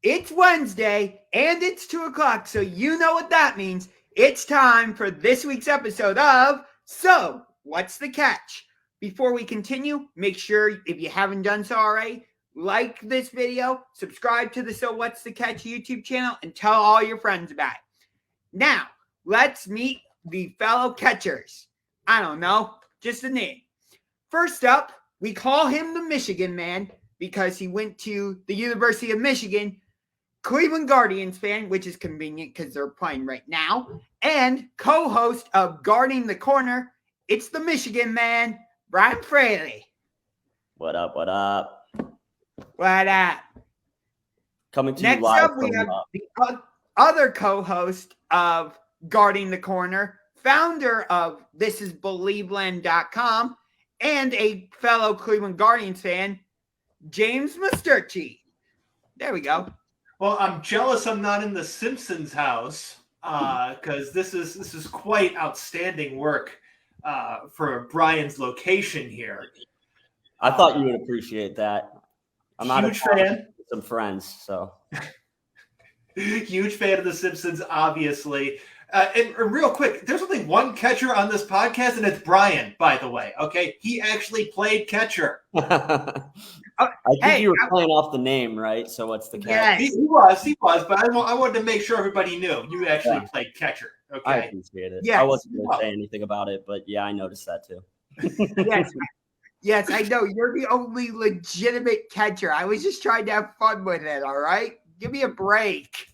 It's Wednesday, and it's 2 o'clock, so you know what that means. It's time for this week's episode of So, What's the Catch? Before we continue, make sure, if you haven't done so already, like this video, subscribe to the So What's the Catch YouTube channel, and tell all your friends about it. Now, let's meet the fellow catchers. I don't know, just a name. First up, we call him the Michigan Man because he went to the University of Michigan. Cleveland Guardians fan, which is convenient because they're playing right now, and co-host of Guarding the Corner. It's the Michigan Man, Bryan Fraley. What up, what up? What up? Coming to Next you live. up, we have the other co-host of Guarding the Corner, founder of thisisbelieveland.com, and a fellow Cleveland Guardians fan, James Musterchi. There we go. Well, I'm jealous I'm not in the Simpsons house because this is quite outstanding work for Bryan's location here. I thought you would appreciate that. I'm not huge fan. Some friends, so huge fan of the Simpsons, obviously. And real quick, there's only one catcher on this podcast, and it's Bryan, by the way. Okay, he actually played catcher. I think you were playing off the name, right? So what's the catch? Yes. He was, but I wanted to make sure everybody knew you actually played catcher. Okay, I appreciate it. Yes. I wasn't going to say anything about it, but yeah, I noticed that too. Yes, I know. You're the only legitimate catcher. I was just trying to have fun with it, all right? Give me a break.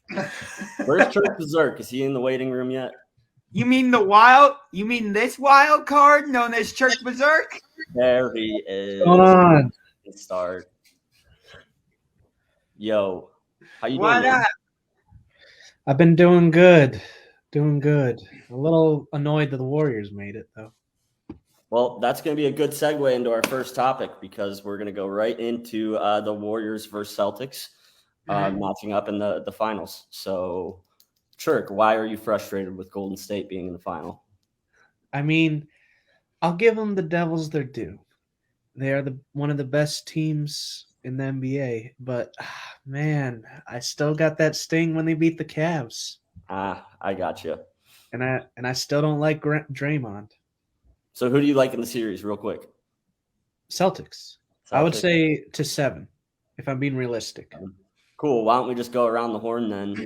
Where's Churk Bezerk? Is he in the waiting room yet? You mean this wild card known as Churk Bezerk? There he is. What's going on? Good start. Yo, how you What doing? up? I've been doing good. A little annoyed that the Warriors made it, though. Well, that's going to be a good segue into our first topic because we're going to go right into the Warriors versus Celtics matching up in the finals. So, Churk, why are you frustrated with Golden State being in the final? I mean, I'll give them the Devils their due. They are one of the best teams in the NBA, but man, I still got that sting when they beat the Cavs. I got you. And I still don't like Draymond. So who do you like in the series, real quick? Celtics. I would say to 7, if I'm being realistic. Cool. Why don't we just go around the horn then?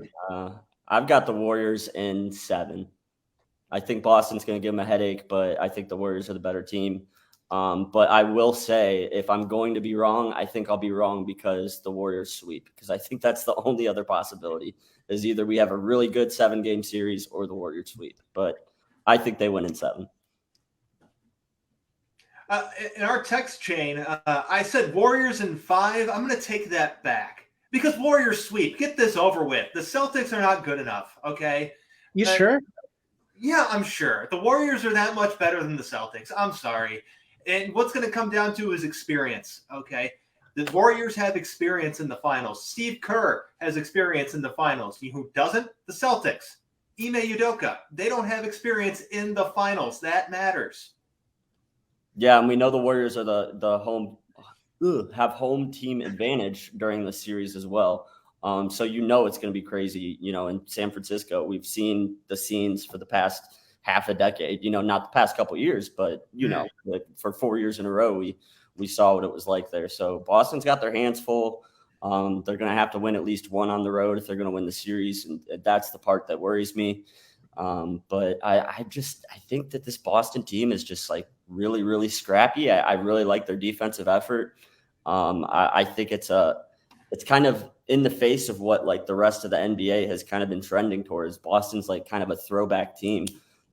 I've got the Warriors in 7. I think Boston's going to give them a headache, but I think the Warriors are the better team. But I will say, if I'm going to be wrong, I think I'll be wrong because the Warriors sweep. Because I think that's the only other possibility is either we have a really good 7-game series or the Warriors sweep. But I think they win in 7. In our text chain, I said Warriors in 5. I'm going to take that back because Warriors sweep. Get this over with. The Celtics are not good enough, okay? You sure? Yeah, I'm sure. The Warriors are that much better than the Celtics. I'm sorry. And what's going to come down to is experience, okay? The Warriors have experience in the finals. Steve Kerr has experience in the finals. You know who doesn't? The Celtics. Ime Udoka. They don't have experience in the finals. That matters. Yeah, and we know the Warriors are the have home team advantage during the series as well. So it's going to be crazy. In San Francisco, we've seen the scenes for the past half a decade. Not the past couple of years, but like for 4 years in a row, we saw what it was like there. So Boston's got their hands full. They're going to have to win at least one on the road if they're going to win the series, and that's the part that worries me. But I think that this Boston team is just like really, really scrappy. I really like their defensive effort. I think it's kind of in the face of what like the rest of the NBA has kind of been trending towards. Boston's like kind of a throwback team.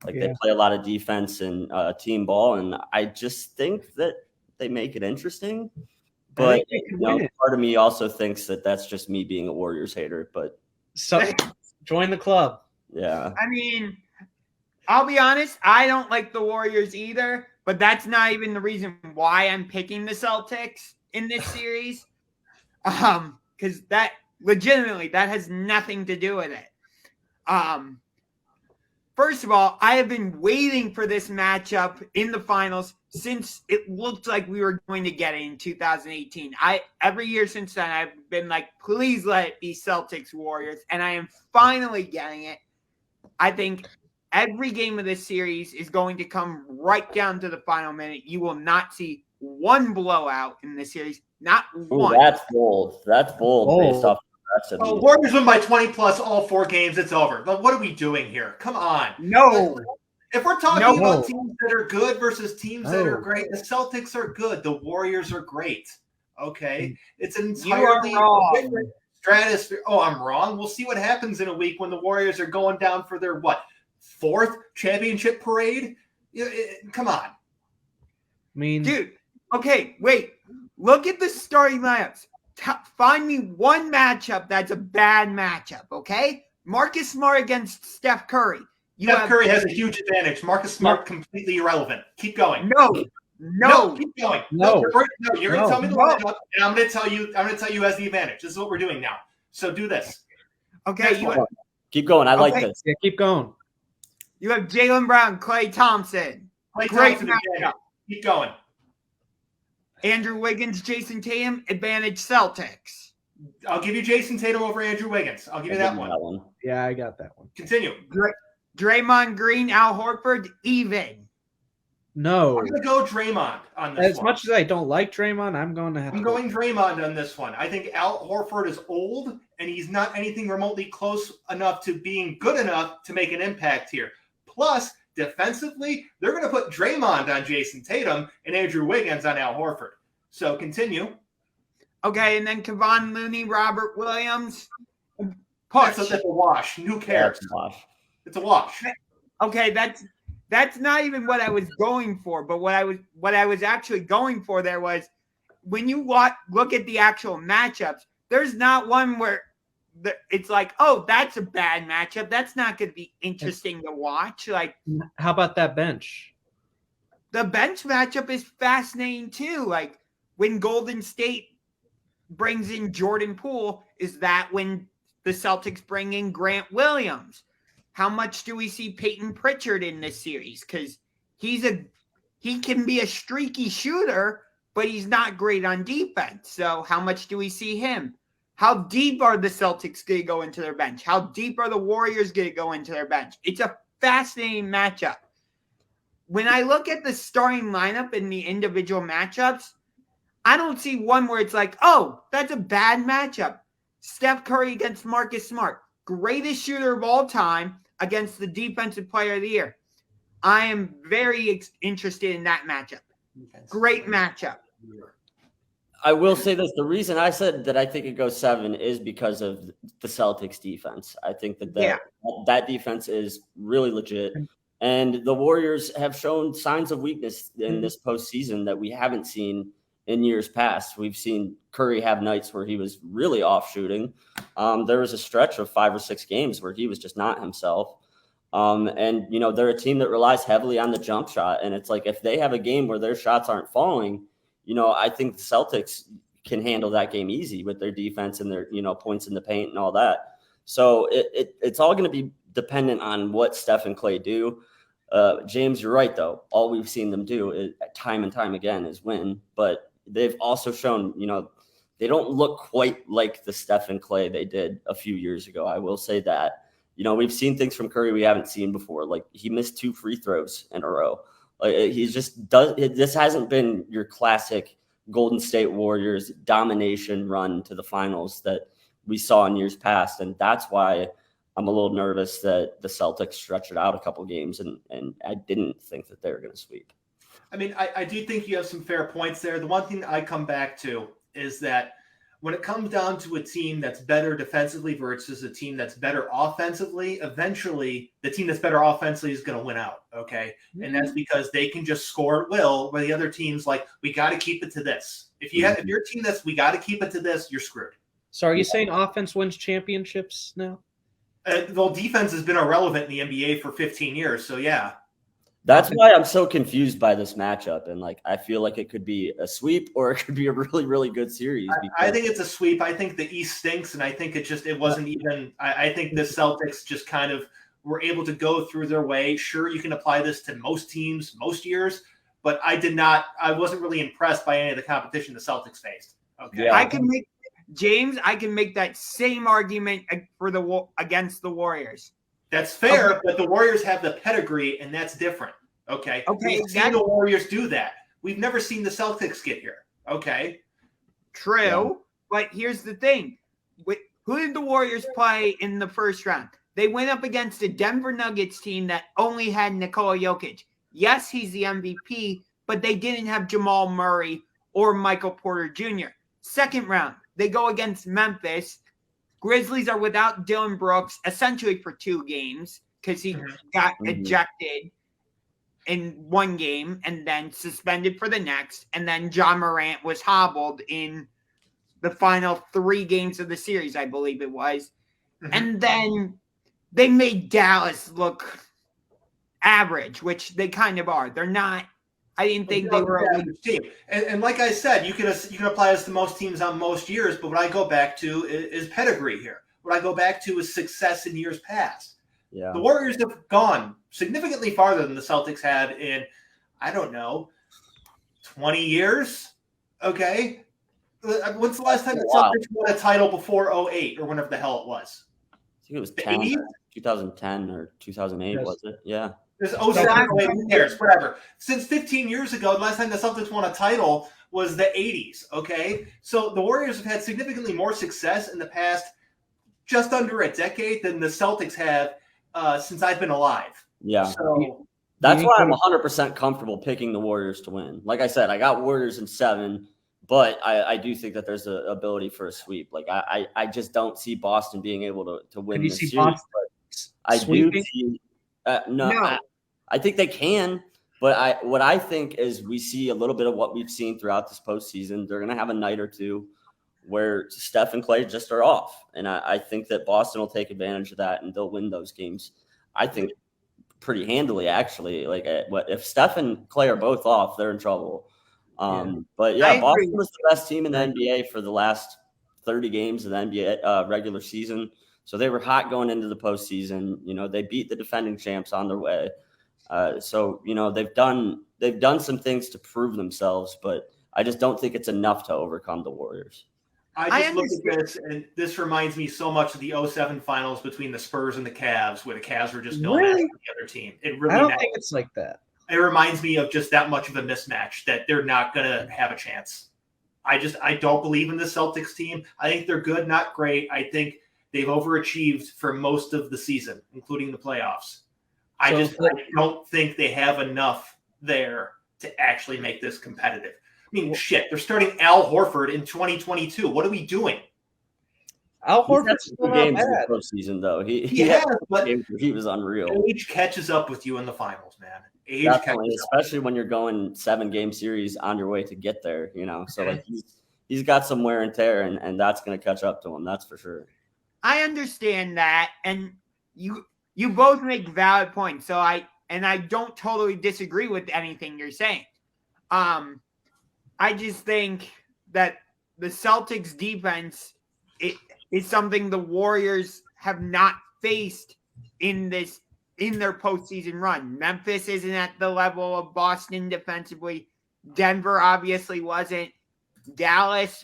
Like they play a lot of defense and team ball. And I just think that they make it interesting. But part of me also thinks that that's just me being a Warriors hater. But so join the club. Yeah. I mean, I'll be honest, I don't like the Warriors either, but that's not even the reason why I'm picking the Celtics in this series. Because that has nothing to do with it. First of all, I have been waiting for this matchup in the finals since it looked like we were going to get it in 2018. Every year since then, I've been like, please let it be Celtics Warriors, and I am finally getting it. I think every game of this series is going to come right down to the final minute. You will not see one blowout in this series, not one. That's bold. That's bold based off. Well, Warriors win by 20 plus all 4 games. It's over. But what are we doing here? Come on. No. If we're talking about teams that are good versus teams that are great, the Celtics are good. The Warriors are great. Okay? It's an entirely different stratosphere. Oh, I'm wrong. We'll see what happens in a week when the Warriors are going down for their, 4th championship parade? Come on. I mean, dude, okay, wait. Look at the starting lineups. Find me one matchup that's a bad matchup, okay? Marcus Smart against Steph Curry. Steph Curry has a huge advantage. Marcus Smart completely irrelevant. Keep going. No, keep going. No, You're gonna tell me the lineup, and I'm gonna tell you who has the advantage. This is what we're doing now. So do this. Okay, keep going. I like this. Yeah, keep going. You have Jaylen Brown, Klay Thompson. Great matchup. Keep going. Andrew Wiggins, Jayson Tatum, advantage Celtics. I'll give you Jayson Tatum over Andrew Wiggins. I'll give you that one. Yeah, I got that one. Continue. Draymond Green, Al Horford, even. No. I'm going to go Draymond on this one. As much as I don't like Draymond, I'm going Draymond on this one. I think Al Horford is old, and he's not anything remotely close enough to being good enough to make an impact here. Plus, defensively, they're going to put Draymond on Jayson Tatum and Andrew Wiggins on Al Horford. So continue. Okay, and then Kevon Looney, Robert Williams. That's a wash. Who cares? It's a wash. Okay, that's not even what I was going for. But what I was actually going for there was when you look at the actual matchups, there's not one where it's like, oh, that's a bad matchup. That's not going to be interesting to watch. Like, how about that bench? The bench matchup is fascinating too. Like when Golden State brings in Jordan Poole, is that when the Celtics bring in Grant Williams? How much do we see Peyton Pritchard in this series? Because he can be a streaky shooter, but he's not great on defense. So how much do we see him? How deep are the Celtics going to go into their bench? How deep are the Warriors going to go into their bench? It's a fascinating matchup. When I look at the starting lineup in the individual matchups, I don't see one where it's like, oh, that's a bad matchup. Steph Curry against Marcus Smart, greatest shooter of all time against the defensive player of the year. I am very interested in that matchup. Great matchup. I will say this. The reason I said that I think it goes 7 is because of the Celtics defense. I think that defense is really legit. And the Warriors have shown signs of weakness in this postseason that we haven't seen in years past. We've seen Curry have nights where he was really off shooting. There was a stretch of 5 or 6 games where he was just not himself. And, they're a team that relies heavily on the jump shot. And it's like if they have a game where their shots aren't falling, I think the Celtics can handle that game easy with their defense and their, points in the paint and all that. So it's all going to be dependent on what Steph and Klay do. James, you're right, though. All we've seen them do is, time and time again is win. But they've also shown, they don't look quite like the Steph and Klay they did a few years ago. I will say that. We've seen things from Curry we haven't seen before. Like he missed 2 free throws in a row. Like he just does. This hasn't been your classic Golden State Warriors domination run to the finals that we saw in years past, and that's why I'm a little nervous that the Celtics stretch it out a couple games, and I didn't think that they were going to sweep. I mean, I do think you have some fair points there. The one thing I come back to is that when it comes down to a team that's better defensively versus a team that's better offensively, eventually the team that's better offensively is going to win out, okay? Mm-hmm. And that's because they can just score at will, where the other team's like, we got to keep it to this. If you're a team that's, we got to keep it to this, you're screwed. So are you saying offense wins championships now? Well, defense has been irrelevant in the NBA for 15 years, so yeah. That's why I'm so confused by this matchup. And I feel like it could be a sweep or it could be a really, really good series. I think it's a sweep. I think the East stinks. And I think it wasn't even, I think the Celtics just kind of were able to go through their way. Sure, you can apply this to most teams, most years, but I wasn't really impressed by any of the competition the Celtics faced. Okay. Yeah. I can make that same argument against the Warriors. That's fair, but the Warriors have the pedigree, and that's different. Okay. We've seen the Warriors do that. We've never seen the Celtics get here. Okay. True, but here's the thing. Who did the Warriors play in the first round? They went up against a Denver Nuggets team that only had Nikola Jokic. Yes, he's the MVP, but they didn't have Jamal Murray or Michael Porter Jr. Second round, they go against Memphis. Grizzlies are without Dylan Brooks essentially for 2 games because he got ejected in one game and then suspended for the next. And then John Morant was hobbled in the final 3 games of the series, I believe it was. And then they made Dallas look average, which they kind of are. They're not. I didn't think they were a good team. And like I said, you can apply this to most teams on most years, but what I go back to is pedigree here. What I go back to is success in years past. Yeah. The Warriors have gone significantly farther than the Celtics had in, I don't know, 20 years. Okay. When's the last time the Celtics won a title before 2008 or whenever the hell it was? I think it was 2010 or 2008, was it? Yeah. There's 07, 08 years, whatever. Since 15 years ago, the last time the Celtics won a title was the 80s, okay? So the Warriors have had significantly more success in the past just under a decade than the Celtics have since I've been alive. Yeah. So that's why I'm 100% comfortable picking the Warriors to win. Like I said, I got Warriors in 7, but I do think that there's an ability for a sweep. Like I just don't see Boston being able to win this series. I do see no. I think they can, but what I think is we see a little bit of what we've seen throughout this postseason. They're going to have a night or two where Steph and Clay just are off, and I think that Boston will take advantage of that and they'll win those games. I think pretty handily, actually. Like, if Steph and Clay are both off, they're in trouble. But yeah, Boston was the best team in the NBA for the last 30 games of the NBA regular season. So they were hot going into the postseason. You know, they beat the defending champs on their way. So, you know, they've done some things to prove themselves, but I just don't think it's enough to overcome the Warriors. I just look at this, and this reminds me so much of the 07 finals between the Spurs and the Cavs, where the Cavs were just no match for the other team. It really I don't think it's like that. It reminds me of just that much of a mismatch that they're not going to have a chance. I don't believe in the Celtics team. I think they're good, not great. I think they've overachieved for most of the season, including the playoffs. I don't think they have enough there to actually make this competitive. I mean, shit, they're starting Al Horford in 2022. What are we doing? Al Horford's still not bad. Postseason, though. He was unreal. Age catches up with you in the finals, man. Age Definitely, catches especially when you're going 7-game series on your way to get there, you know. So like he's got some wear and tear, and that's going to catch up to him. That's for sure. I understand that, and you both make valid points. So I don't totally disagree with anything you're saying. I just think that the Celtics defense is something the Warriors have not faced in their postseason run. Memphis isn't at the level of Boston defensively. Denver obviously wasn't. Dallas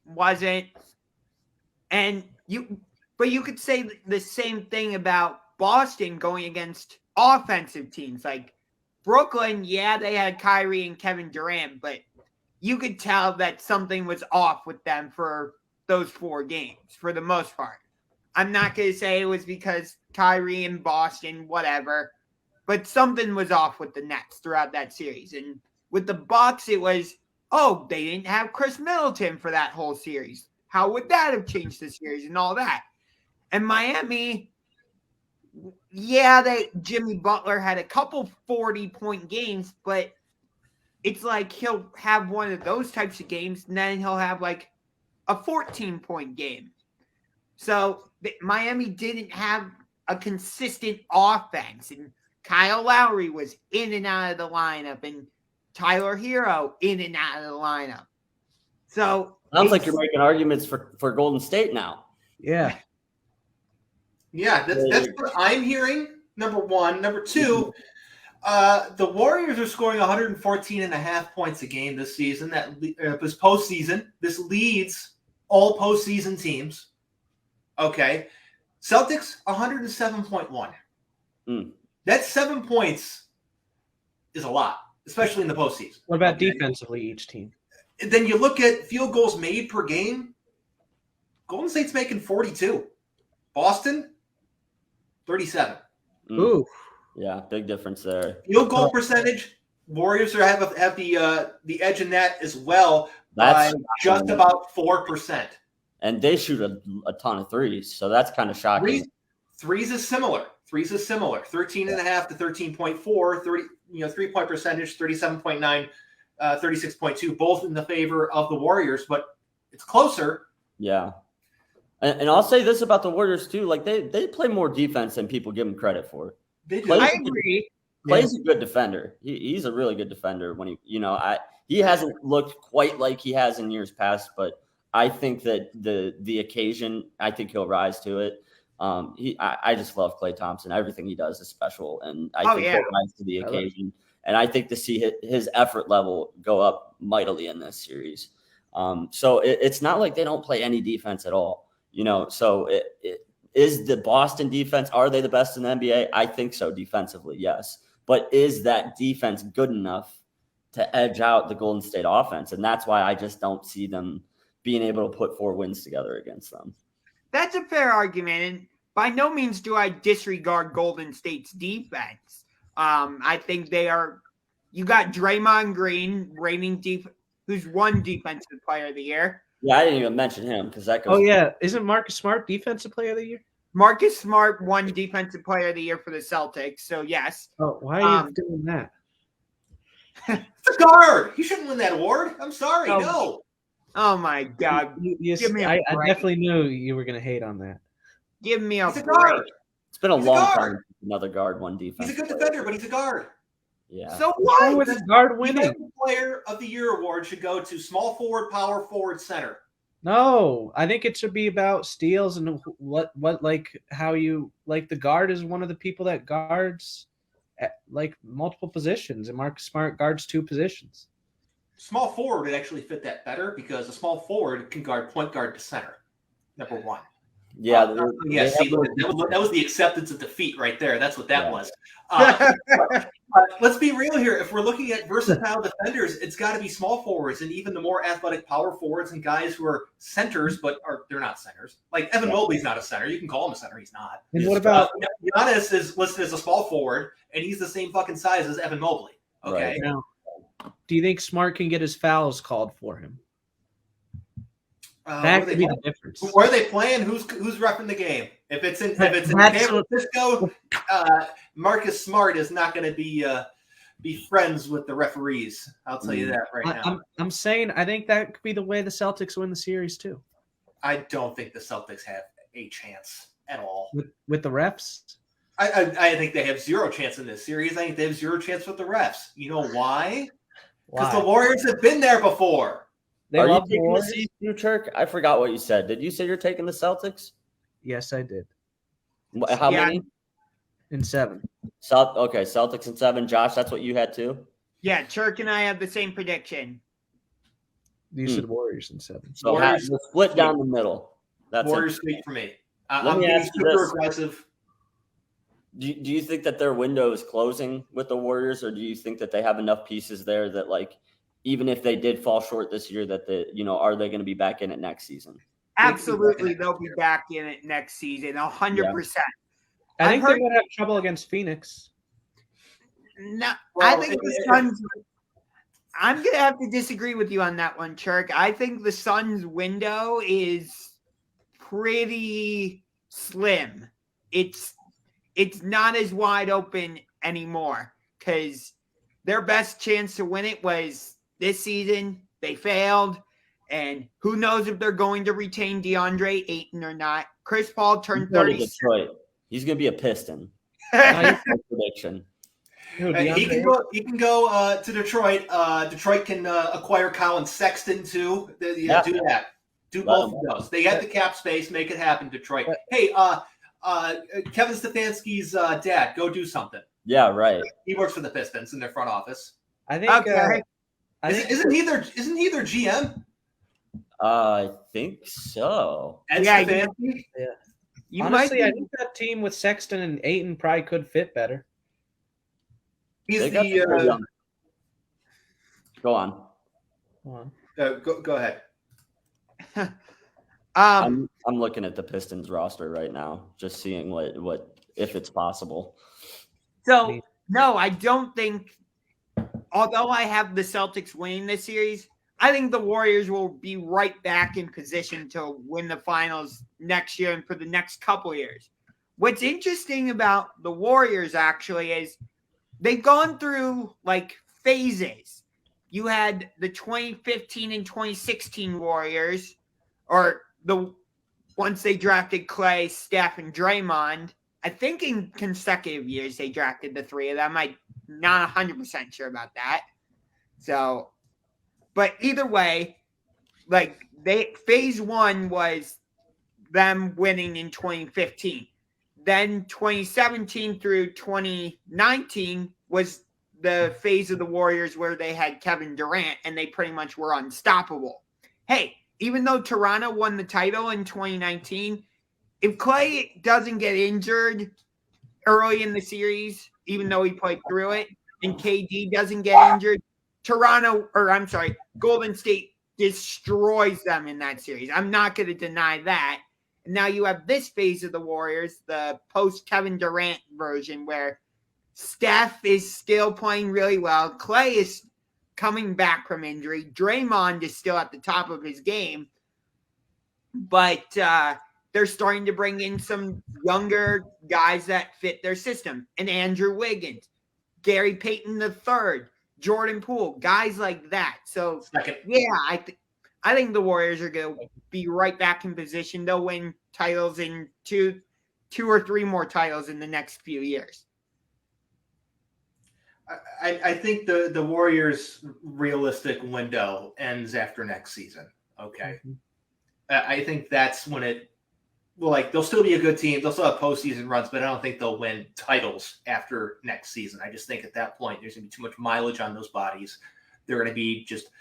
wasn't. And you could say the same thing about Boston going against offensive teams. Like Brooklyn, yeah, they had Kyrie and Kevin Durant, but you could tell that something was off with them for those 4 games for the most part. I'm not going to say it was because Kyrie and Boston, whatever, but something was off with the Nets throughout that series. And with the Bucks, it was, they didn't have Chris Middleton for that whole series. How would that have changed the series and all that? And Miami, Jimmy Butler had a couple 40-point games, but it's like he'll have one of those types of games, and then he'll have like a 14-point game. So Miami didn't have a consistent offense, and Kyle Lowry was in and out of the lineup, and Tyler Hero in and out of the lineup. So sounds like you're making arguments for Golden State now. Yeah. Yeah, that's what I'm hearing, number one. Number two, the Warriors are scoring 114.5 points a game this season. That was postseason. This leads all postseason teams. Okay. Celtics, 107.1. That's 7 points is a lot, especially in the postseason. What about defensively, each team? And then you look at field goals made per game. Golden State's making 42. Boston, 37. Ooh. Yeah, big difference there. Field goal percentage, Warriors have the edge in that as well by just about 4%. And they shoot a ton of threes, so that's kind of shocking. Threes is similar. 13.5 to 13.4, 30, 3-point percentage, 37.9, 36.2, both in the favor of the Warriors, but it's closer. Yeah. And I'll say this about the Warriors too, like they play more defense than people give them credit for. They do. I agree. Clay's a good defender. He's a really good defender when he hasn't looked quite like he has in years past, but I think that the occasion, I think he'll rise to it. I just love Klay Thompson. Everything he does is special, and I think he'll rise to the occasion. And I think to see his effort level go up mightily in this series. So it's not like they don't play any defense at all. So it is the Boston defense. Are they the best in the NBA? I think so defensively, yes. But is that defense good enough to edge out the Golden State offense? And that's why I just don't see them being able to put 4 wins together against them. That's a fair argument. And by no means do I disregard Golden State's defense. I think they are – you got Draymond Green, who's won Defensive Player of the Year. Yeah, I didn't even mention him because that goes – Oh, yeah. Isn't Marcus Smart Defensive Player of the Year? Marcus Smart won Defensive Player of the Year for the Celtics, so yes. Oh, why are you doing that? It's a guard. He shouldn't win that award. I'm sorry. No. Oh, my God. Give me a break. I definitely knew you were going to hate on that. Give me a break. Guard. It's been a long time since another guard won defense. He's a good defender, but he's a guard. Yeah. So what? With a guard winning? The Player of the Year award should go to small forward, power forward, center. No, I think it should be about steals and what like how you like the guard is one of the people that guards at, like multiple positions, and Marcus Smart guards 2 positions. Small forward would actually fit that better because a small forward can guard point guard to center. Number 1. Yeah. That was the acceptance of defeat right there. That's what that was. Let's be real here. If we're looking at versatile defenders, it's got to be small forwards and even the more athletic power forwards and guys who are centers, but they're not centers. Like Evan Mobley's not a center. You can call him a center. He's not. And what about Giannis is listed as a small forward, and he's the same fucking size as Evan Mobley. Okay. Right. Now, do you think Smart can get his fouls called for him? That could be the difference. Where are they playing? Who's reffing the game? If it's in San Francisco, Marcus Smart is not going to be friends with the referees. I'll tell you that right now. I'm saying I think that could be the way the Celtics win the series too. I don't think the Celtics have a chance at all with the refs. I think they have 0 chance in this series. I think they have 0 chance with the refs. You know why? Because the Warriors have been there before. Are you taking the seed through, Churk? I forgot what you said. Did you say you're taking the Celtics? Yes, I did. How many? In 7. Okay, Celtics in 7. Josh, that's what you had too? Yeah, Churk and I have the same prediction. You said Warriors in 7. So the split down the middle. That's Warriors speak for me. I'm being super aggressive. Do you think that their window is closing with the Warriors, or do you think that they have enough pieces there that, like, even if they did fall short this year, that are they going to be back in it next season? Absolutely, they'll be back in it next season, 100%. I think they're going to have trouble against Phoenix. No, I think the Suns. I'm going to have to disagree with you on that one, Churk. I think the Suns' window is pretty slim. It's not as wide open anymore because their best chance to win it was this season. They failed, and who knows if they're going to retain DeAndre Ayton or not. Chris Paul turned 30. He's going to be a Piston. Prediction. He can go to Detroit. Detroit can acquire Colin Sexton too. Do that. Do both of those. They have the cap space. Make it happen, Detroit. Hey, Kevin Stefanski's dad, go do something. Yeah, right. He works for the Pistons in their front office. I think. Okay. Isn't he their GM? I think so. Ed Yeah, Stefanski? You Honestly, might I be, think that team with Sexton and Ayton probably could fit better. He's They got some pretty young- Go on. Well, go ahead. I'm looking at the Pistons roster right now, just seeing what if it's possible. So, no, I don't think, although I have the Celtics winning this series, I think the Warriors will be right back in position to win the finals next year and for the next couple years. What's interesting about the Warriors actually is they've gone through like phases. You had the 2015 and 2016 Warriors, or the once they drafted Clay, Steph, and Draymond. I think in consecutive years they drafted the three of them. I'm not 100% sure about that. So, but either way, like phase one was them winning in 2015. Then 2017 through 2019 was the phase of the Warriors where they had Kevin Durant and they pretty much were unstoppable. Hey, even though Toronto won the title in 2019, if Clay doesn't get injured early in the series, even though he played through it, and KD doesn't get injured, Golden State destroys them in that series. I'm not going to deny that. And now you have this phase of the Warriors, the post-Kevin Durant version, where Steph is still playing really well. Clay is coming back from injury. Draymond is still at the top of his game. But they're starting to bring in some younger guys that fit their system. And Andrew Wiggins, Gary Payton III, Jordan Poole, guys like that. So, yeah, I think the Warriors are going to be right back in position. They'll win titles in two or three more titles in the next few years. I think the Warriors' realistic window ends after next season. Okay. Mm-hmm. I think that's when they'll still be a good team. They'll still have postseason runs, but I don't think they'll win titles after next season. I just think at that point, there's going to be too much mileage on those bodies. They're going to be just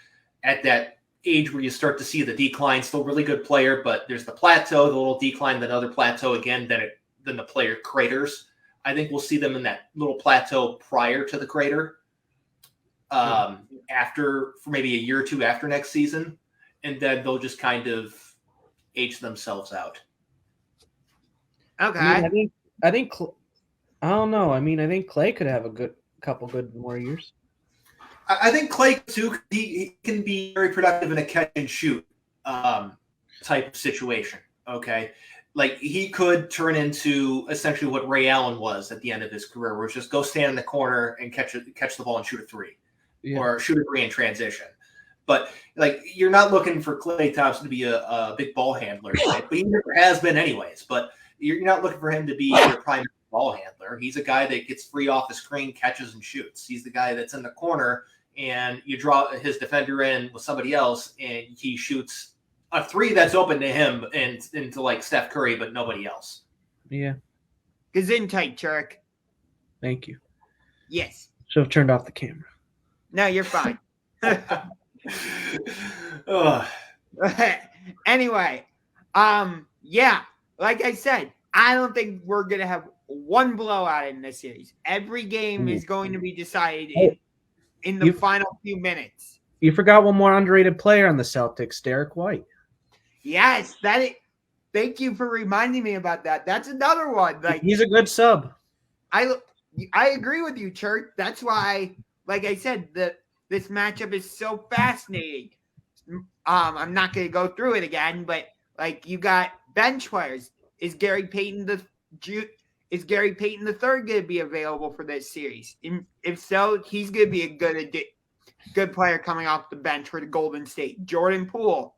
at that age where you start to see the decline. Still really good player, but there's the plateau, the little decline, then another plateau again, then the player craters. I think we'll see them in that little plateau prior to the crater after for maybe a year or two after next season. And then they'll just kind of age themselves out. Okay. I think I don't know. I mean, I think Clay could have a couple good more years. I think Clay too. He can be very productive in a catch and shoot type situation. Okay, like he could turn into essentially what Ray Allen was at the end of his career, where it's just go stand in the corner and catch the ball and shoot a three, or shoot a three in transition. But like you're not looking for Klay Thompson to be a big ball handler, right? But he never has been anyways. But you're not looking for him to be your primary ball handler. He's a guy that gets free off the screen, catches and shoots. He's the guy that's in the corner and you draw his defender in with somebody else and he shoots a three that's open to him and into like Steph Curry, but nobody else. Yeah. Gesundheit, Churk. Thank you. Yes. Should have turned off the camera. No, you're fine. Anyway, yeah, like I said, I don't think we're going to have one blowout in this series. Every game is going to be decided in the final few minutes. You forgot one more underrated player on the Celtics, Derek White. Yes, thank you for reminding me about that. That's another one. Like he's a good sub. I agree with you, Church. That's why, like I said, this matchup is so fascinating. I'm not going to go through it again, but like you got bench players. Is Gary Payton III going to be available for this series? And if so, he's going to be a good player coming off the bench for the Golden State. Jordan Poole.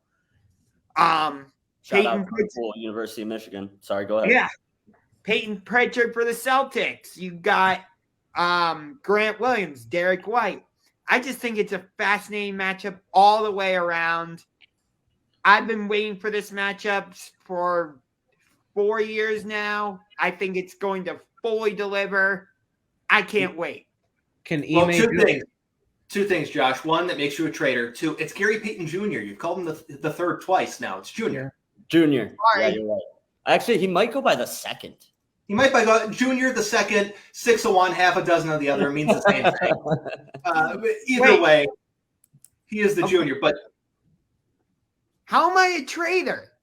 Shout out to Poole, University of Michigan. Sorry, go ahead. Yeah. Peyton Pritchard for the Celtics. You got Grant Williams, Derek White. I just think it's a fascinating matchup all the way around. I've been waiting for this matchup for 4 years now. I think it's going to fully deliver. I can't wait. Can Well, Ime two things, Josh. One, that makes you a traitor. Two, it's Gary Payton Jr. You've called him the third twice now. It's Junior. Junior. Sorry. Yeah, you're right. Actually, he might go by the second. He might by Junior the second, 6 of one, half a dozen of the other. It means the same thing. But either way, he is the junior. But How am I a traitor?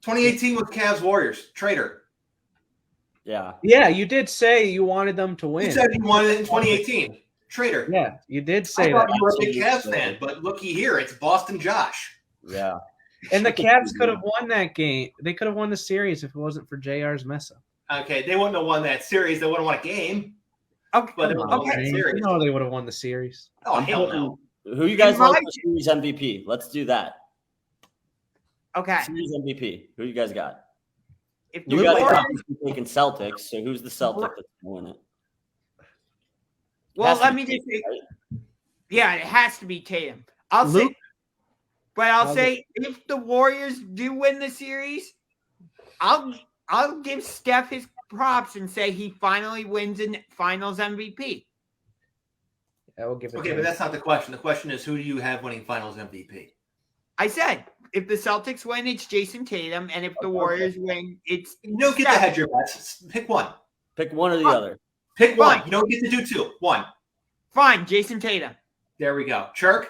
2018 with Cavs Warriors, traitor. Yeah. Yeah, you did say you wanted them to You win. said you wanted it in 2018. Traitor. Yeah, you did I say thought that. you were a big Cavs fan, but looky here, it's Boston Josh. Yeah. And the Cavs could have won that game. They could have won the series if it wasn't for JR's mess up. Okay, they wouldn't have won that series. They would have won a game. Okay. But they would have won that James, series. you know they would have won the series. Oh, hell no. Who you guys In my- like for series MVP? Let's do that. Okay. Series MVP. Who you guys got? If You the guys Warriors- are obviously taking Celtics, so who's the Celtic that's going to win it? well, Has to let be me just say, Tatum, right? yeah, it has to be Tatum. I'll Luke? say, but I'll I'll say if the Warriors do win the series, I'll give Steph his props and say he finally wins in Finals MVP. I will give it. Okay, to but him. that's not the question. The question is, who do you have winning Finals MVP? I said if the Celtics win, it's Jayson Tatum, and if the Warriors win, it's You don't get to Steph. hedge your bets. Pick one. Pick one or the other. Pick one. Fine. You don't get to do two. One. Fine, Jayson Tatum. There we go. Churk?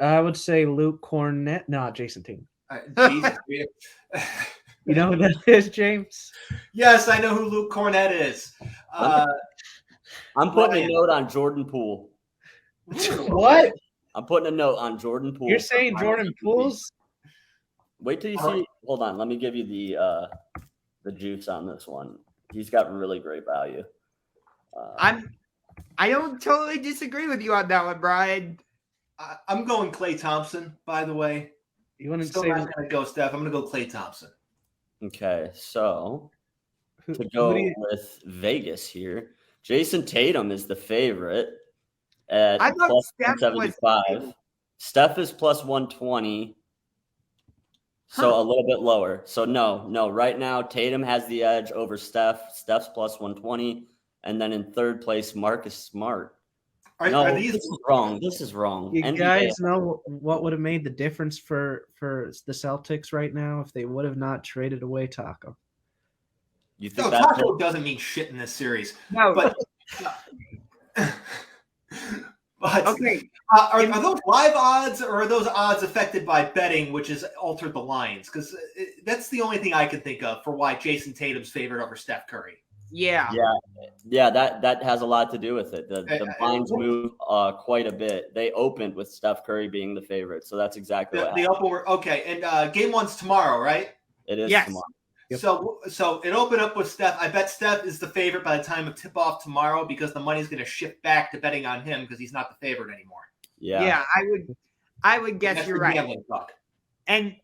I would say Luke Cornett. No, Jayson Tatum. Jesus. You know who that is, James? Yes, I know who Luke Cornett is. I'm putting Bryan. a note on Jordan Poole. What? I'm putting a note on Jordan Poole. You're saying Jordan Poole's? Wait till you see. Hold on. Let me give you the juice on this one. He's got really great value. I don't totally disagree with you on that one, Bryan. I'm going Klay Thompson, by the way. You want to Still say not going to go Steph. I'm going to go Klay Thompson. Okay, so who, to who go do you- with Vegas here, Jayson Tatum is the favorite at I thought plus Steph was- 175. Steph is plus 120. So Huh. a little bit lower. So no. Right now, Tatum has the edge over Steph. Steph's plus 120. And then in third place, Marcus Smart. Are This is wrong. This is wrong. You NBA guys know what would have made the difference for the Celtics right now if they would have not traded away Taco? You think No, that's Taco doesn't mean shit in this series. No, But, but okay. are those live odds or are those odds affected by betting, which has altered the lines? Because that's the only thing I can think of for why Jayson Tatum's favored over Steph Curry. Yeah. Yeah, that has a lot to do with it. The lines move quite a bit. They opened with Steph Curry being the favorite, so that's exactly what The happened. open were okay, and game one's tomorrow, right? It is Yes. tomorrow. Yep. So it opened up with Steph. I bet Steph is the favorite by the time of tip off tomorrow because the money's going to shift back to betting on him because he's not the favorite anymore. Yeah. I would guess That's you're the right. gambling talk. And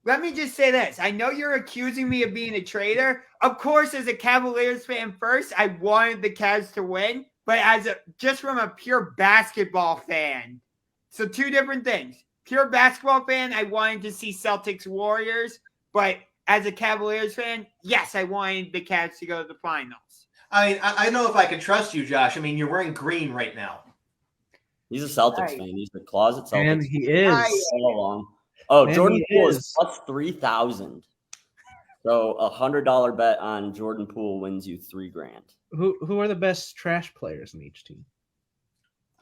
let me just say this. I know you're accusing me of being a traitor. Of course, as a Cavaliers fan first, I wanted the Cavs to win, but just from a pure basketball fan. So two different things. Pure basketball fan, I wanted to see Celtics Warriors, but as a Cavaliers fan, yes, I wanted the Cavs to go to the finals. I mean, I know if I can trust you, Josh. I mean, you're wearing green right now. He's a Celtics Right. fan. He's a closet Celtics And he is. Right. fan all along. Oh, And Jordan he Poole is is. plus 3,000. So $100 bet on Jordan Poole wins you $3,000. Who are the best trash players in each team?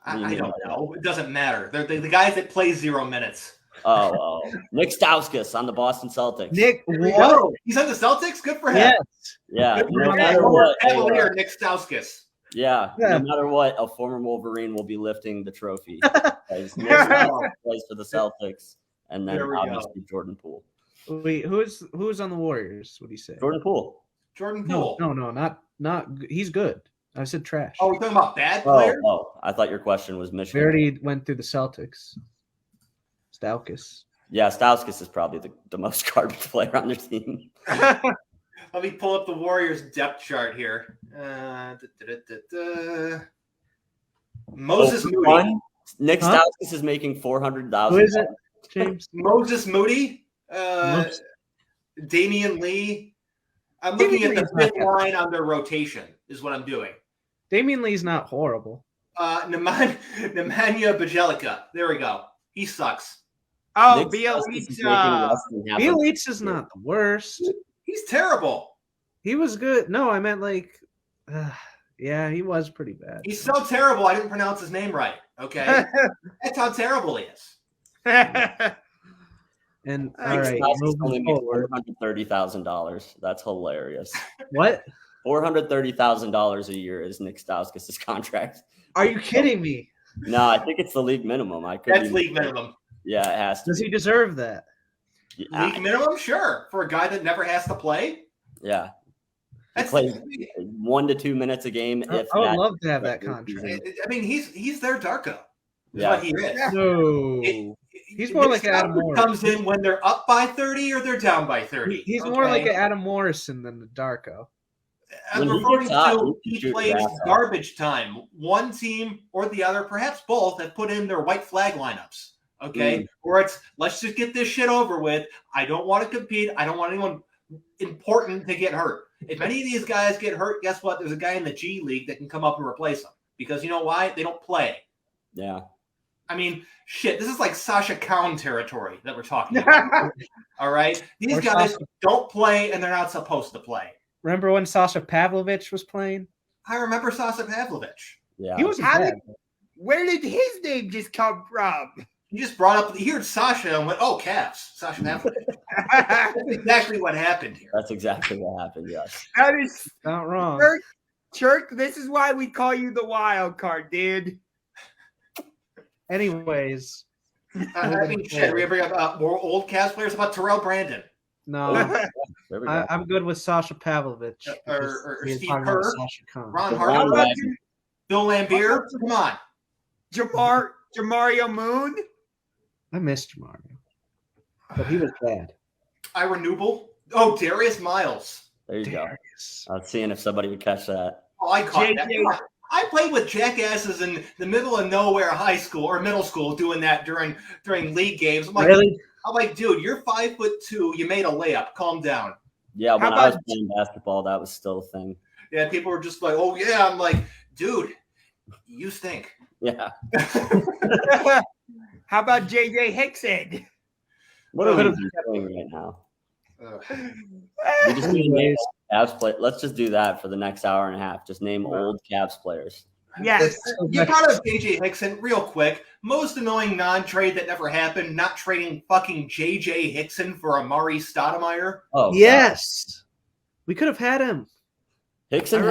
I don't know. It doesn't matter. They're the guys that play 0 minutes. Oh, Nick Stauskas on the Boston Celtics. Nick, There we what? go. He's on the Celtics. Good for him. Yes. Yeah, Good for no him. matter Former what, Cavalier Nick Stauskas. yeah, Yeah. no matter what, a former Wolverine will be lifting the trophy. Because Nick Stauskas plays for the Celtics, and then There we go. obviously Jordan Poole. Wait, who's on the Warriors? What do you say? Jordan Poole. Jordan No, Poole. not. He's good. I said trash. Oh, we're talking about bad players? Oh, I thought your question was We Michigan. already went through the Celtics. Stauskas. Yeah, Stauskas is probably the most garbage player on their team. Let me pull up the Warriors depth chart here. Moses Oh, Moody. one, Nick Huh? Stauskas is making $400,000. Who is it, James? Moses Moody. Moses. Damian Lee. I'm looking at the fifth line on their rotation is what I'm doing. Damian Lee's not horrible. Nemanja Bjelica. There we go. He sucks. Oh, Nick Stauskas is making Bielitsa. less than half of- Bielitsa is not the worst. He's terrible. He was good. No, I meant like, yeah, he was pretty bad. He's so terrible. I didn't pronounce his name right. Okay, that's how terrible he is. And all Nick right, Stauskas only moving makes forward. $430,000. That's hilarious. What? $430,000 a year is Nick Stauskas' contract. Are you kidding me? No, I think it's the league minimum. That's league minimum. Yeah, it has to. Does he deserve that? League minimum, sure, for a guy that never has to play. Yeah. He That's, plays 1 to 2 minutes a game. I If would that. love to have that contract. I mean, he's their Darko. Is Yeah. what he is. No. He's more like Adam Morris. Comes in when they're up by 30 or they're down by 30. He's more like an Adam Morrison than the Darko. I'm When he referring gets hot, to he can he shoot plays your ass off. garbage time. One team or the other, perhaps both, have put in their white flag lineups. Okay, or it's let's just get this shit over with. I don't want to compete. I don't want anyone important to get hurt. If any of these guys get hurt, guess what? There's a guy in the G League that can come up and replace them because you know why? They don't play. Yeah. I mean, shit, this is like Sasha Kaun territory that we're talking about. All right? These Or guys Sasha- don't play and they're not supposed to play. Remember when Sasha Pavlovich was playing? I remember Sasha Pavlovich. Yeah. He wasn't How bad. Where did his name just come from? You just brought up, he heard Sasha and went, oh, Cavs, Sasha Pavlovich. That's exactly what happened here. That's exactly what happened. Yes. That is Not wrong. Churk. This is why we call you the wild card, dude. Anyways, I mean, shit, we bring up more old Cavs players about Terrell Brandon. no, There we go. I'm good with Sasha Pavlovich. Or because he is Steve talking about Kerr, Sasha Khan. Ron Ron Harper, Wagner. Bill Lambier. Come on. Jamario Moon. I missed Mario, but he was bad. Ira Newble. Oh, Darius Miles. There you go. Darius. I was seeing if somebody would catch that. Oh, I caught that. JJ. Come on. I played with jackasses in the middle of nowhere high school or middle school doing that during league games. I'm like, Really? dude, you're 5'2". You made a layup. Calm down. Yeah, when How I was about- playing basketball, that was still a thing. Yeah, people were just like, oh, yeah. I'm like, dude, you stink. Yeah. How about JJ Hickson? What are we Could've- doing right now? Ugh. We just need to name Cavs play. Let's just do that for the next hour and a half. Just name old Cavs players. Yes. You brought up JJ Hickson real quick. Most annoying non-trade that never happened, not trading fucking JJ Hickson for Amari Stoudemire. Oh, God. Yes, we could have had him. Hickson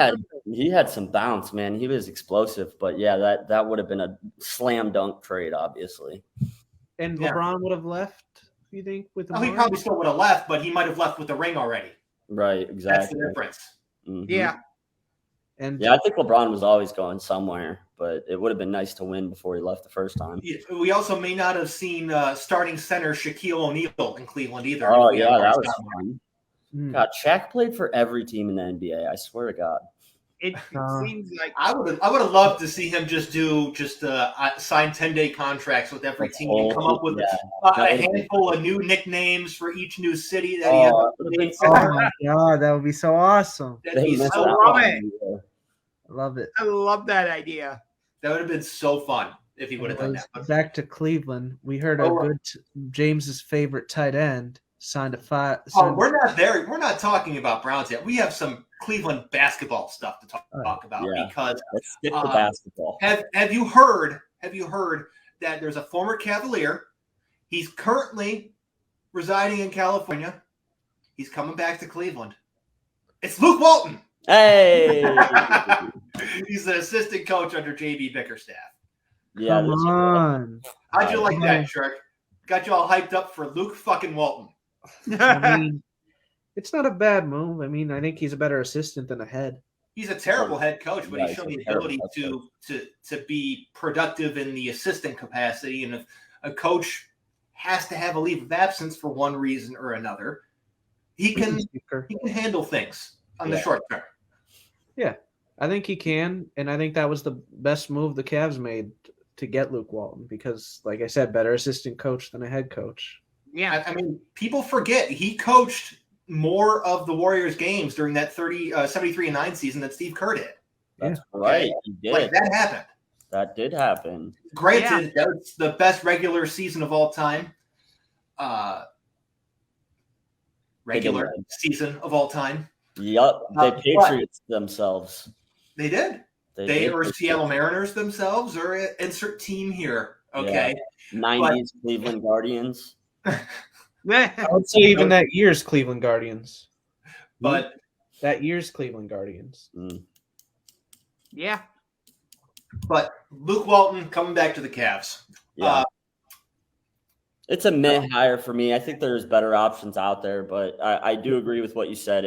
had some bounce, man. He was explosive, but yeah, that would have been a slam dunk trade, obviously. And Yeah. LeBron would have left, you think, with Oh, he Amari? probably still would have left, but he might have left with the ring already. Right, That's exactly. the difference. Mhm. Yeah. And Yeah, I think LeBron was always going somewhere, but it would have been nice to win before he left the first time. We also may not have seen starting center Shaquille O'Neal in Cleveland either. Oh, If we yeah, had that was Stoudemire. fun. Hmm. God, Shaq played for every team in the NBA. I swear to God. It seems like I would have loved to see him just sign 10-day contracts with every team and come up with a handful of new nicknames for each new city that he has. Oh, that would've been Oh my god, that would be so awesome. That'd be missed so out love on it. the- I love it. I love that idea. That would have been so fun if he would have done that. Back to Cleveland, we heard a Oh, good James's favorite tight end signed a five. Oh, we're not there. We're not talking about Browns yet. We have some Cleveland basketball stuff to talk about Yeah. because Let's stick to basketball. have you heard that there's a former Cavalier? He's currently residing in California. He's coming back to Cleveland. It's Luke Walton. Hey, He's an assistant coach under JB Bickerstaff. yeah, Come on. How'd you like Yeah. that, Churk? Got you all hyped up for Luke fucking Walton. I mean, it's not a bad move. I mean, I think he's a better assistant than a head. He's a terrible head coach, but Yeah, he's shown he's the a terrible ability head to be productive in the assistant capacity. And if a coach has to have a leave of absence for one reason or another, he can handle things on the Yeah. short term. I think he can, and I think that was the best move the Cavs made to get Luke Walton because, like I said, better assistant coach than a head coach. Yeah. I mean, people forget he coached more of the Warriors games during that 73-9 season that Steve Kerr did. That's right. Okay? He did. Like, that happened. That did happen. Granted, that's the best regular season of all time. Regular season of all time. Yup. They Patriots themselves. They did. They are Seattle Mariners themselves, or insert team here. Okay. Yeah. 90s Cleveland Guardians. I would say even that year's Cleveland Guardians. But that year's Cleveland Guardians. Yeah. But Luke Walton coming back to the Cavs. Yeah. It's a meh hire for me. I think there's better options out there, but I do agree with what you said.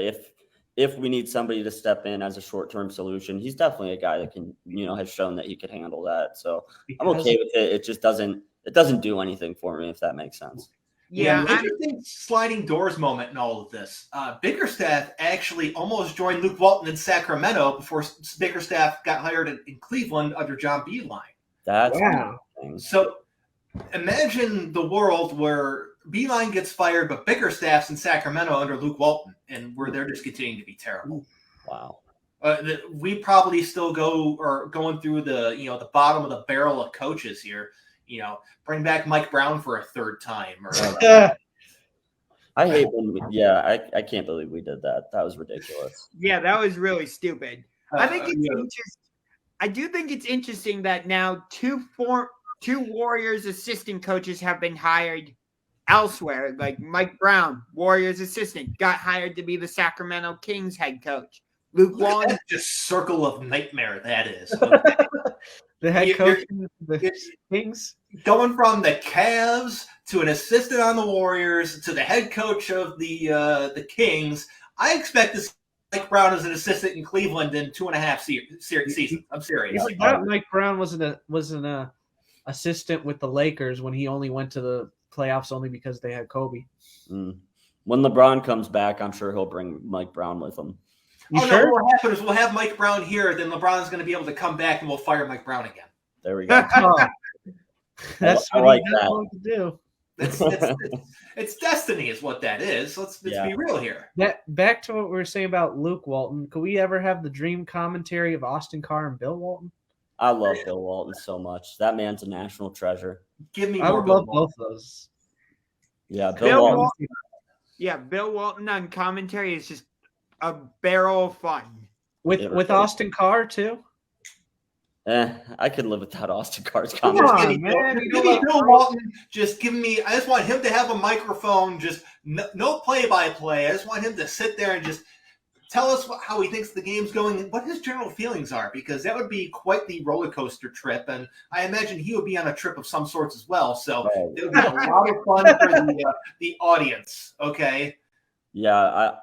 If we need somebody to step in as a short-term solution, he's definitely a guy that can, has shown that he could handle that. So I'm okay with it. It just doesn't do anything for me, if that makes sense. Yeah, interesting sliding doors moment in all of this. Bickerstaff actually almost joined Luke Walton in Sacramento before Bickerstaff got hired in Cleveland under John Beilein. That's so. Imagine the world where Beilein gets fired, but Bickerstaff's in Sacramento under Luke Walton, and where they're just continuing to be terrible. Wow. We probably still going through the bottom of the barrel of coaches here. Bring back Mike Brown for a third time. I hate when I can't believe we did that. That was ridiculous. Yeah, that was really stupid. I think it's interesting. I do think it's interesting that now two Warriors assistant coaches have been hired elsewhere. Like Mike Brown, Warriors assistant, got hired to be the Sacramento Kings head coach. Luke Walton, that's just circle of nightmare. That is the head coach of the Kings, going from the Cavs to an assistant on the Warriors to the head coach of the Kings. I expect to see Mike Brown as an assistant in Cleveland in 2.5 seasons. I'm serious. Mike Brown wasn't a assistant with the Lakers when he only went to the playoffs only because they had Kobe. When LeBron comes back, I'm sure he'll bring Mike Brown with him. What will happen is we'll have Mike Brown here, then LeBron's going to be able to come back and we'll fire Mike Brown again. There we go. That's I what like he's going to do. It's destiny is what that is. Let's be real here. Back to what we were saying about Luke Walton. Could we ever have the dream commentary of Austin Carr and Bill Walton? I love Bill Walton so much. That man's a national treasure. Give me I more would Bill love Walton. both of those. Yeah, Bill Walton. Yeah, Bill Walton on commentary is just a barrel of fun. With Austin Carr too? I could live without Austin Carr's Come commentary. on, man. Give me Bill Walton. Just give me. I just want him to have a microphone. Just no play-by-play. I just want him to sit there and just tell us how he thinks the game's going and what his general feelings are, because that would be quite the roller coaster trip. And I imagine he would be on a trip of some sorts as well. So it would be a lot of fun for the audience. Okay. Yeah,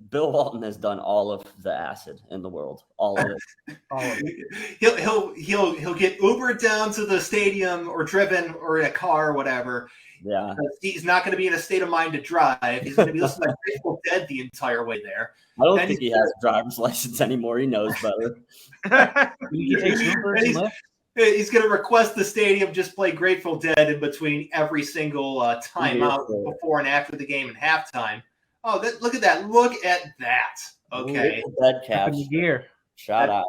Bill Walton has done all of the acid in the world, all of it. All of it. He'll get Ubered down to the stadium or driven or in a car or whatever. Yeah, he's not going to be in a state of mind to drive. He's going to be listening to Grateful Dead the entire way there. I don't think he has a driver's license anymore. He knows better. He's going to request the stadium just play Grateful Dead in between every single timeout before and after the game and halftime. Oh, look at that. Look at that. Okay. Dead Cavs. Shout out.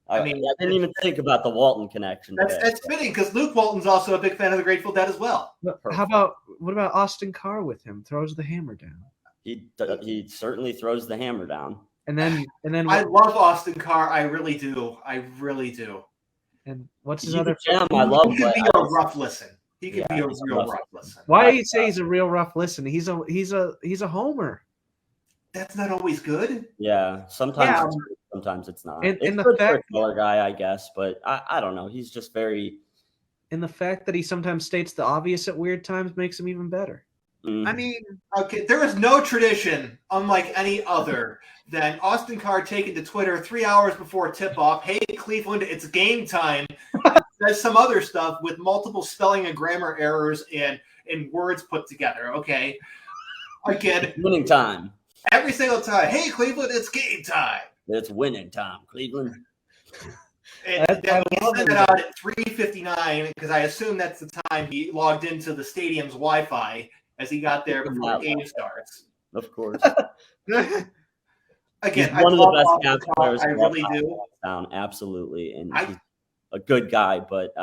I didn't even think about the Walton connection. That's fitting because Luke Walton's also a big fan of the Grateful Dead as well. What about Austin Carr with him? Throws the hammer down. He certainly throws the hammer down. And then I love Austin Carr. I really do. And what's his other? I love. He could be a rough listen. He could be a real rough listen. Why do you say he's a real rough listen? He's a homer. That's not always good. Yeah, sometimes it's not. And the fact color guy, I guess, but I don't know. He's just very. And the fact that he sometimes states the obvious at weird times makes him even better. Mm-hmm. I mean, okay, there is no tradition, unlike any other, than Austin Carr taking to Twitter 3 hours before tip-off. Hey, Cleveland, it's game time. There's some other stuff with multiple spelling and grammar errors and words put together. Okay, again, winning time. Every single time. Hey, Cleveland, it's game time. It's winning time, Cleveland. And he sent it out at 3:59 because I assume that's the time he logged into the stadium's Wi-Fi as he got there before the game starts. Of course. Again, He's one of the best Cavs Cavs players. I of all really time, do. Down, absolutely, and I- he's a good guy, but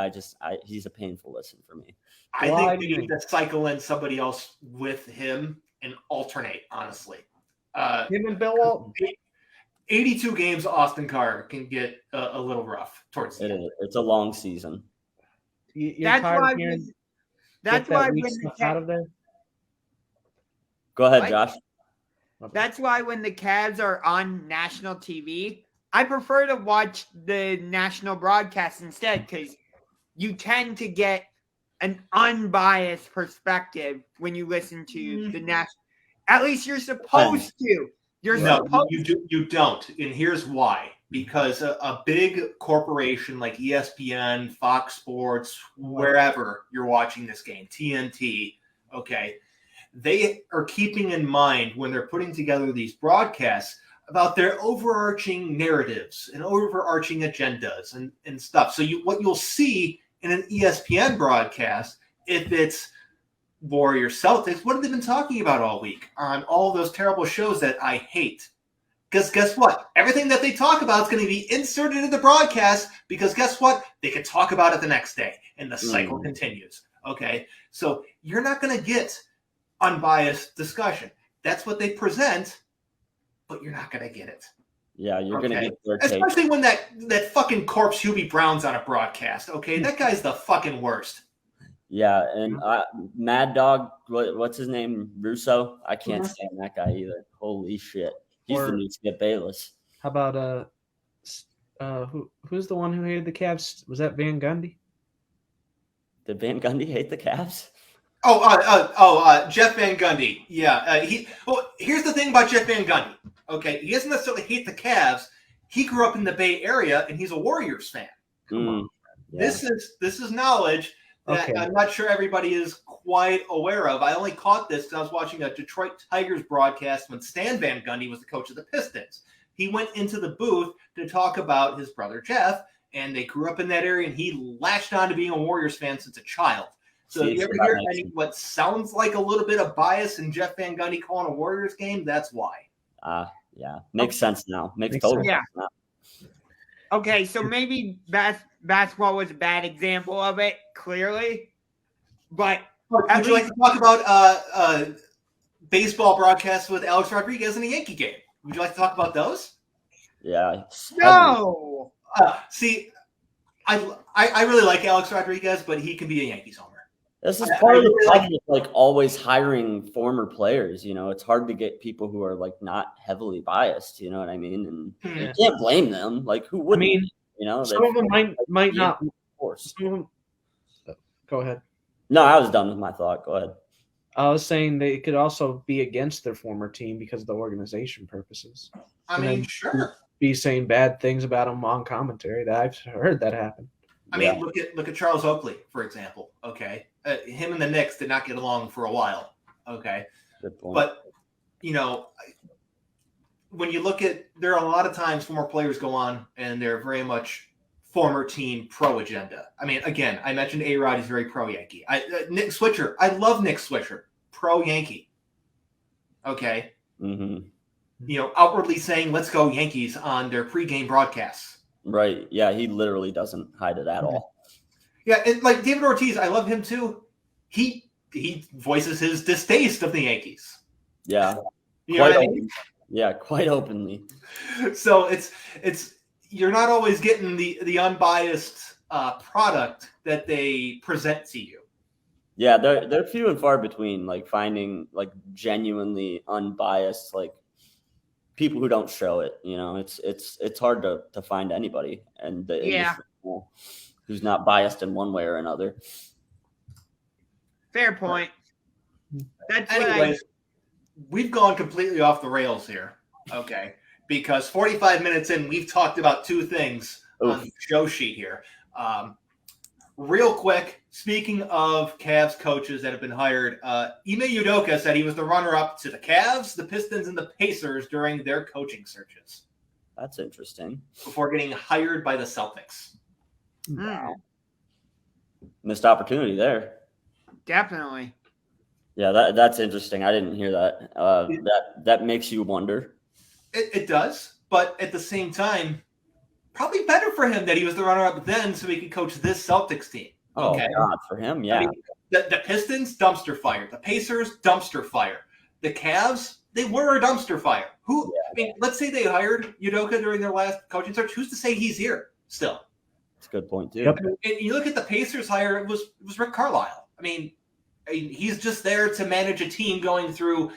he's a painful listen for me. I Why think do we you need to cycle in somebody else with him and alternate, honestly. Him and Bill Walton. 82 games, Austin Carr can get a little rough towards the end. It's a long season. You're That's tired why. of hearing That's get that why weak when stuff out of there? Go ahead, What? Josh. That's why when the Cavs are on national TV, I prefer to watch the national broadcast instead because you tend to get an unbiased perspective when you listen to the national. At least you're supposed to. You're No, supposed you don't. And here's why. Because a big corporation like ESPN, Fox Sports, wherever you're watching this game, TNT, okay, they are keeping in mind when they're putting together these broadcasts about their overarching narratives and overarching agendas and stuff. So what you'll see in an ESPN broadcast, if it's Warriors Celtics, what have they been talking about all week on all those terrible shows that I hate? Because guess what? Everything that they talk about is going to be inserted in the broadcast because guess what? They can talk about it the next day and the cycle continues. Okay? So you're not going to get unbiased discussion. That's what they present, but you're not going to get it. Yeah, you're going to get their take. Especially when that fucking corpse Hubie Brown's on a broadcast. Okay? That guy's the fucking worst. Yeah, and Mad Dog, what's his name? Russo? I can't stand that guy either. Holy shit. He's the new Skip Bayless. How about who's the one who hated the Cavs? Was that Van Gundy? Did Van Gundy hate the Cavs? Jeff Van Gundy. Yeah. Here's the thing about Jeff Van Gundy. Okay, he doesn't necessarily hate the Cavs. He grew up in the Bay Area, and he's a Warriors fan. Come on. Yeah. This is knowledge that I'm not sure everybody is quite aware of. I only caught this because I was watching a Detroit Tigers broadcast when Stan Van Gundy was the coach of the Pistons. He went into the booth to talk about his brother Jeff, and they grew up in that area, and he latched on to being a Warriors fan since a child. So if you ever hear what sounds like a little bit of bias in Jeff Van Gundy calling a Warriors game, that's why. Yeah. Makes sense now. Makes Makes total sense. sense now. Okay, so maybe basketball was a bad example of it, clearly. But Would you like to talk about baseball broadcasts with Alex Rodriguez in a Yankee game? Would you like to talk about those? Yeah. no. See, I really like Alex Rodriguez, but he can be a Yankees homer. This is part of the problem with like always hiring former players. You know, it's hard to get people who are like not heavily biased. You know what I mean? And you can't blame them. Like, who would? I mean, you know, some of them might not. Of course. Some of them, go ahead. No, I was done with my thought. Go ahead. I was saying they could also be against their former team because of the organization purposes. I mean, sure. Be saying bad things about them on commentary. I've heard that happen. I mean, look at Charles Oakley, for example. Okay, him and the Knicks did not get along for a while. Okay, Good point. but you know, when you look at, there are a lot of times former players go on and they're very much former team pro agenda. I mean, again, I mentioned A-Rod is very pro Yankee. Nick Switcher, I love Nick Switcher, pro Yankee. Okay, Mm-hmm. you know, outwardly saying "Let's go Yankees" on their pregame broadcasts. Right. Yeah, he literally doesn't hide it at all. Yeah, and like David Ortiz, I love him too. He voices his distaste of the Yankees. Yeah. You know what I mean? Yeah, quite openly. So it's you're not always getting the unbiased product that they present to you. Yeah, they're few and far between, like finding like genuinely unbiased like people who don't show it. You know, it's hard to find anybody and who's not biased in one way or another. Fair point. That's Anyways, we've gone completely off the rails here. Okay, because 45 minutes in, we've talked about two things on the show sheet here. Real quick, speaking of Cavs coaches that have been hired, Ime Udoka said he was the runner-up to the Cavs, the Pistons, and the Pacers during their coaching searches That's interesting. before getting hired by the Celtics. Wow. Missed opportunity there. Definitely. Yeah, that's interesting. I didn't hear that. That makes you wonder. It does, but at the same time, probably better for him that he was the runner-up then, so he could coach this Celtics team. Oh Okay. God, for him, yeah. I mean, the Pistons, dumpster fire. The Pacers, dumpster fire. The Cavs, they were a dumpster fire. I mean, let's say they hired Udoka during their last coaching search. Who's to say he's here still? That's a good point too. Yep. And you look at the Pacers hire, it was Rick Carlisle. I mean, he's just there to manage a team going through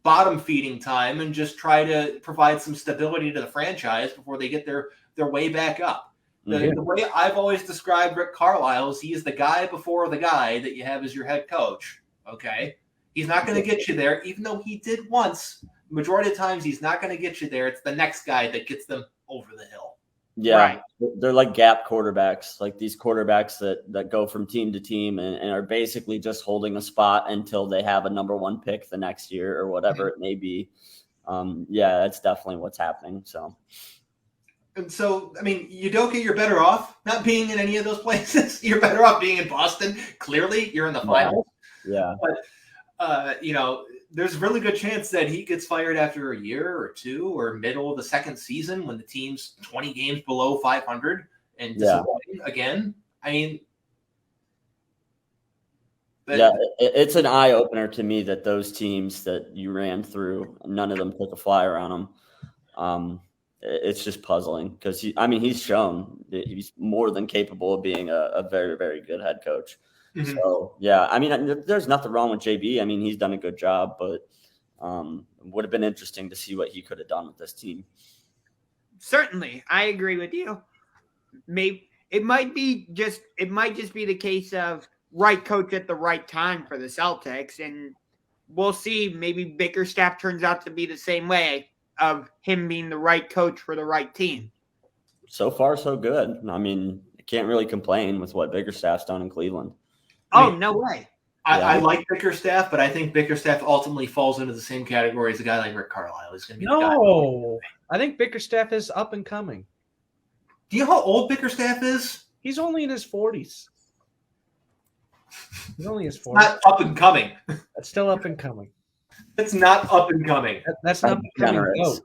bottom feeding time and just try to provide some stability to the franchise before they get their way back up. The way I've always described Rick Carlisle is he is the guy before the guy that you have as your head coach. Okay. He's not going to get you there, even though he did once. The majority of times he's not going to get you there. It's the next guy that gets them over the hill. Yeah, Right. They're like gap quarterbacks, like these quarterbacks that go from team to team and are basically just holding a spot until they have a number one pick the next year or whatever it may be. Yeah, that's definitely what's happening. So, And so, I mean, Udoka, you're better off not being in any of those places. You're better off being in Boston. Clearly, you're in the finals. yeah. But, there's a really good chance that he gets fired after a year or two or middle of the second season when the team's 20 games below 500 and disappointing again. I mean, it's an eye opener to me that those teams that you ran through, none of them took a flyer on him. It's just puzzling because he's shown that he's more than capable of being a very, very good head coach. Mm-hmm. So, yeah, I mean, there's nothing wrong with JB. I mean, he's done a good job, but it would have been interesting to see what he could have done with this team. Certainly. I agree with you. Maybe it might just be the case of right coach at the right time for the Celtics. And we'll see. Maybe Bickerstaff turns out to be the same way of him being the right coach for the right team. So far, so good. I mean, I can't really complain with what Bickerstaff's done in Cleveland. Oh, no way. I like Bickerstaff, but I think Bickerstaff ultimately falls into the same category as a guy like Rick Carlisle. He's going to be the guy. No, I think Bickerstaff is up and coming. Do you know how old Bickerstaff is? He's only in his 40s. He's only in his 40s. Not up and coming. That's still up and coming. That's not up and coming. That's not becoming GOAT.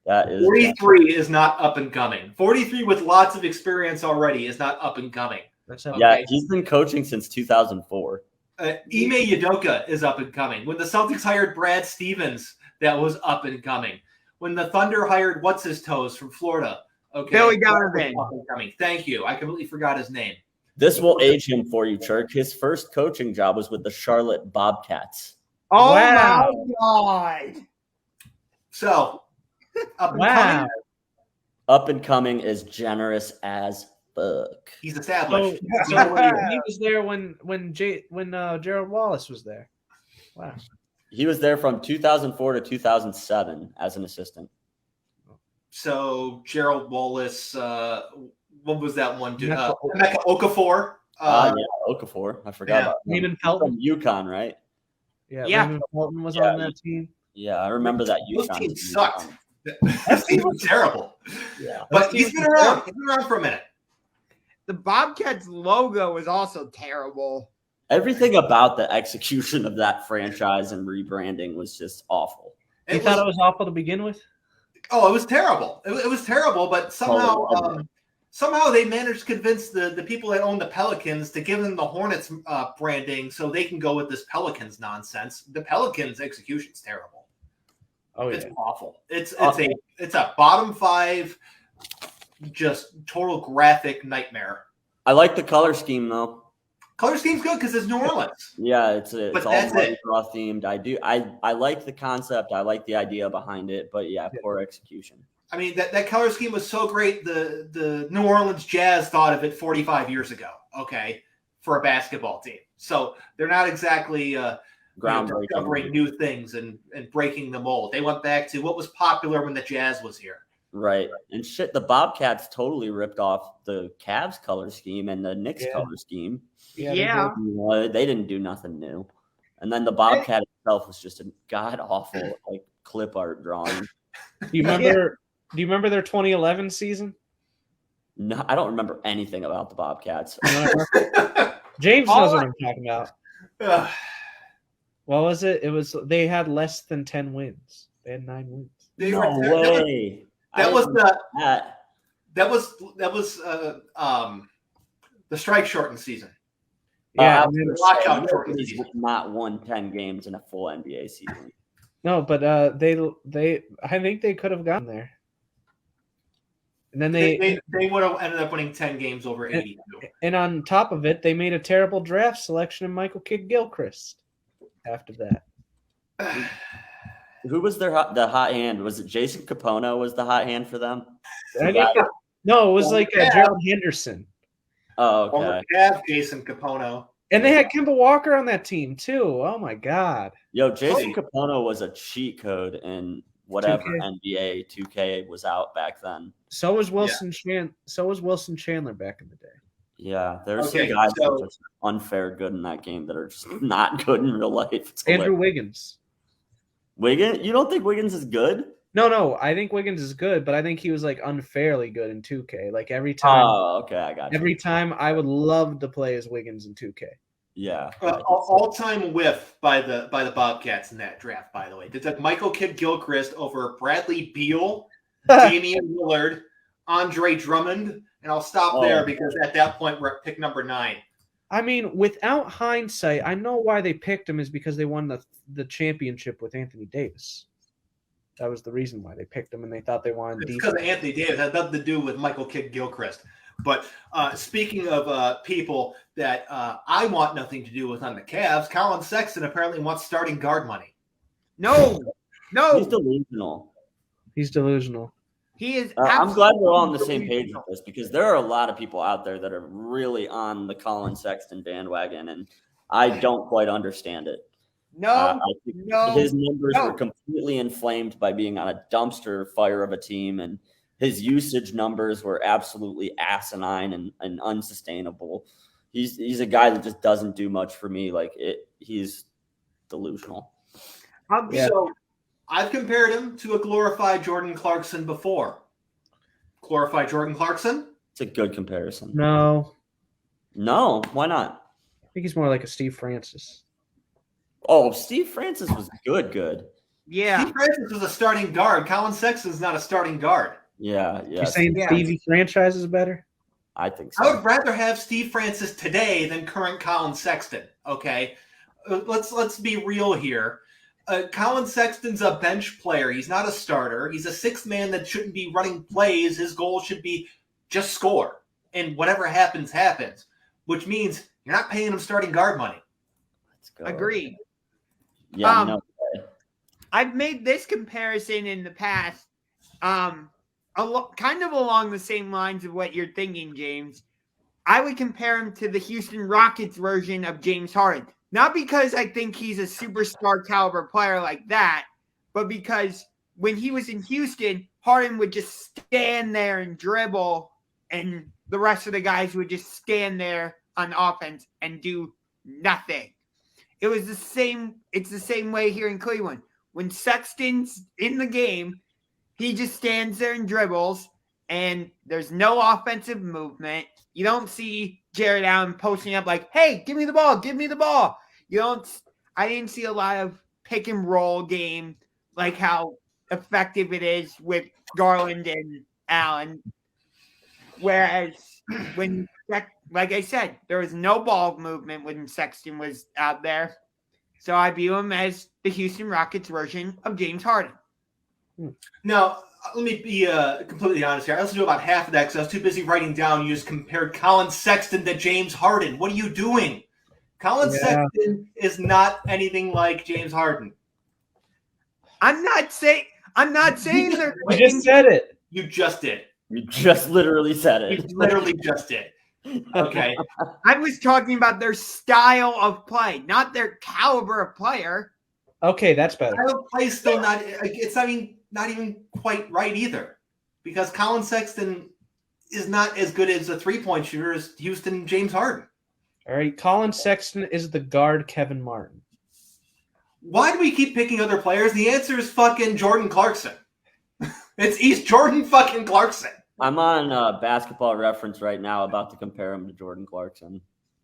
That is 43 is not up and coming. 43 with lots of experience already is not up and coming. Yeah, he's been coaching since 2004. Ime Udoka is up and coming. When the Celtics hired Brad Stevens, that was up and coming. When the Thunder hired what's-his-toes from Florida, Billy Donovan. Up and coming. Thank you. I completely forgot his name. This will age him for you, Churk. His first coaching job was with the Charlotte Bobcats. Oh, wow. My God. So, up and coming. Up and coming is generous as fuck. He's established. So he was there when Gerald Wallace was there. Wow. He was there from 2004 to 2007 as an assistant. So Gerald Wallace, what was that one dude? Emeka Okafor. Okafor. I forgot about him. Raymond Pelton from UConn, right? Yeah. Raymond Pelton was on that team. Yeah, I remember that UConn. Those teams sucked. That team was terrible. Yeah, but he's been around. He's been around for a minute. The Bobcats logo is also terrible. Everything about the execution of that franchise and rebranding was just awful. You thought it was awful to begin with? Oh, it was terrible. It was terrible, but somehow they managed to convince the people that own the Pelicans to give them the Hornets branding so they can go with this Pelicans nonsense. The Pelicans execution's terrible. Oh, yeah. It's awful. It's a bottom five, just total graphic nightmare. I like the color scheme though. Color scheme's good because it's New Orleans. Yeah, it's all Mardi Gras themed. I like the concept. I like the idea behind it, but poor execution. I mean, that color scheme was so great. The New Orleans Jazz thought of it 45 years ago. Okay, for a basketball team. So they're not exactly discovering new things and breaking the mold. They went back to what was popular when the Jazz was here. Right. And the Bobcats totally ripped off the Cavs color scheme and the Knicks color scheme. Yeah. They didn't do nothing new. And then the Bobcat itself was just a god-awful clip art drawing. Do you remember their 2011 season? No, I don't remember anything about the Bobcats. James knows what I'm talking about. What was it? It was they had less than 10 wins. They had 9 wins. They No were- way. That was the that. the strike shortened season. Yeah, Uh, and then- Lockout shortened Nobody's season. not won 10 games in a full NBA season. no, but they I think they could have gotten there. And then They would have ended up winning 10 games over 82. and on top of it, they made a terrible draft selection of Michael Kidd-Gilchrist after that. Who was the hot hand? Was it Jason Capono was the hot hand for them? I think no, it was like Gerald Henderson. Oh, Well, okay. we have Jason Capono. And they had Kemba Walker on that team too. Oh my God. Yo, Jason Capono was a cheat code in whatever 2K. NBA 2K was out back then. So was Wilson Chandler back in the day. Yeah, there's Okay, some guys that so- are just unfair good in that game that are just not good in real life. It's Andrew hilarious. Wiggins. Wiggins? You don't think Wiggins is good? No, I think Wiggins is good, but I think he was like unfairly good in 2K. Like every time, Oh, okay, I got you. every time I would love to play as Wiggins in 2K. Yeah. All-time whiff by the Bobcats in that draft, by the way. They took Michael Kidd-Gilchrist over Bradley Beal, Damian Lillard, Andre Drummond, and I'll stop there because at that point we're at pick number 9. I mean, without hindsight, I know why they picked him is because they won the championship with Anthony Davis. That was the reason why they picked him, and they thought they wanted It's defense. because of Anthony Davis. It had nothing to do with Michael Kidd-Gilchrist. But speaking of people that I want nothing to do with on the Cavs, Colin Sexton apparently wants starting guard money. No. He's delusional. He's delusional. He is. I'm glad we're all on the absolutely same page with this because there are a lot of people out there that are really on the Colin Sexton bandwagon, and I don't quite understand it. No, I think no, his numbers no. were completely inflamed by being on a dumpster fire of a team, and his usage numbers were absolutely asinine and unsustainable. He's a guy that just doesn't do much for me. He's delusional. Yeah. So I've compared him to a glorified Jordan Clarkson before. Glorified Jordan Clarkson? It's a good comparison. No, No, why not? I think he's more like a Steve Francis. Oh, Steve Francis was good. Yeah. Steve Francis was a starting guard. Colin Sexton's not a starting guard. Yeah. You saying Yeah. Stevie Franchise is better? I think I so. would rather have Steve Francis today than current Colin Sexton. Okay, let's be real here. Colin Sexton's a bench player. He's not a starter. He's a sixth man that shouldn't be running plays. His goal should be just score, and whatever happens, happens. Which means you're not paying him starting guard money. Let's go. Agreed. Yeah, no. I've made this comparison in the past, kind of along the same lines of what you're thinking, James. I would compare him to the Houston Rockets version of James Harden. Not because I think he's a superstar caliber player like that, but because when he was in Houston, Harden would just stand there and dribble, and the rest of the guys would just stand there on offense and do nothing. It's the same way here in Cleveland. When Sexton's in the game, he just stands there and dribbles, and there's no offensive movement. You don't see Jared Allen posting up like, hey, give me the ball, give me the ball. I didn't see a lot of pick and roll game like how effective it is with Garland and Allen. Whereas like I said, there was no ball movement when Sexton was out there. So I view him as the Houston Rockets version of James Harden. Now, let me be completely honest here. I listened to about half of that because I was too busy writing down. You just compared Colin Sexton to James Harden. What are you doing? Colin Sexton is not anything like James Harden. I'm not saying they're You just said it. You just did. You just literally said You it. literally just did. Okay. I was talking about their style of play, not their caliber of player. Okay, that's better. Style of play still not. It's not even quite right either, because Colin Sexton is not as good as a 3-point shooter as Houston James Harden. All right, Colin Sexton is the guard Kevin Martin. Why do we keep picking other players? The answer is fucking Jordan Clarkson. He's Jordan fucking Clarkson. I'm on Basketball Reference right now about to compare him to Jordan Clarkson.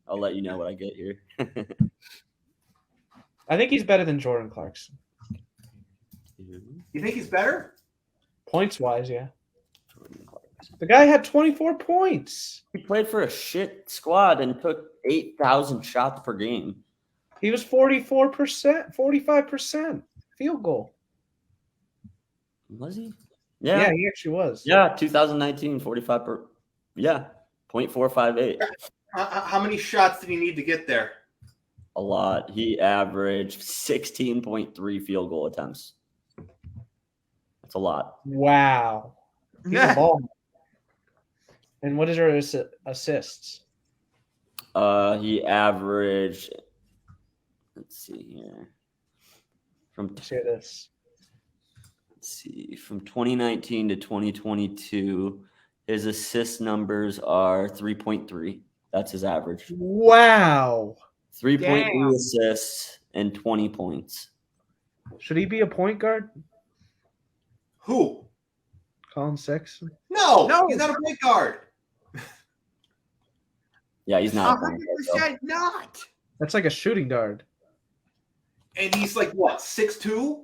I'll let you know what I get here. I think he's better than Jordan Clarkson. You think he's better? Points wise, yeah. The guy had 24 points. He played for a shit squad and took 8,000 shots per game. He was 44%, 45% field goal. Was he? Yeah, he actually was. Yeah, 2019, 45 per. Yeah, 0.458. How many shots did he need to get there? A lot. He averaged 16.3 field goal attempts. That's a lot. Wow. He's a ball. And what is our assists? He averaged. Let's see here. Share this. Let's see. From 2019 to 2022, his assist numbers are 3.3. That's his average. Wow. 3.3 assists and 20 points. Should he be a point guard? Who? Colin Sexton? No, he's not a point guard. Yeah, he's not. 100% not. That's like a shooting guard. And he's like, what, 6'2"?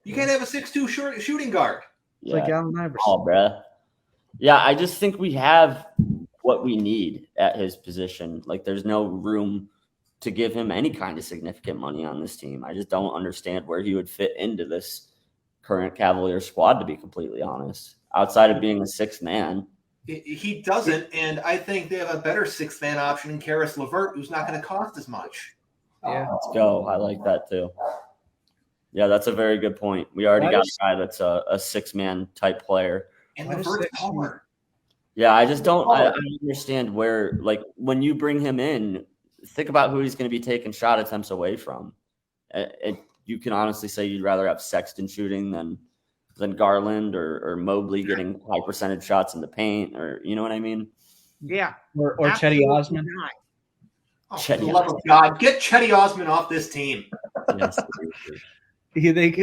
You can't have a 6'2" shooting guard. It's like Allen Iverson. Oh, bruh. Yeah, I just think we have what we need at his position. Like, there's no room to give him any kind of significant money on this team. I just don't understand where he would fit into this current Cavaliers squad, to be completely honest. Outside of being a sixth man. He doesn't, and I think they have a better sixth man option in Karis LeVert, who's not going to cost as much. Yeah. Let's go. I like that too. Yeah, that's a very good point. We already got a guy that's a six-man type player. And LeVert's taller. Yeah, I just don't I understand where, like, when you bring him in, think about who he's going to be taking shot attempts away from. You can honestly say you'd rather have Sexton shooting than Garland or Mobley getting high percentage shots in the paint, or you know what I mean? Yeah. Or Chetty Osman. Oh, for the love of God, get Chetty Osman off this team. Yes.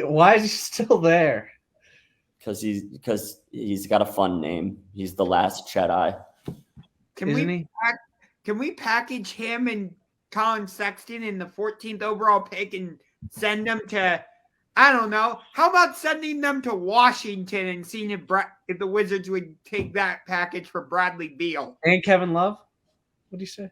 Why is he still there? Because he's got a fun name. He's the last Chet. Can we package him and Colin Sexton in the 14th overall pick and send them to, I don't know. How about sending them to Washington and seeing if the Wizards would take that package for Bradley Beal? And Kevin Love? What did you say?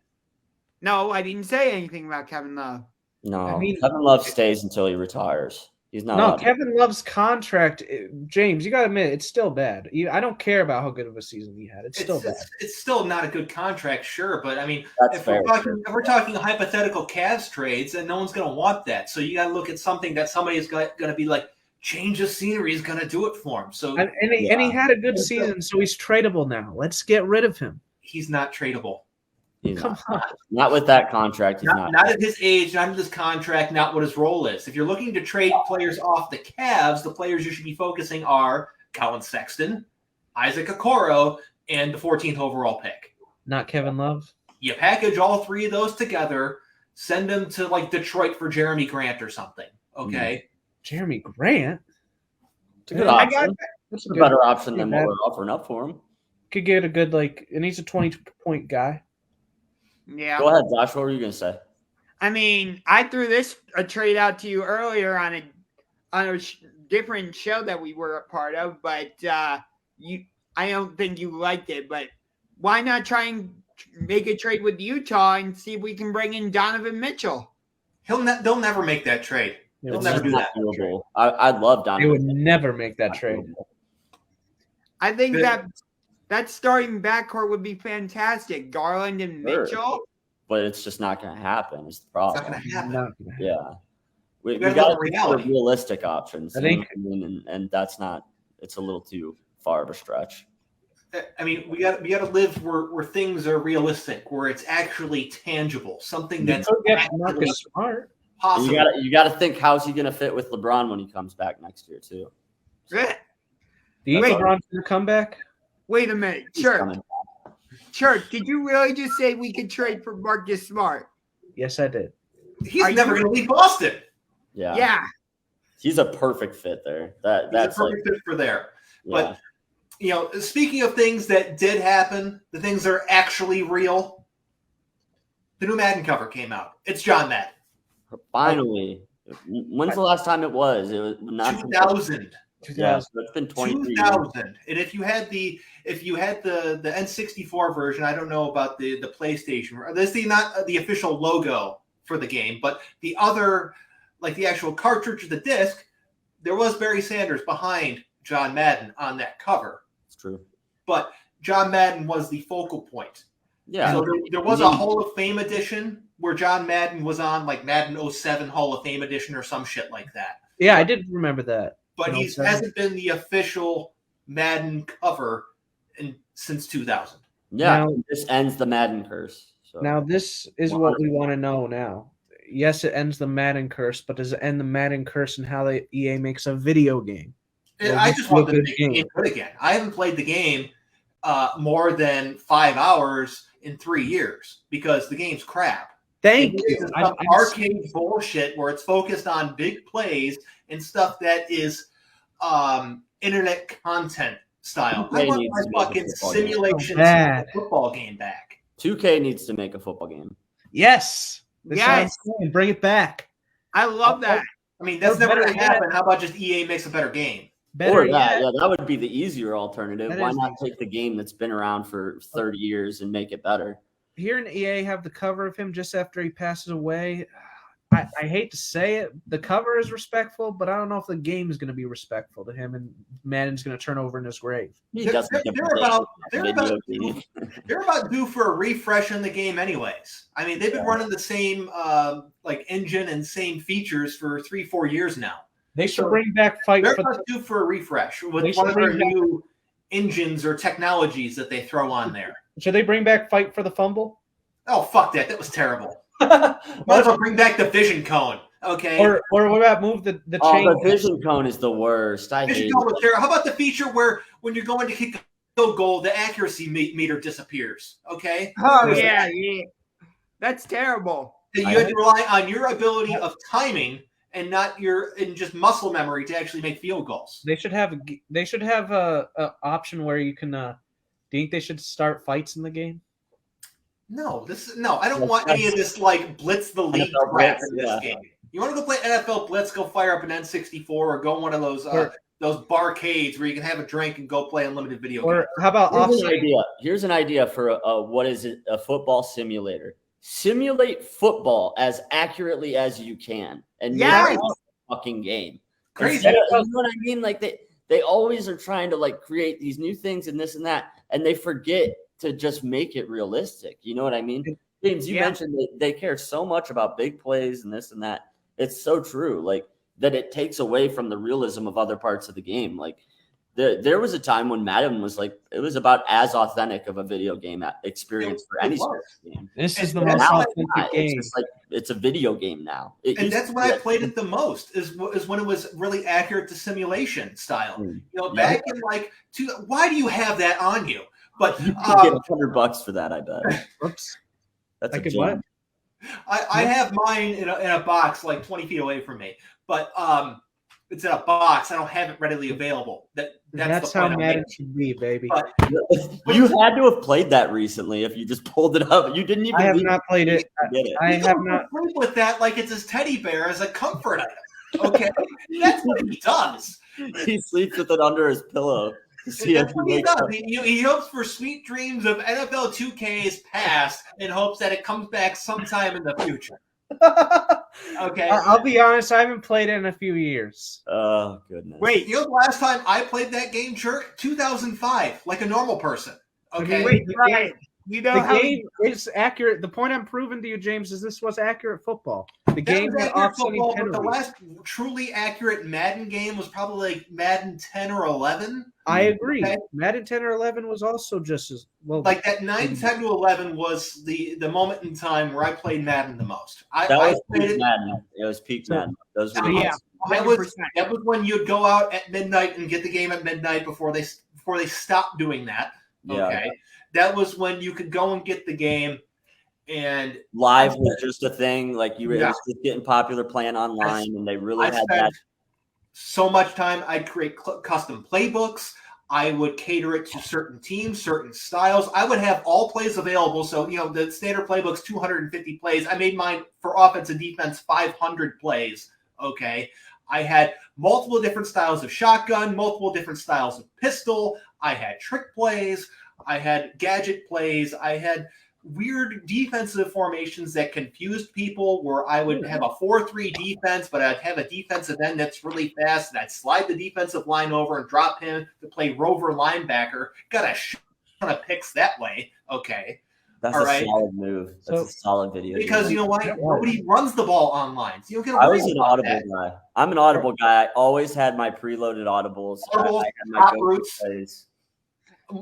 No, I didn't say anything about Kevin Love. No, I mean, Kevin Love stays until he retires. He's not. No, Kevin Love's contract, James, you got to admit, it's still bad. I don't care about how good of a season he had. It's still bad. It's still not a good contract, sure, but I mean, if we're talking hypothetical Cavs trades, then no one's going to want that. So you got to look at something that somebody is going to be like, change of scenery is going to do it for him. So and he had a good season, so he's tradable now. Let's get rid of him. He's not tradable. Come on. Not with that contract. Not at his age, not at his contract, not what his role is. If you're looking to trade players off the Cavs, the players you should be focusing are Colin Sexton, Isaac Okoro, and the 14th overall pick. Not Kevin Love? You package all three of those together, send them to like Detroit for Jeremy Grant or something. Okay? Jeremy Grant? It's a good option. It's a better option than what we're offering up for him. Could get a good, and he's a 20-point guy. Yeah. Go ahead, Josh. What were you going to say? I mean, I threw a trade out to you earlier on a different show that we were a part of, but I don't think you liked it. But why not try and make a trade with Utah and see if we can bring in Donovan Mitchell? They'll never make that trade. They'll never do that. I'd love Donovan. They would never make that trade. I think that starting backcourt would be fantastic. Garland and Mitchell. But it's just not going to happen. Is the problem. It's not going to happen. Yeah. We got to look for realistic options. I think, and that's not. It's a little too far of a stretch. I mean, we got to live where things are realistic, where it's actually tangible, something that's Marcus Smart. Possible. You got to think, how's he going to fit with LeBron when he comes back next year too? Do you think LeBron's going to come back? Wait a minute, Churk, did you really just say we could trade for Marcus Smart? Yes, I did. He's never going to leave Boston. Yeah. He's a perfect fit there. That's a perfect fit for there. Yeah. But speaking of things that did happen, the things that are actually real, the new Madden cover came out. It's John Madden. Finally. When's the last time it was? It was not 2000. Yeah, so it's been 23 years. 2000. And if you had the N64 version, I don't know about the PlayStation. This is not the official logo for the game, but the other, like the actual cartridge of the disc, there was Barry Sanders behind John Madden on that cover. It's true. But John Madden was the focal point. Yeah. So there was a Hall of Fame edition where John Madden was on, like Madden 07 Hall of Fame edition or some shit like that. Yeah, I did remember that. But he hasn't been the official Madden cover since 2000. Yeah, Now- this ends the Madden curse. So. Now, this is what we want to know now. Yes, it ends the Madden curse, but does it end the Madden curse in how the EA makes a video game? I just want to make the game good again. I haven't played the game more than 5 hours in 3 years because the game's crap. Thank It's you. some arcade bullshit where it's focused on big plays and stuff that is internet content style. I want my fucking simulation football game back. 2K needs to make a football game. Yes. Yes. Bring it back. I love that. I mean, that's never going to happen. How about just EA makes a better game? Better that. Yeah, that would be the easier alternative. That Why is not easier. take the game that's been around for 30 years and make it better? Hearing EA have the cover of him just after he passes away, I hate to say it. The cover is respectful, but I don't know if the game is going to be respectful to him, and Madden's going to turn over in his grave. They're about due for a refresh in the game anyways. I mean, they've been running the same like engine and same features for 3-4 years now. They should bring back Fight They're for about due for a refresh with one of their new engines or technologies that they throw on there. Should they bring back Fight for the Fumble? Oh, fuck that. That was terrible. Might as well bring back the Vision Cone, okay? Or what about move the chain? The Vision Cone is the worst. I hate Cone was terrible. How about the feature where when you're going to kick a field goal, the accuracy meter disappears, okay? Oh, yeah. That's terrible. You had to rely on your ability of timing and not just muscle memory to actually make field goals. They should have a option where you can. Do you think they should start fights in the game? No, I don't want any of this like blitz the league crap in this game. You want to go play NFL Blitz? Go fire up an N64 or go one of those barcades where you can have a drink and go play unlimited video games. Or how about Here's an idea for what is it? A football simulator. Simulate football as accurately as you can, and make it a fucking game. Crazy, you know what I mean? Like they always are trying to like create these new things and this and that, and they forget to just make it realistic. You know what I mean? James, you mentioned that they care so much about big plays and this and that. It's so true. Like that it takes away from the realism of other parts of the game. Like there was a time when Madden was like, it was about as authentic of a video game experience for any sports game. This is the most authentic game. It's just like, it's a video game now. And that's when I played it the most is when it was really accurate to simulation style. You know, back in like, why do you have that on you? But you could get $100 for that, I bet. Oops. That's a gem. I have mine in a box like 20 feet away from me, but it's in a box. I don't have it readily available. That's how Madden should be, baby. But you had to have played that recently. If you just pulled it up, you didn't even. I have not played it. I have not played with that like it's his teddy bear as a comfort item. Okay, that's what he does. He sleeps with it under his pillow. That's what he does. He hopes for sweet dreams of NFL 2K's past and hopes that it comes back sometime in the future. Okay. I'll be honest, I haven't played it in a few years. Oh, goodness. Wait, you know the last time I played that game, Churk? 2005, like a normal person. Okay. Wait, Brian. You know the game is accurate. The point I'm proving to you, James, is this was accurate football. The game had football, but the last truly accurate Madden game was probably like Madden 10 or 11. I agree. Okay. Madden 10 or 11 was also just as well. Like that 9, 10 to 11 was the moment in time where I played Madden the most. That was peak Madden. It was peak Madden. Those were that was when you'd go out at midnight and get the game at midnight before they stopped doing that. Okay. Yeah. That was when you could go and get the game, and live was just a thing. Like you were just getting popular playing online, and they really had that. So much time. I'd create custom playbooks. I would cater it to certain teams, certain styles. I would have all plays available. So, the standard playbook's 250 plays. I made mine for offense and defense 500 plays. Okay. I had multiple different styles of shotgun, multiple different styles of pistol. I had trick plays. I had gadget plays. I had weird defensive formations that confused people where I would have a 4-3 defense, but I'd have a defensive end that's really fast, and I'd slide the defensive line over and drop him to play rover linebacker. Got a ton of picks that way. Okay. That's All a right. solid move. That's a solid video. Because you know why? Nobody runs the ball online. So you don't get I was an audible guy. I'm an audible guy. I always had my preloaded audibles. Audibles, I had my go-to plays.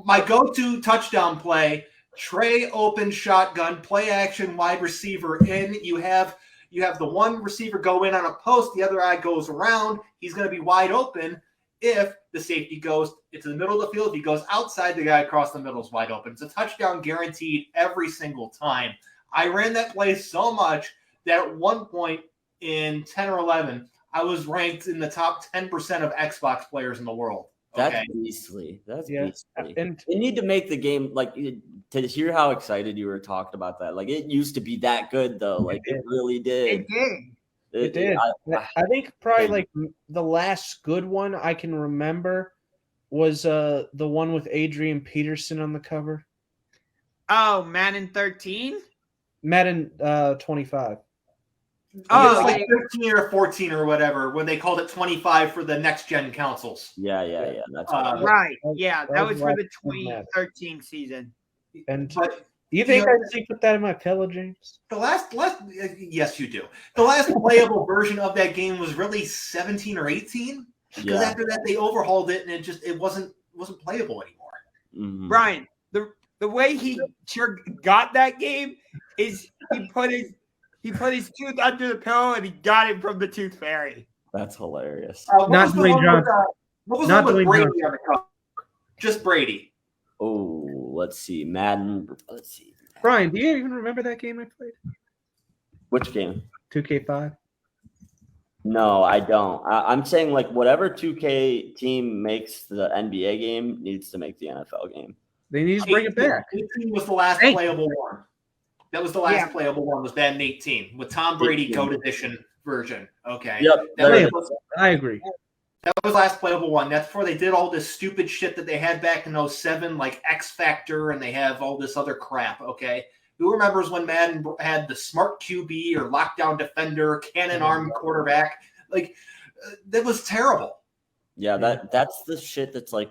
My go-to touchdown play, Trey open shotgun, play action wide receiver in. You have the one receiver go in on a post, the other guy goes around. He's going to be wide open. If the safety goes into the middle of the field, if he goes outside, the guy across the middle is wide open. It's a touchdown guaranteed every single time. I ran that play so much that at one point in 10 or 11, I was ranked in the top 10% of Xbox players in the world. Okay? That's beastly. That's Yeah. beastly. And They need to make the game to hear how excited you were talking about that. Like, it used to be that good though. Like, it really did. It did. it did. I think probably like the last good one I can remember was the one with Adrian Peterson on the cover. Oh, Madden 13? Madden 25. Oh, Oh, like yeah. 13 or 14 or whatever, when they called it 25 for the next-gen consoles. Yeah. That's Right. Yeah, that was for the last one, Madden. 2013 season. And But you think you I know- should put that in my pillow, James? the last yes, you do. The last playable version of that game was really 17 or 18. Because after that, they overhauled it, and it wasn't playable anymore. Mhm. Bryan, the way he got that game is he put his tooth under the pillow and he got it from the Tooth Fairy. That's hilarious. What Not was the Dwayne one Johnson. what was Not the one with Dwayne Brady on the cover? Just Brady. Oh, let's see. Madden. Let's see. Bryan, do you even remember that game I played? Which game? 2K5. No, I don't. I'm saying like whatever 2K team makes the NBA game needs to make the NFL game. They need to bring it back. 18 was the last Hey. playable one. That was the last Yeah. playable one, was Madden 18 with Tom Brady 18. GOAT Edition version. Okay. Yep. That was I agree. last playable one. That's before they did all this stupid shit that they had back in 07, like X Factor, and they have all this other crap. Okay. Who remembers when Madden had the smart QB or lockdown defender, cannon arm quarterback? Like, that was terrible. Yeah, that's the shit that's like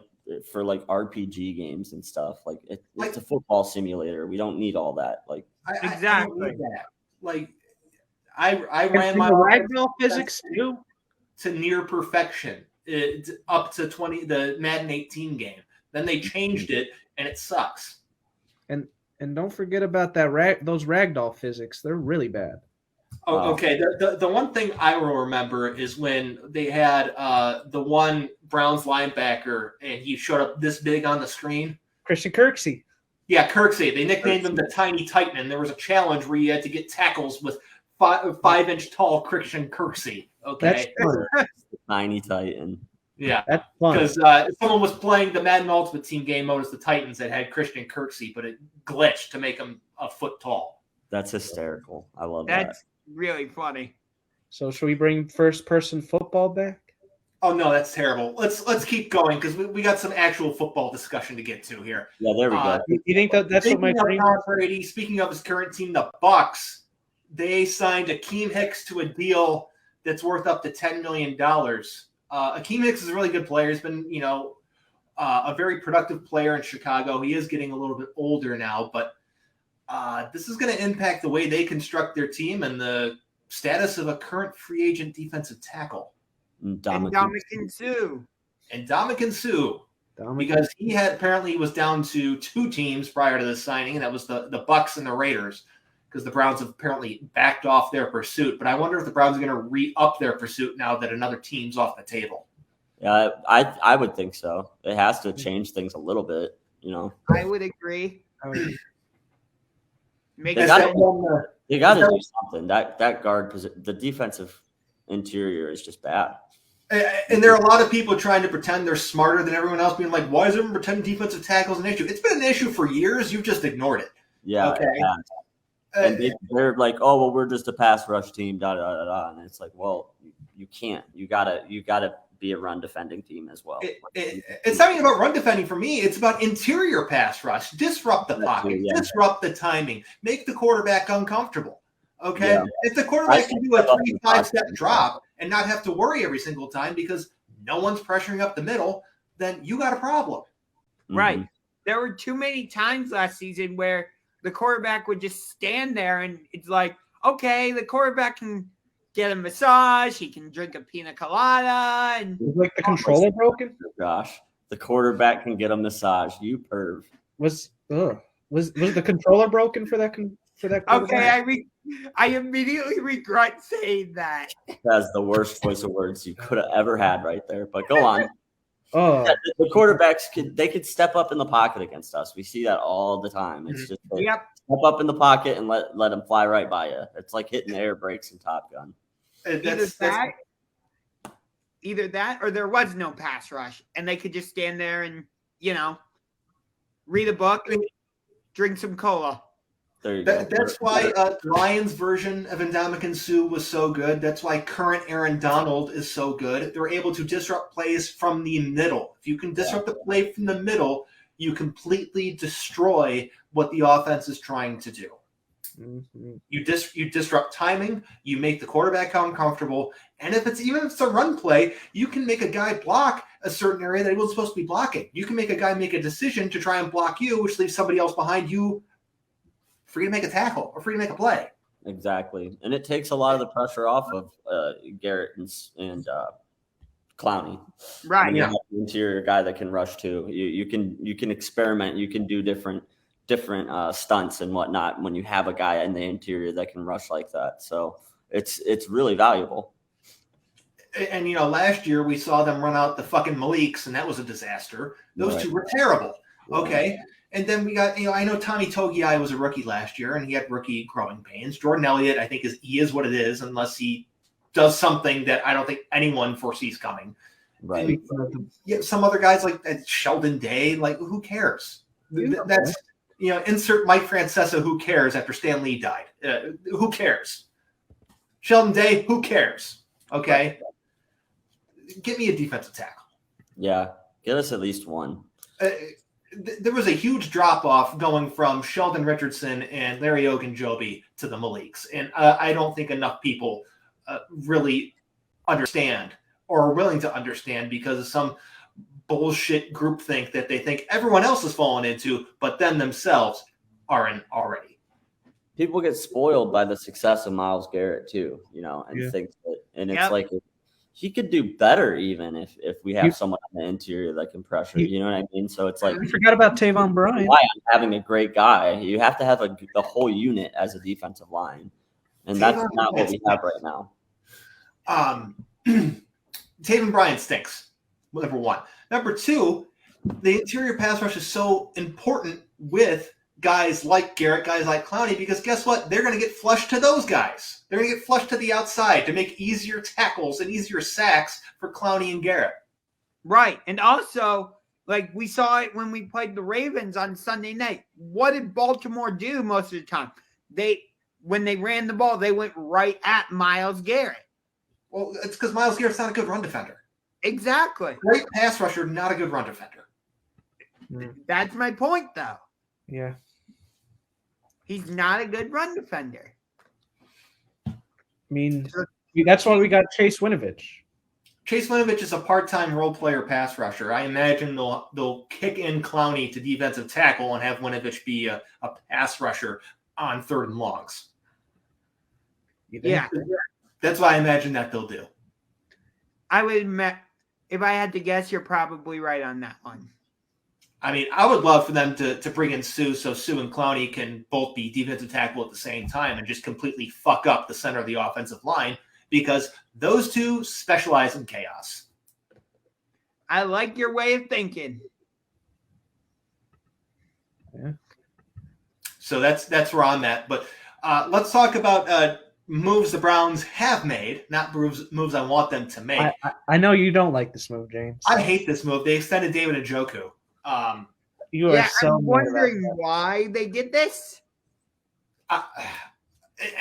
for like RPG games and stuff. Like it's a football simulator. We don't need all that. Like I don't Exactly. need that. Like, I ran And my the ragdoll physics too. to near perfection, up to the Madden 18 game. Then they changed it, and it sucks. And don't forget about that those ragdoll physics. They're really bad. Oh, okay. The one thing I will remember is when they had the one Browns linebacker, and he showed up this big on the screen. Christian Kirksey. Yeah, Kirksey. They nicknamed him the Tiny Titan, and there was a challenge where you had to get tackles with 5-inch tall Christian Kirksey. Okay. That's fun. Tiny Titan. Yeah. That's fun. Because someone was playing the Madden Ultimate Team game mode as the Titans that had Christian Kirksey, but it glitched to make him a foot tall. That's hysterical. I love that. That's really funny. So should we bring first person football back? Oh no, that's terrible. Let's keep going because we got some actual football discussion to get to here. Yeah, there we go. You think that's what my dream Tom Brady, speaking of his current team, the Bucks, they signed Akeem Hicks to a deal that's worth up to $10 million. Akeem Hicks is a really good player. He's been, a very productive player in Chicago. He is getting a little bit older now, but this is going to impact the way they construct their team and the status of a current free agent defensive tackle. And Dominican Sue. And Dominican Sue, because he was down to two teams prior to the signing, and that was the Bucks and the Raiders, because the Browns have apparently backed off their pursuit. But I wonder if the Browns are going to re-up their pursuit now that another team's off the table. Yeah, I would think so. It has to change things a little bit, I would agree. Make They it gotta- so- You got to do something. That guard position, the defensive interior is just bad. And there are a lot of people trying to pretend they're smarter than everyone else, being like, why is everyone pretending defensive tackle is an issue? It's been an issue for years. You've just ignored it. Yeah. Okay. And they're like, oh, well, we're just a pass rush team, da da da da. And it's like, well, you can't. You gotta be a run defending team as well. It's not even about run defending for me. It's about interior pass rush. Disrupt the pocket, disrupt the timing, make the quarterback uncomfortable. Okay. Yeah. If the quarterback can do a 3-5 step drop and not have to worry every single time because no one's pressuring up the middle, then you got a problem. Right. There were too many times last season where the quarterback would just stand there and it's like, okay, the quarterback can get a massage, he can drink a pina colada, and was like the controller broken? Gosh, the quarterback can get a massage. You perv. Was the controller broken for that? Okay, I immediately regret saying that. That's the worst choice of words you could have ever had right there. But go on. Oh, yeah, the quarterbacks could step up in the pocket against us. We see that all the time. It's just step up in the pocket and let them fly right by you. It's like hitting air brakes in Top Gun. Either that or there was no pass rush and they could just stand there and, read a book and drink some cola. There you go. That's why Bryan's version of Ndamukong Suh was so good. That's why current Aaron Donald is so good. They're able to disrupt plays from the middle. If you can disrupt the play from the middle, you completely destroy what the offense is trying to do. Mm-hmm. You disrupt timing, you make the quarterback uncomfortable, and if it's a run play, you can make a guy block a certain area that he wasn't supposed to be blocking. You can make a guy make a decision to try and block you, which leaves somebody else behind you free to make a tackle or free to make a play. Exactly, and it takes a lot of the pressure off of Garrett and Clowney. Right, yeah. The interior guy that can rush too. You can experiment. You can do different stunts and whatnot when you have a guy in the interior that can rush like that. So it's really valuable. And last year we saw them run out the fucking Maliks, and that was a disaster. Those two were terrible. Okay. And then we got, I know Tommy Togiai was a rookie last year, and he had rookie growing pains. Jordan Elliott, I think, is what it is, unless he does something that I don't think anyone foresees coming. Right. And, some other guys like Sheldon Day, like who cares? That's insert Mike Francesa, who cares after Stan Lee died? Who cares? Sheldon Day, who cares? Okay. Get me a defensive tackle. Yeah. Get us at least one. There was a huge drop-off going from Sheldon Richardson and Larry Ogunjobi to the Maliks. And I don't think enough people really understand or are willing to understand because of some bullshit groupthink that they think everyone else has fallen into, but them themselves are in already. People get spoiled by the success of Myles Garrett too, and think that, and it's like he could do better even if we have someone on the interior that can pressure. You know what I mean? So it's like I forgot about Tavon Bryan. Having a great guy, you have to have the whole unit as a defensive line, and that's not what we have right now. Tavon Bryan stinks. Number one. Number two, the interior pass rush is so important with guys like Garrett, guys like Clowney, because guess what? They're going to get flushed to those guys. They're going to get flushed to the outside to make easier tackles and easier sacks for Clowney and Garrett. Right. And also, like we saw it when we played the Ravens on Sunday night. What did Baltimore do most of the time? When they ran the ball, they went right at Myles Garrett. Well, it's because Myles Garrett's not a good run defender. Exactly. Great pass rusher, not a good run defender. That's my point, though. Yeah. He's not a good run defender. I mean, that's why we got Chase Winovich. Chase Winovich is a part-time role player pass rusher. I imagine they'll kick in Clowney to defensive tackle and have Winovich be a pass rusher on 3rd and longs. Yeah. That's what I imagine that they'll do. I would admit, if I had to guess, you're probably right on that one. I mean, I would love for them to bring in Suh so Suh and Clowney can both be defensive tackle at the same time and just completely fuck up the center of the offensive line because those two specialize in chaos. I like your way of thinking. Yeah. So that's where I'm at. But let's talk about moves the Browns have made, not moves I want them to make. I know you don't like this move, James. I hate this move. They extended David Njoku. You are so I'm wondering why they did this.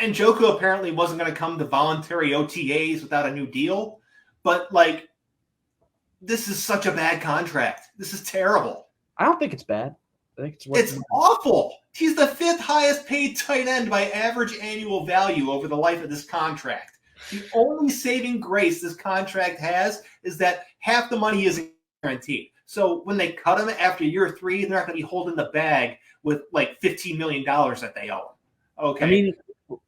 Njoku apparently wasn't going to come to voluntary OTAs without a new deal, but like, this is such a bad contract. This is terrible. I don't think it's bad. I think It's awful. He's the 5th highest paid tight end by average annual value over the life of this contract. The only saving grace this contract has is that half the money isn't guaranteed. So when they cut him after year 3, they're not going to be holding the bag with like $15 million that they owe him. Okay. I mean,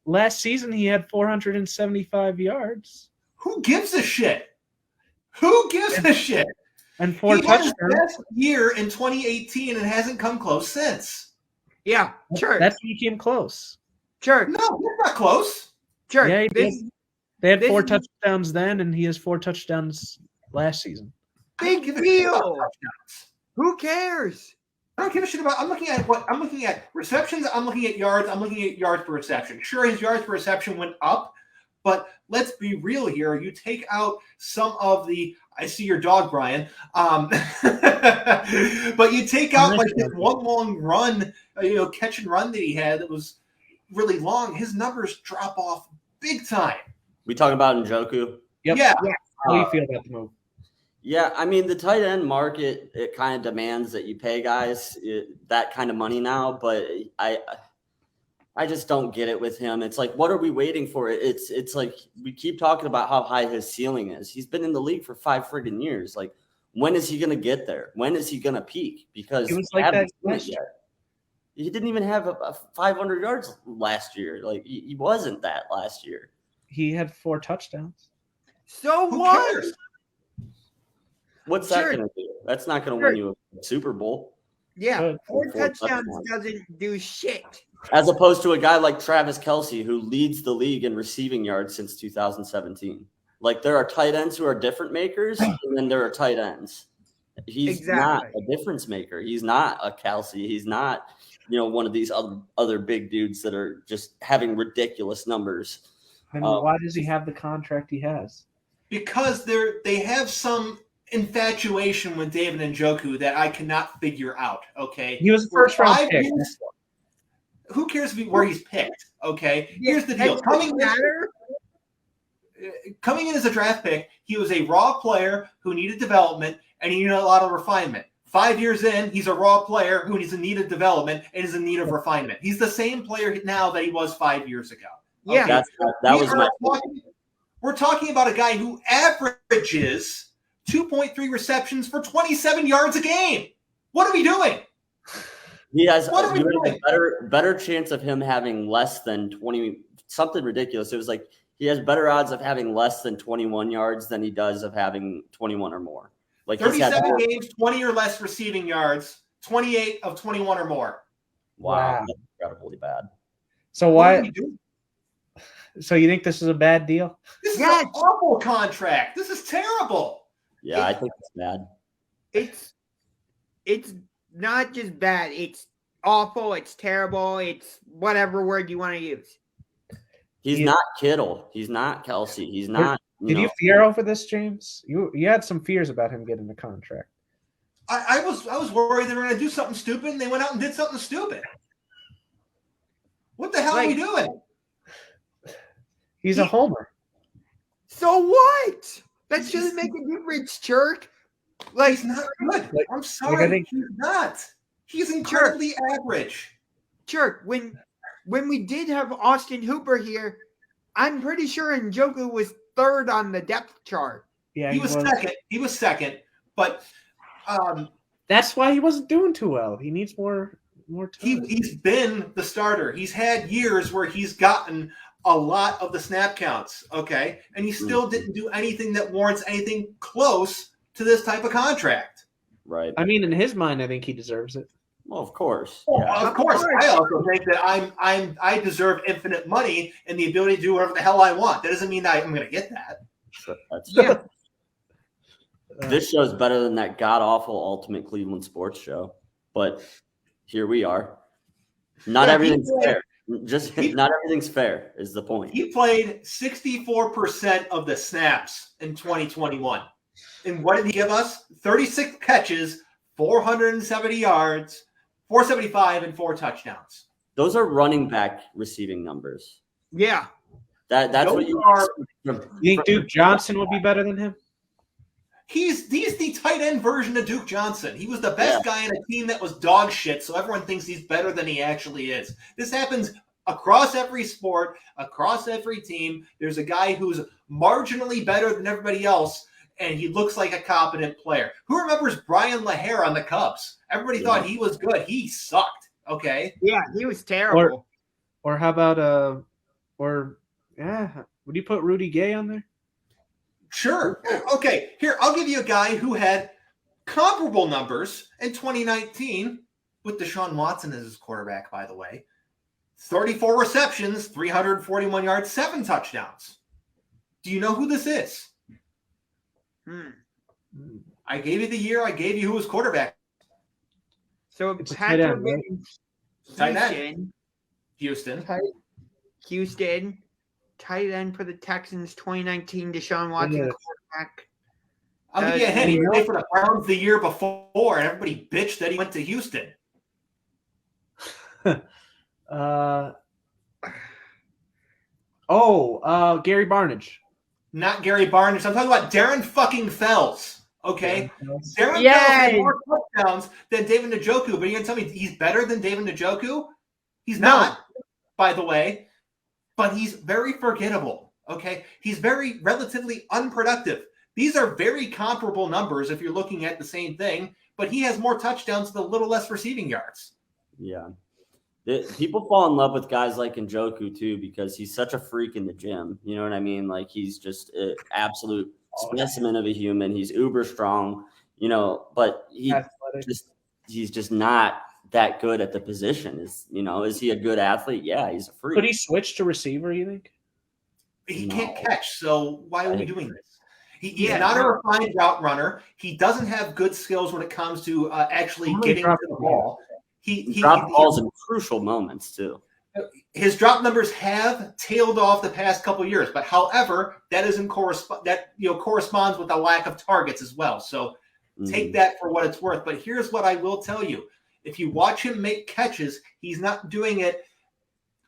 last season he had 475 yards. Who gives a shit? Who gives a shit? And 4 he had his touchdowns. best year in 2018 and hasn't come close since. Yeah, sure. That's when he came close. Sure. No, that's not close. Sure. Yeah, This they had this 4 is- touchdowns then, and he has 4 touchdowns last season. I don't big give a shit about deal. touchdowns. Who cares? I don't give a shit about. I'm looking at receptions. I'm looking at yards. I'm looking at yards per reception. Sure, his yards per reception went up, but let's be real here. You take out some of the. I see your dog, Bryan. But you take out like this one long run, catch and run that he had that was really long. His numbers drop off big time. We talking about Njoku? Yep. Yeah. How do you feel about the move? Yeah, I mean, the tight end market, it kind of demands that you pay guys that kind of money now, but I just don't get it with him. It's like, what are we waiting for? It's like we keep talking about how high his ceiling is. He's been in the league for 5 friggin' years. Like, when is he going to get there? When is he going to peak? Because He was like that last year. He didn't even have a 500 yards last year. Like, he wasn't that last year. He had 4 touchdowns. So Who what? cares? What's that Sure. going to do? That's not going to Sure. win you a Super Bowl. Yeah, Good. 4 4 touchdowns touchdowns. doesn't do shit. As opposed to a guy like Travis Kelce, who leads the league in receiving yards since 2017. Like, there are tight ends who are difference makers, and then there are tight ends. He's not Exactly. a difference maker. He's not a Kelce. He's not, one of these other big dudes that are just having ridiculous numbers. Then why does he have the contract he has? Because they have some infatuation with David Njoku that I cannot figure out. Okay, He was a For first round 5 pick. years, who cares where he's picked? Okay, here's the deal. That doesn't matter. Coming in as a draft pick, he was a raw player who needed development and he needed a lot of refinement. 5 years in, he's a raw player who is in need of development and is in need of refinement. He's the same player now that he was 5 years ago. Yeah. Okay? That was my We're talking about a guy who averages 2.3 receptions for 27 yards a game. What are we doing? He has What are we you have doing? a better chance of him having less than 20, something ridiculous. It was like he has better odds of having less than 21 yards than he does of having 21 or more. Like, he's had 37 games, 20 or less receiving yards, 28 of 21 or more. Wow, Wow. that's incredibly bad. So What are why? we doing? So you think this is a bad deal? This is Yes. an awful contract. This is terrible. Yeah, I think it's bad. It's not just bad. It's awful. It's terrible. It's whatever word you want to use. He's Yeah. not Kittle. He's not Kelce. He's not. Did you fear over this, James? You had some fears about him getting a contract. I was worried they were going to do something stupid, and they went out and did something stupid. What the hell are we doing? He's a homer. So what? That shouldn't make a difference, Churk. Like, He's not good. Like- I'm sorry. I think- He's not. He's incredibly average. Churk, when we did have Austin Hooper here, I'm pretty sure Njoku was 3rd on the depth chart. Yeah, He was second. He was second, but That's why he wasn't doing too well. He needs more time. he's been the starter. He's had years where he's gotten a lot of the snap counts, okay? And he still didn't do anything that warrants anything close to this type of contract. Right. I mean, in his mind, I think he deserves it. Well, of course. Well, Yeah. of course, I also think that I deserve infinite money and the ability to do whatever the hell I want. That doesn't mean that I'm going to get that. That's Yeah. This show's better than that god awful Ultimate Cleveland Sports Show, but here we are. Not Yeah, everything's fair. Just not everything's fair is the point. He played 64% of the snaps in 2021. And what did he give us? 36 catches, 470 yards, 475, and 4 touchdowns. Those are running back receiving numbers. Yeah. That's Those what you are. You think Duke Johnson would be better than him? He's the tight end version of Duke Johnson. He was the best guy in a team that was dog shit, so everyone thinks he's better than he actually is. This happens across every sport, across every team. There's a guy who's marginally better than everybody else, and he looks like a competent player. Who remembers Bryan on the Cubs? Everybody thought he was good. He sucked, okay? Yeah, he was terrible. Or how about would you put Rudy Gay on there? Sure. Okay, here, I'll give you a guy who had comparable numbers in 2019 with Deshaun Watson as his quarterback, by the way. 34 receptions, 341 yards, 7 touchdowns. Do you know who this is? I gave you the year. I gave you who was quarterback. So It's it a had tight to end, have been Tight end. Houston. Houston, tight end for the Texans, 2019, Deshaun Watson, quarterback. I'll give you a hint. He played for the Browns the year before, and everybody bitched that he went to Houston. Gary Barnidge. Not Gary Barnidge. I'm talking about Darren fucking Fells. Okay? Darren Fells had more touchdowns than David Njoku, but you're going to tell me he's better than David Njoku? He's not, by the way, but he's very forgettable. Okay? He's very relatively unproductive. These are very comparable numbers if you're looking at the same thing, but he has more touchdowns with a little less receiving yards. Yeah. People fall in love with guys like Njoku too because he's such a freak in the gym. You know what I mean? Like he's just an absolute specimen of a human. He's uber strong, but he's just not that good at the position. Is he a good athlete? Yeah, he's a freak. Could he switch to receiver, you think? He can't catch, so why are we doing this? He's not a refined route runner. He doesn't have good skills when it comes to actually getting to the ball. He dropped balls in crucial moments too. His drop numbers have tailed off the past couple of years, but however, that isn't corresponds with the lack of targets as well. So take that for what it's worth. But here's what I will tell you: if you watch him make catches, he's not doing it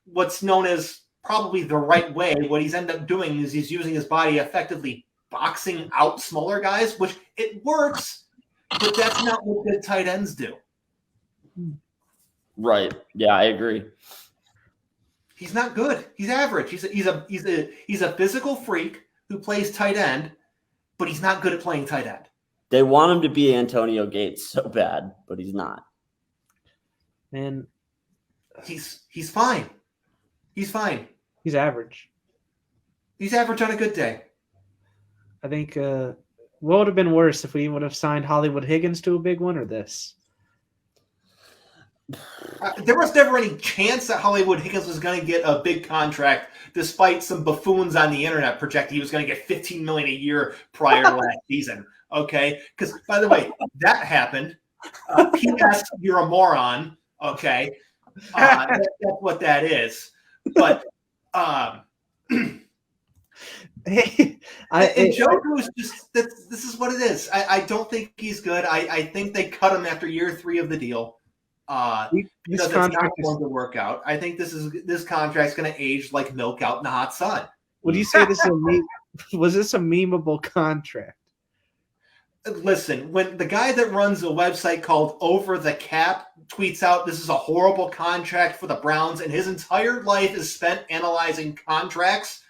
what's known as probably the right way. What he's ended up doing is he's using his body effectively boxing out smaller guys, which it works, but that's not what good tight ends do. Right. Yeah, I agree. He's not good. He's average. He's a physical freak who plays tight end, but he's not good at playing tight end. They want him to be Antonio Gates so bad, but he's not. Man, he's fine. He's fine. He's average. He's average on a good day. I think what would have been worse if we would have signed Hollywood Higgins to a big one or this? There was never any chance that Hollywood Higgins was going to get a big contract, despite some buffoons on the internet projecting he was going to get $15 million a year prior to last season. Okay, because by the way, that happened. P.S. You're a moron. Okay, that's what that is. But Njoku is just this is what it is. I don't think he's good. I think they cut him after year 3 of the deal. Because it's not going to work out. I think this contract's going to age like milk out in the hot sun. Would you say this was this a memeable contract? Listen, when the guy that runs a website called Over the Cap tweets out this is a horrible contract for the Browns and his entire life is spent analyzing contracts,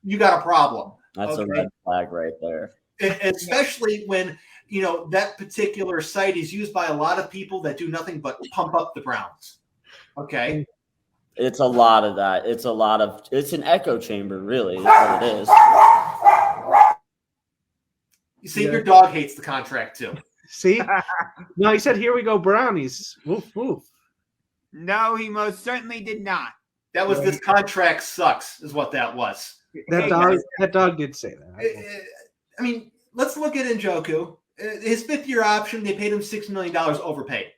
you got a problem. That's a red flag right there. Especially when that particular site is used by a lot of people that do nothing but pump up the Browns. Okay. It's a lot of that. It's an echo chamber, really. That's what it is. You see, your dog hates the contract too. See? No, he said, "Here we go, Brownies." Woof, woof. No, he most certainly did not. That was this contract sucks, is what that was. That dog did say that. I mean, let's look at Njoku. His 5th-year option, they paid him $6 million overpaid.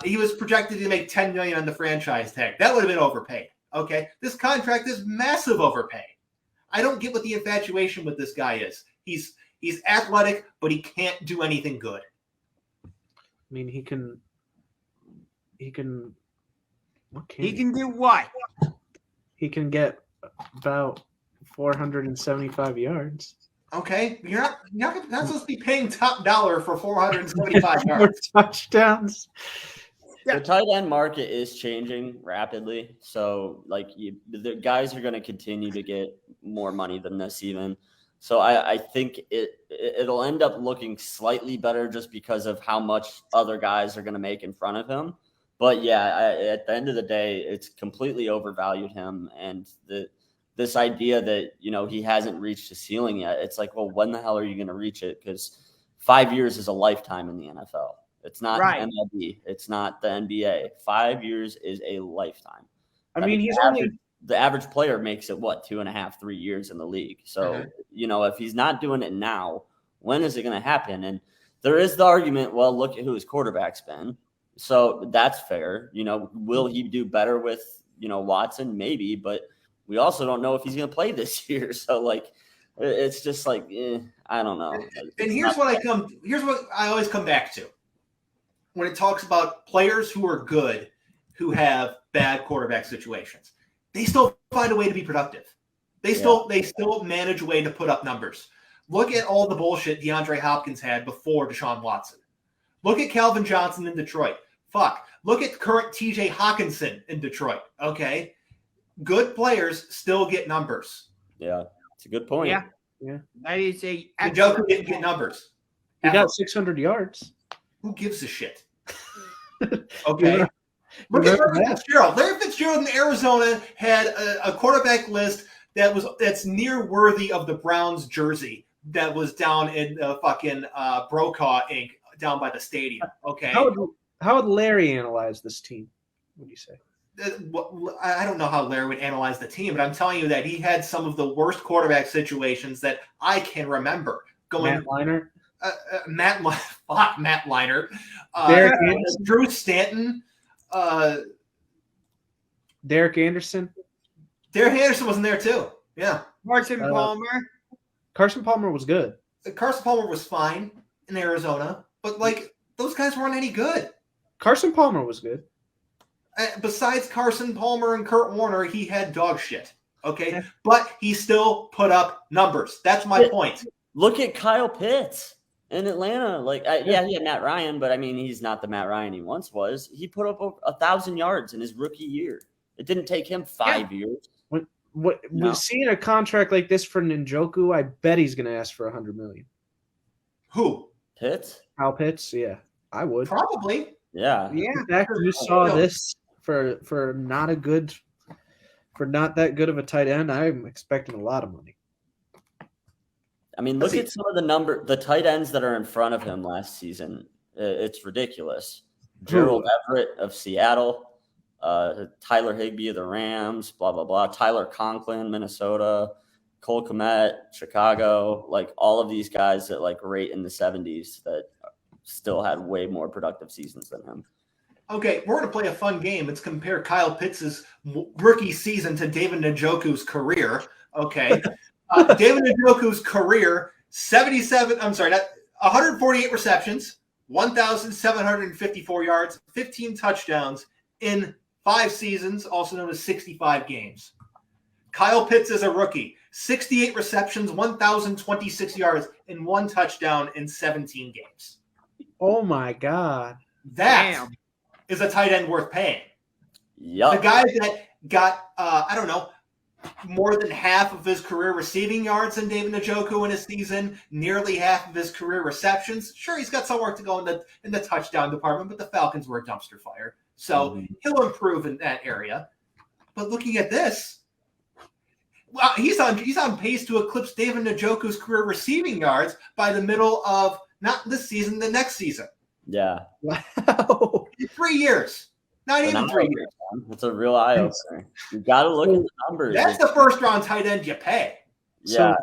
He was projected to make $10 million on the franchise tag. That would have been overpaid. Okay, this contract is massive overpay. I don't get what the infatuation with this guy is. He's athletic, but he can't do anything good. I mean, he can. What can He can do what? He can get about 475 yards. Okay, you're not supposed to be paying top dollar for 475 More yards. touchdowns. The tight end market is changing rapidly, so like the guys are going to continue to get more money than this even. So I think it'll end up looking slightly better just because of how much other guys are going to make in front of him. But yeah, at the end of the day, it's completely overvalued him, and this idea that he hasn't reached the ceiling yet. It's like, well, when the hell are you going to reach it? Because 5 years is a lifetime in the NFL. It's not MLB. It's not the NBA. 5 years is a lifetime. I mean, he's the average player makes it 2.5, 3 years in the league. So, if he's not doing it now, when is it going to happen? And there is the argument, well, look at who his quarterback's been. So that's fair. Will he do better with, Watson? Maybe, but we also don't know if he's going to play this year. So it's just I don't know. And here's what I always come back to. When it talks about players who are good, who have bad quarterback situations, they still find a way to be productive. They still manage a way to put up numbers. Look at all the bullshit DeAndre Hopkins had before Deshaun Watson. Look at Calvin Johnson in Detroit. Look at current TJ Hawkinson in Detroit. Okay. Good players still get numbers. Yeah. It's a good point. Yeah. That is a Joker didn't get numbers. He got 600 yards. Who gives a shit? Okay. Look at Larry Fitzgerald. Larry Fitzgerald in Arizona had a quarterback list that's near worthy of the Browns jersey that was down in the fucking Brokaw ink down by the stadium. Okay. How would Larry analyze this team? What do you say? I don't know how Larry would analyze the team, but I'm telling you that he had some of the worst quarterback situations that I can remember. Matt Leinart? Matt Leinart. Derek Anderson? Drew Stanton. Derek Anderson? Derek Anderson wasn't there too. Yeah. Carson Palmer. Carson Palmer was good. Carson Palmer was fine in Arizona, but those guys weren't any good. Carson Palmer was good. Besides Carson Palmer and Kurt Warner, he had dog shit. Okay, but he still put up numbers. That's my point. Look at Kyle Pitts in Atlanta. He had Matt Ryan, but I mean, he's not the Matt Ryan he once was. He put up 1,000 yards in his rookie year. It didn't take him 5 years. We're seeing a contract like this for Njoku. I bet he's going to ask for $100 million. Who? Pitts? Kyle Pitts? Yeah, I would probably. Yeah. In fact, you saw this for not that good of a tight end. I'm expecting a lot of money. I mean, look at some of the tight ends that are in front of him last season. It's ridiculous. Gerald Everett of Seattle, Tyler Higbee of the Rams, blah, blah, blah. Tyler Conklin, Minnesota, Cole Kmet, Chicago, all of these guys that rate in the 70s that still had way more productive seasons than him. Okay, we're going to play a fun game. Let's compare Kyle Pitts' rookie season to David Njoku's career. Okay. David Njoku's career, 148 receptions, 1,754 yards, 15 touchdowns in 5 seasons, also known as 65 games. Kyle Pitts is a rookie, 68 receptions, 1,026 yards, and 1 touchdown in 17 games. Oh, my God. That is a tight end worth paying. Yep. The guy that got, more than half of his career receiving yards than David Njoku in a season, nearly half of his career receptions. Sure, he's got some work to go in the touchdown department, but the Falcons were a dumpster fire. So he'll improve in that area. But looking at this, well, he's on pace to eclipse David Njoku's career receiving yards by the middle of not this season, the next season. Yeah. Wow. In 3 years. Not even 3 years. It's a real eye opener. You got to look at the numbers. That's the first round tight end you pay. Yeah. So,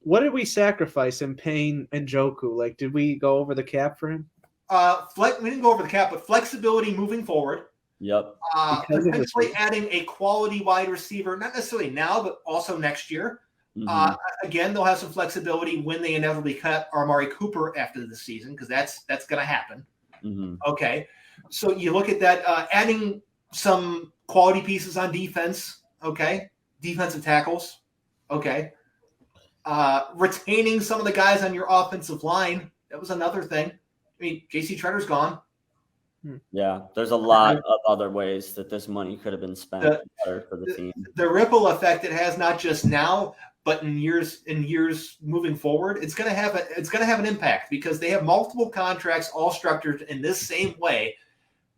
what did we sacrifice in paying Njoku? Did we go over the cap for him? We didn't go over the cap, but flexibility moving forward. Yep. Because of this Potentially reason. adding a quality wide receiver, not necessarily now, but also next year. Mhm. Again, they'll have some flexibility when they inevitably cut Amari Cooper after the season, because that's going to happen. Mhm. Okay, so you look at that, adding some quality pieces on defense. Okay, defensive tackles. Okay, retaining some of the guys on your offensive line. That was another thing. I mean, J.C. Tretter's gone. Yeah, there's a lot of other ways that this money could have been spent better for the team. The ripple effect it has, not just now, but in years moving forward, it's going to have an impact, because they have multiple contracts all structured in this same way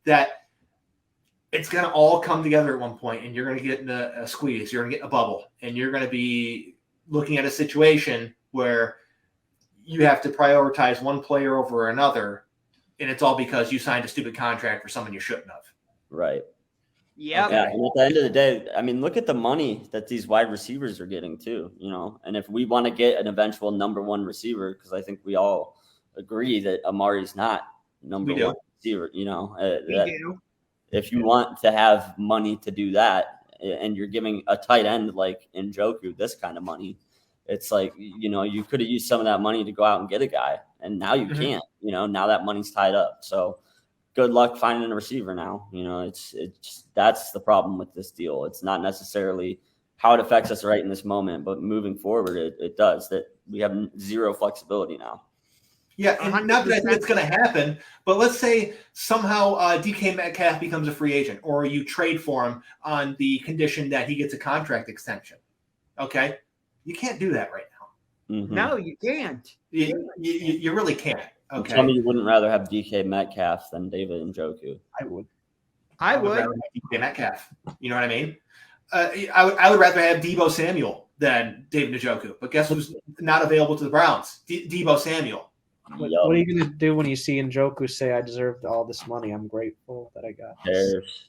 that it's going to all come together at one point, and you're going to get in a squeeze, you're going to get in a bubble, and you're going to be looking at a situation where you have to prioritize one player over another, and it's all because you signed a stupid contract for someone you shouldn't have. Right. Yep. Yeah, and at the end of the day, I mean, look at the money that these wide receivers are getting too, and if we want to get an eventual number one receiver, because I think we all agree that Amari's not number one receiver, We that do. if you want to have money to do that, and you're giving a tight end like Njoku this kind of money, it's like, you could have used some of that money to go out and get a guy, and now you can't, now that money's tied up. So good luck finding a receiver now. It's that's the problem with this deal. It's not necessarily how it affects us right in this moment, but moving forward, it does. That we have zero flexibility now. Yeah, and not that I think it's going to happen, but let's say somehow DK Metcalf becomes a free agent, or you trade for him on the condition that he gets a contract extension. Okay? You can't do that right now. Mm-hmm. No, you can't. You really can't. Okay. Tell me you wouldn't rather have DK Metcalf than David Njoku. I would. I would. rather have DK Metcalf. You know what I mean? I would rather have Deebo Samuel than David Njoku. But guess who's not available to the Browns? Deebo Samuel. What are you going to do when you see Njoku say, I deserved all this money? I'm grateful that I got this.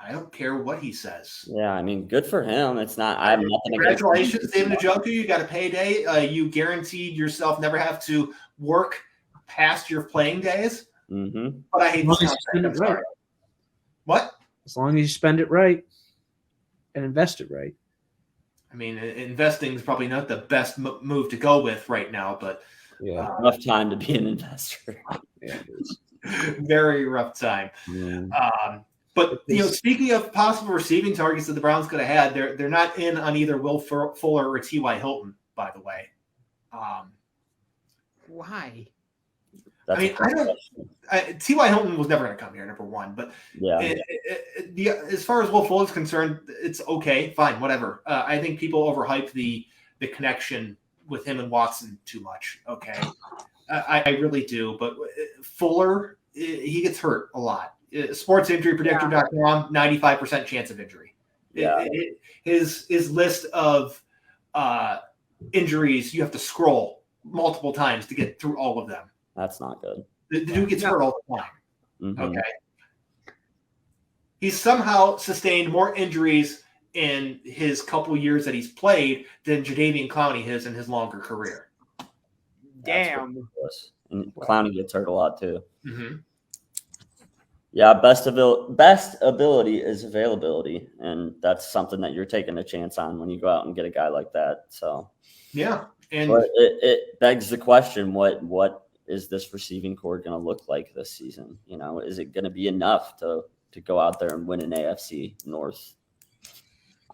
I don't care what he says. Yeah, I mean, good for him. It's not. I have nothing. Congratulations, David Njoku. You got a payday. You guaranteed yourself never have to work past your playing days. Mm-hmm. But I hate to spend it right. What? As long as you spend it right and invest it right. I mean, investing is probably not the best move to go with right now, but rough time to be an investor. Yeah, it is. Very rough time. Yeah. But speaking of possible receiving targets that the Browns could have had, they're not in on either Will Fuller or T.Y. Hilton, by the way. Why? That's T.Y. Hilton was never going to come here, number one. But as far as Will Fuller is concerned, it's okay, fine, whatever. I think people overhype the connection with him and Watson too much. Okay, I really do. But Fuller, he gets hurt a lot. SportsInjuryPredictor.com, 95% chance of injury. Yeah. His list of injuries, you have to scroll multiple times to get through all of them. That's not good. The dude gets hurt all the time. Mm-hmm. Okay. He's somehow sustained more injuries in his couple years that he's played than Jadeveon Clowney has in his longer career. Damn. And Clowney gets hurt a lot too. Mm-hmm. Yeah, best ability is availability, and that's something that you're taking a chance on when you go out and get a guy like that. So yeah, and but it begs the question: what is this receiving core going to look like this season? Is it going to be enough to go out there and win an AFC North?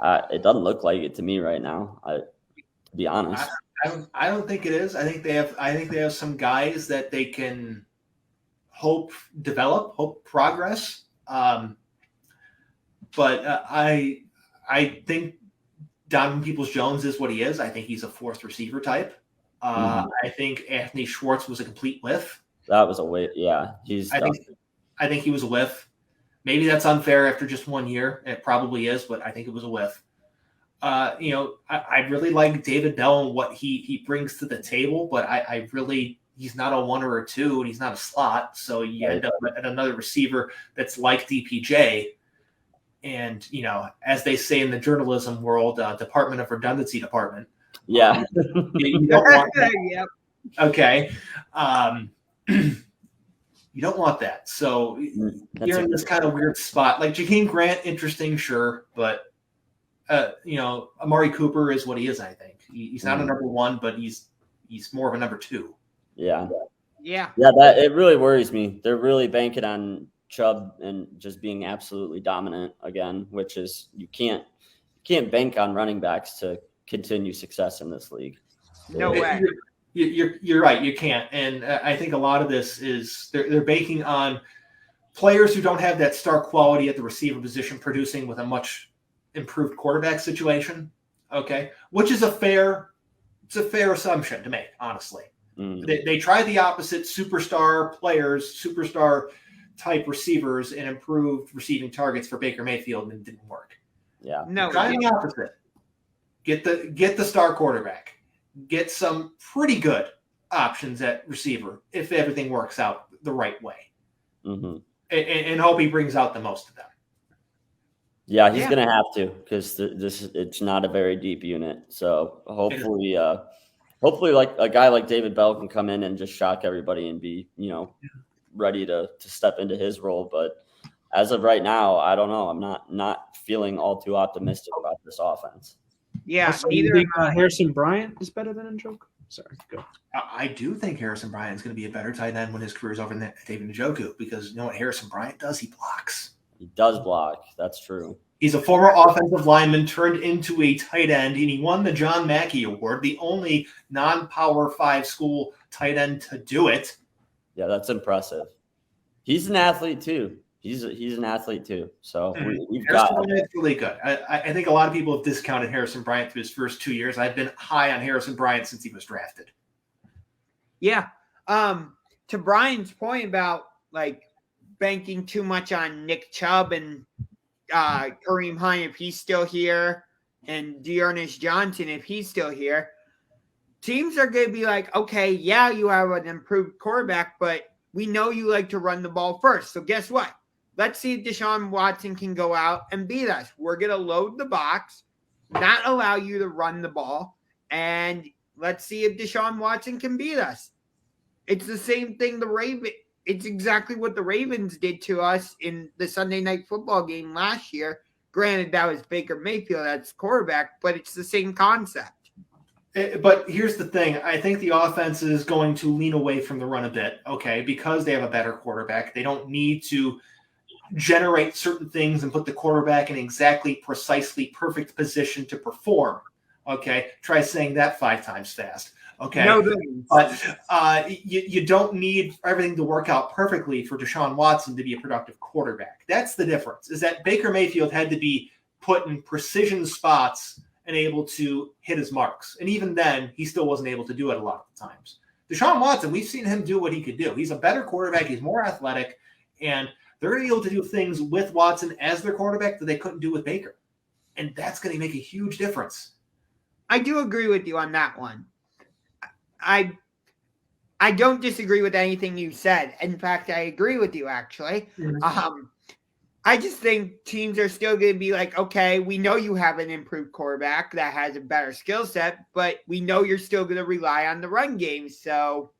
It doesn't look like it to me right now. To be honest, I don't think it is. I think they have some guys that they can hope progress. But I think Donovan Peoples-Jones is what he is. I think he's a fourth receiver type. I think Anthony Schwartz was a complete whiff. That was a whiff. Yeah, I think he was a whiff. Maybe that's unfair after just 1 year. It probably is, but I think it was a whiff. I really like David Bell and what he brings to the table, but he's not a 1 or a 2, and he's not a slot. So you end up at another receiver that's like DPJ. And, as they say in the journalism world, Department of Redundancy Department. Yeah. You don't want that. Yep. Okay. You don't want that. So That's you're a in this good kind of weird spot. Like Jakeem Grant, interesting, sure, but Amari Cooper is what he is. I think he's not a number one, but he's more of a number two. Yeah. Yeah. That it really worries me. They're really banking on Chubb and just being absolutely dominant again, which is you can't bank on running backs to continue success in this league. No way. You're right. You can't. And I think a lot of this is they're banking on players who don't have that star quality at the receiver position producing with a much improved quarterback situation. Okay. Which is a fair assumption to make, honestly. They tried the opposite, superstar players, superstar type receivers, and improved receiving targets for Baker Mayfield, and it didn't work. Yeah. No. Try the opposite. Get the star quarterback. Get some pretty good options at receiver if everything works out the right way, and hope he brings out the most of them. Yeah, he's gonna have to because it's not a very deep unit. So hopefully, like a guy like David Bell can come in and just shock everybody and be ready to step into his role. But as of right now, I don't know. I'm not feeling all too optimistic about this offense. Yeah, Also, you think Harrison Bryant is better than Njoku? Sorry, go. I do think Harrison Bryant is going to be a better tight end when his career is over than David Njoku, because you know what Harrison Bryant does? He blocks. He does block. That's true. He's a former offensive lineman turned into a tight end, and he won the John Mackey Award, the only non-Power 5 school tight end to do it. Yeah, that's impressive. He's an athlete too. He's an athlete too. So we've got. Harrison Bryant's really good. I think a lot of people have discounted Harrison Bryant through his first 2 years. I've been high on Harrison Bryant since he was drafted. Yeah. To Brian's point about like banking too much on Nick Chubb and Kareem Hunt if he's still here, and Dearness Johnson if he's still here, teams are going to be like, okay, yeah, you have an improved quarterback, but we know you like to run the ball first. So guess what? Let's see if Deshaun Watson can go out and beat us. We're going to load the box, not allow you to run the ball, and let's see if Deshaun Watson can beat us. It's the same thing it's exactly what the Ravens did to us in the Sunday Night Football game last year. Granted, that was Baker Mayfield as quarterback, but it's the same concept. But here's the thing. I think the offense is going to lean away from the run a bit, okay, because they have a better quarterback. They don't need to generate certain things and put the quarterback in exactly, precisely perfect position to perform, okay? Try saying that 5 times fast, okay? No, but you don't need everything to work out perfectly for Deshaun Watson to be a productive quarterback. That's the difference, is that Baker Mayfield had to be put in precision spots and able to hit his marks. And even then, he still wasn't able to do it a lot of the times. Deshaun Watson, we've seen him do what he could do. He's a better quarterback. He's more athletic. And they're going to be able to do things with Watson as their quarterback that they couldn't do with Baker. And that's going to make a huge difference. I do agree with you on that one. I don't disagree with anything you said. In fact, I agree with you, actually. I just think teams are still going to be like, okay, we know you have an improved quarterback that has a better skill set, but we know you're still going to rely on the run game. So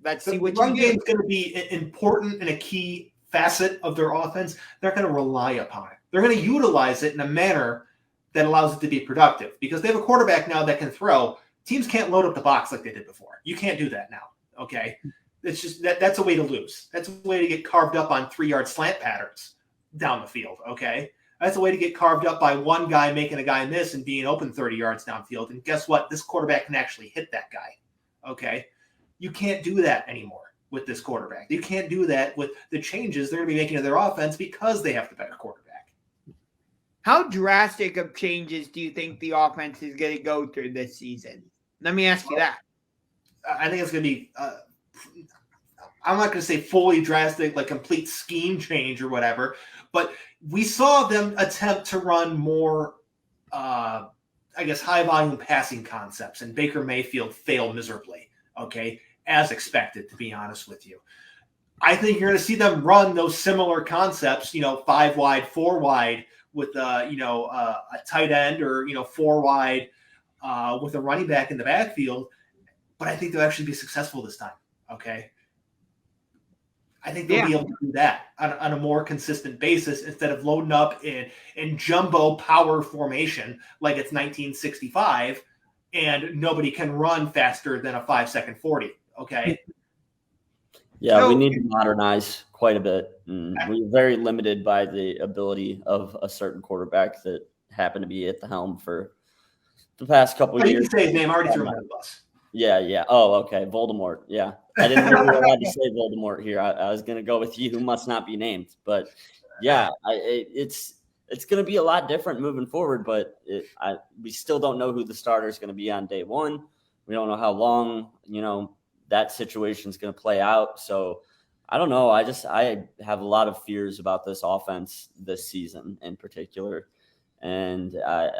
let's see what you do. The run game is going to be important and a key facet of their offense. They're going to rely upon it. They're going to utilize it in a manner that allows it to be productive, because they have a quarterback now that can throw. Teams can't load up the box like they did before. You can't do that now, okay? It's just that's a way to lose. That's a way to get carved up on 3-yard slant patterns down the field, okay? That's a way to get carved up by one guy making a guy miss and being open 30 yards downfield. And guess what? This quarterback can actually hit that guy, okay? You can't do that anymore with this quarterback. You can't do that with the changes they're going to be making to their offense because they have the better quarterback. How drastic of changes do you think the offense is going to go through this season? Let me ask you that. I think it's going to be I'm not going to say fully drastic, like complete scheme change or whatever, but we saw them attempt to run more, high volume passing concepts, and Baker Mayfield failed miserably, okay, as expected, to be honest with you. I think you're going to see them run those similar concepts, 5 wide, 4 wide with, a tight end, or, 4 wide with a running back in the backfield, but I think they'll actually be successful this time, okay? I think they'll be able to do that on a more consistent basis instead of loading up in jumbo power formation like it's 1965 and nobody can run faster than a 5-second 40. Okay. Yeah, we need to modernize quite a bit. And we're very limited by the ability of a certain quarterback that happened to be at the helm for the past couple of years. You can say his name. I already threw him under the bus. Yeah. Oh, okay. Voldemort. Yeah. I didn't know we were allowed to say Voldemort here. I was going to go with you who must not be named. But yeah, it's going to be a lot different moving forward. But we still don't know who the starter is going to be on day one. We don't know how long, that situation is going to play out. So I don't know. I have a lot of fears about this offense this season in particular. And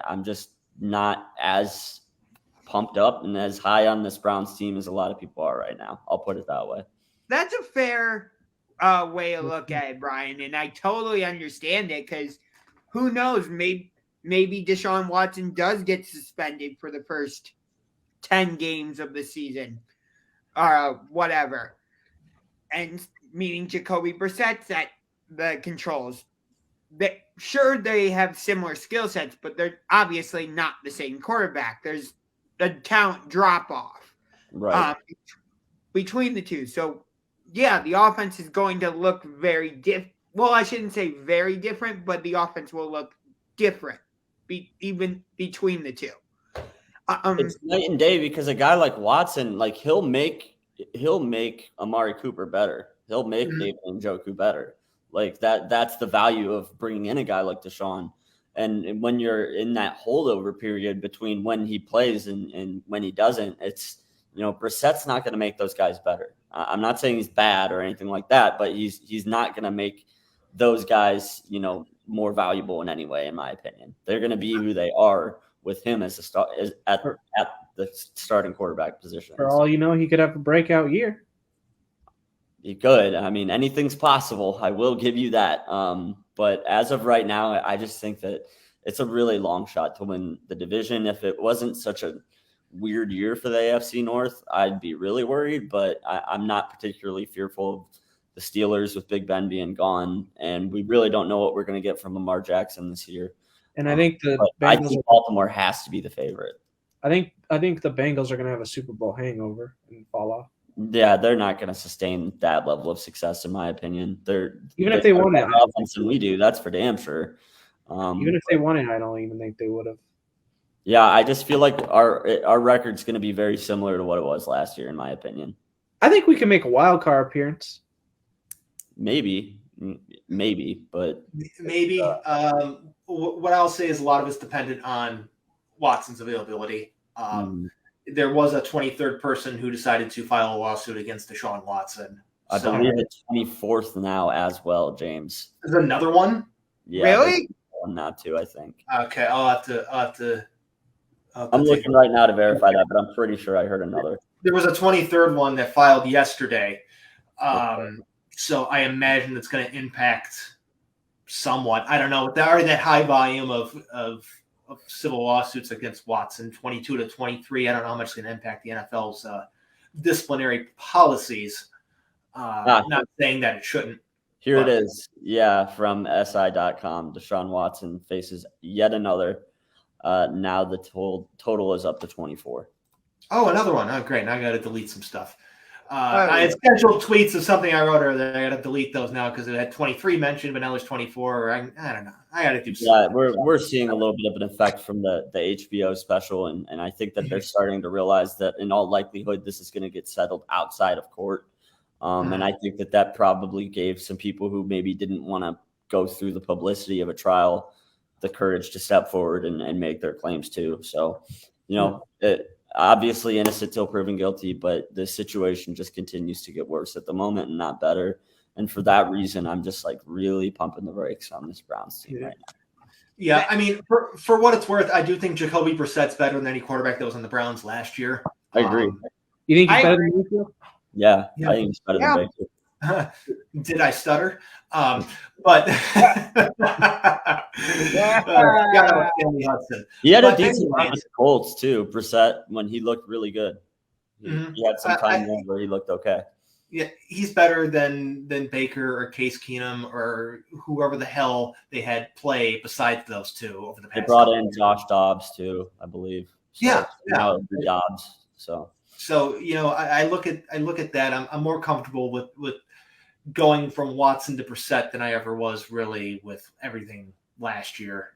I'm just not as pumped up and as high on this Browns team as a lot of people are right now. I'll put it that way. That's a fair way to look at it, Brian. And I totally understand it because who knows, maybe Deshaun Watson does get suspended for the first 10 games of the season or whatever. And meaning Jacoby Brissett's at the controls. Sure, they have similar skill sets, but they're obviously not the same quarterback. There's a talent drop-off between the two. So, yeah, the offense is going to look very different. Well, I shouldn't say very different, but the offense will look different even between the two. It's night and day because a guy like Watson, like he'll make Amari Cooper better. He'll make David Njoku better. Like that's the value of bringing in a guy like Deshaun. And when you're in that holdover period between when he plays and when he doesn't, it's, Brissett's not going to make those guys better. I'm not saying he's bad or anything like that, but he's not going to make those guys, more valuable in any way, in my opinion. They're going to be who they are with him at the starting quarterback position. For all you know, he could have a breakout year. He could. I mean, anything's possible. I will give you that. But as of right now, I just think that it's a really long shot to win the division. If it wasn't such a weird year for the AFC North, I'd be really worried. But I'm not particularly fearful of the Steelers with Big Ben being gone. And we really don't know what we're going to get from Lamar Jackson this year. And I think I think Baltimore has to be the favorite. I think the Bengals are going to have a Super Bowl hangover and fall off. Yeah, they're not going to sustain that level of success, in my opinion. Even if they won it, offense than we do, that's for damn sure. Even if they won it, I don't even think they would have. Yeah, I just feel like our record's going to be very similar to what it was last year, in my opinion. I think we can make a wild card appearance. Maybe, but maybe. What I'll say is a lot of it's dependent on Watson's availability. There was a 23rd person who decided to file a lawsuit against Deshaun Watson. I believe it's 24th now as well, James. Is there another one? Yeah, really? One, not two, I think. Okay, I'll have to. I'm looking right now to verify that, but I'm pretty sure I heard another. There was a 23rd one that filed yesterday. So I imagine it's going to impact somewhat. I don't know. With already that high volume of civil lawsuits against Watson, 22 to 23. I don't know how much it's going to impact the NFL's disciplinary policies. Not saying that it shouldn't. Here it is. Yeah, from SI.com. Deshaun Watson faces yet another. Now the total is up to 24. Oh, another one. Oh, great. Now I got to delete some stuff. I had scheduled tweets of something I wrote earlier. I got to delete those now because it had 23 mentioned, but now there's 24. I don't know. I got to do something. Yeah, we're seeing a little bit of an effect from the HBO special, and I think that they're starting to realize that in all likelihood this is going to get settled outside of court. And I think that probably gave some people who maybe didn't want to go through the publicity of a trial the courage to step forward and make their claims too. So, obviously innocent till proven guilty, but the situation just continues to get worse at the moment and not better. And for that reason, I'm just like really pumping the brakes on this Browns team right now. Yeah, I mean, for what it's worth, I do think Jacoby Brissett's better than any quarterback that was on the Browns last year. I agree. You think he's better than Mayfield? Yeah, I think he's better than Mayfield. Did I stutter? But he had a decent run with the Colts too. Brissett, when he looked really good, he had some time there where he looked okay. Yeah, he's better than Baker or Case Keenum or whoever the hell they had play besides those two over the past. They brought in Josh Dobbs too, I believe. So Yeah. now the Dobbs. So I look at that. I'm more comfortable with going from Watson to Brissett than I ever was really with everything last year.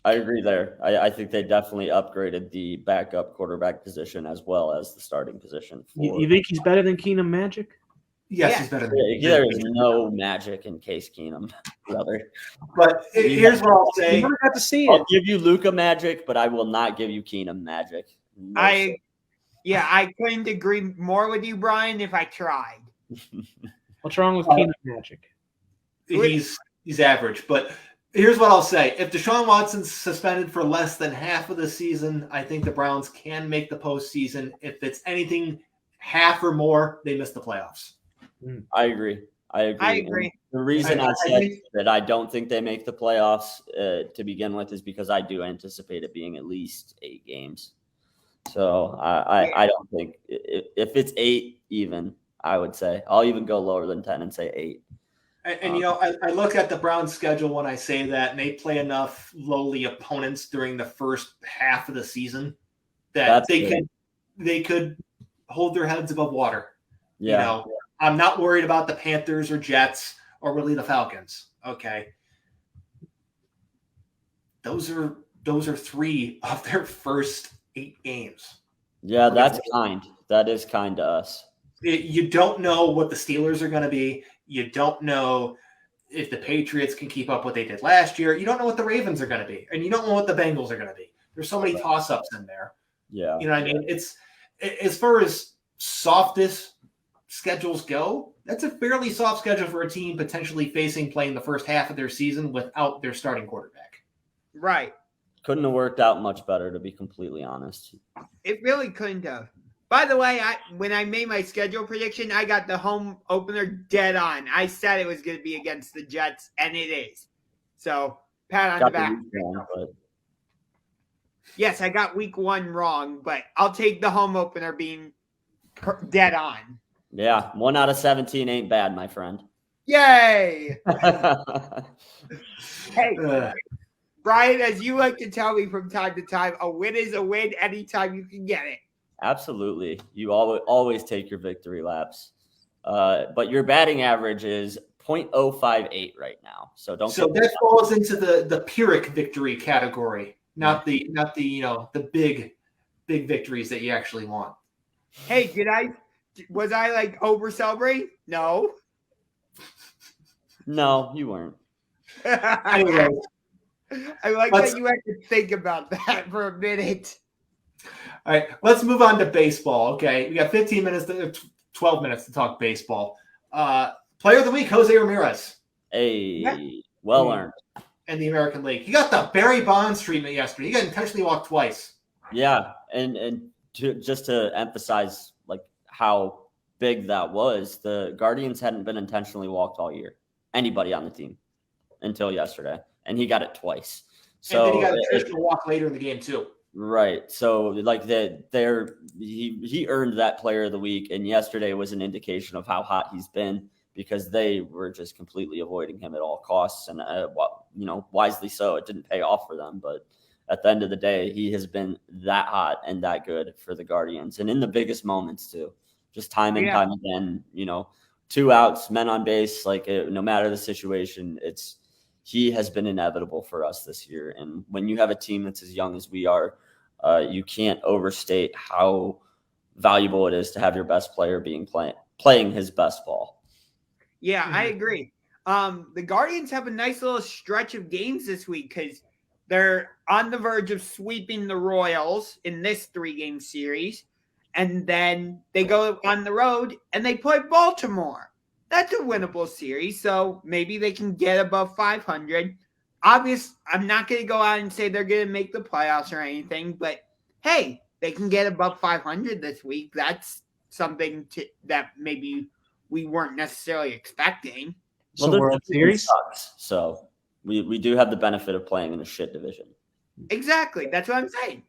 I agree there. I think they definitely upgraded the backup quarterback position as well as the starting position. You think he's better than Keenum Magic? Yes, he's better than there is no magic in Case Keenum, brother. But here's what I'll say. You never got to see it. I'll give you Luka magic, but I will not give you Keenum magic. No, I couldn't agree more with you, Bryan, if I tried. What's wrong with Keenum Magic? He's average, but here's what I'll say. If Deshaun Watson's suspended for less than half of the season, I think the Browns can make the postseason. If it's anything half or more, they miss the playoffs. I agree. And the reason I said that I don't think they make the playoffs to begin with is because I do anticipate it being at least 8 games. So I don't think if it's 8 even, I would say I'll even go lower than 10 and say 8. And I look at the Browns' schedule when I say that, and they play enough lowly opponents during the first half of the season that they could hold their heads above water. Yeah. I'm not worried about the Panthers or Jets or really the Falcons. Okay. Those are 3 of their first 8 games. Yeah, that's kind. That is kind to us. You don't know what the Steelers are going to be. You don't know if the Patriots can keep up what they did last year. You don't know what the Ravens are going to be. And you don't know what the Bengals are going to be. There's so many toss-ups in there. Yeah. You know what I mean? It's as far as softest schedules go, that's a fairly soft schedule for a team potentially playing the first half of their season without their starting quarterback. Right. Couldn't have worked out much better, to be completely honest. It really couldn't have. By the way, when I made my schedule prediction, I got the home opener dead on. I said it was going to be against the Jets, and it is. So, pat on the back. Yes, I got week 1 wrong, but I'll take the home opener being dead on. Yeah, 1 out of 17 ain't bad, my friend. Yay! Hey, Bryan, as you like to tell me from time to time, a win is a win anytime you can get it. Absolutely. You always take your victory laps. But your batting average is .058 right now. So that falls into the Pyrrhic victory category, not the big victories that you actually want. Hey, was I like over celebrating? No. No, you weren't. Anyway, I like that you had to think about that for a minute. All right, let's move on to baseball. Okay, we got 12 minutes to talk baseball. Player of the week, Jose Ramirez. Hey, well earned. And the American League. He got the Barry Bonds treatment yesterday. He got intentionally walked twice. Yeah, and just to emphasize like how big that was, the Guardians hadn't been intentionally walked all year. Anybody on the team until yesterday, and he got it twice. So and then he got a traditional walk later in the game too. Right. So like he earned that player of the week, and yesterday was an indication of how hot he's been because they were just completely avoiding him at all costs, and wisely so. It didn't pay off for them, but at the end of the day, he has been that hot and that good for the Guardians, and in the biggest moments too, just time and time again. 2 outs, men on base, no matter the situation, he has been inevitable for us this year. And when you have a team that's as young as we are, you can't overstate how valuable it is to have your best player playing his best ball. Yeah, I agree. The Guardians have a nice little stretch of games this week because they're on the verge of sweeping the Royals in this 3-game series. And then they go on the road and they play Baltimore. That's a winnable series, so maybe they can get above 500. Obviously, I'm not going to go out and say they're going to make the playoffs or anything, but hey, they can get above 500 this week. That's something that maybe we weren't necessarily expecting. So World Series sucks. So we do have the benefit of playing in a shit division. Exactly. That's what I'm saying.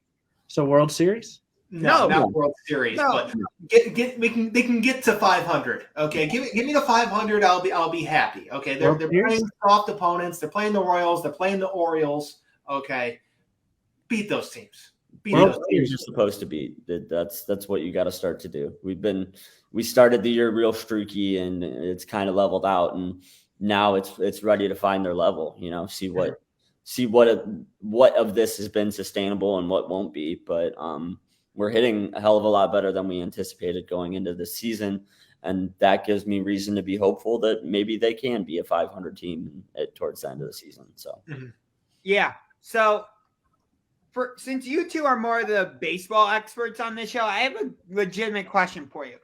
So World Series? No. not World Series, No. but they can get to 500. Okay, give me the 500. I'll be happy. Okay, they're playing soft opponents. They're playing the Royals. They're playing the Orioles. Okay, beat those teams. World Series are supposed to be. That's what you got to start to do. We started the year real streaky, and it's kind of leveled out, and now it's ready to find their level. See what of this has been sustainable and what won't be. But we're hitting a hell of a lot better than we anticipated going into this season, and that gives me reason to be hopeful that maybe they can be a 500 team towards the end of the season. So, yeah. So, since you two are more the baseball experts on this show, I have a legitimate question for you.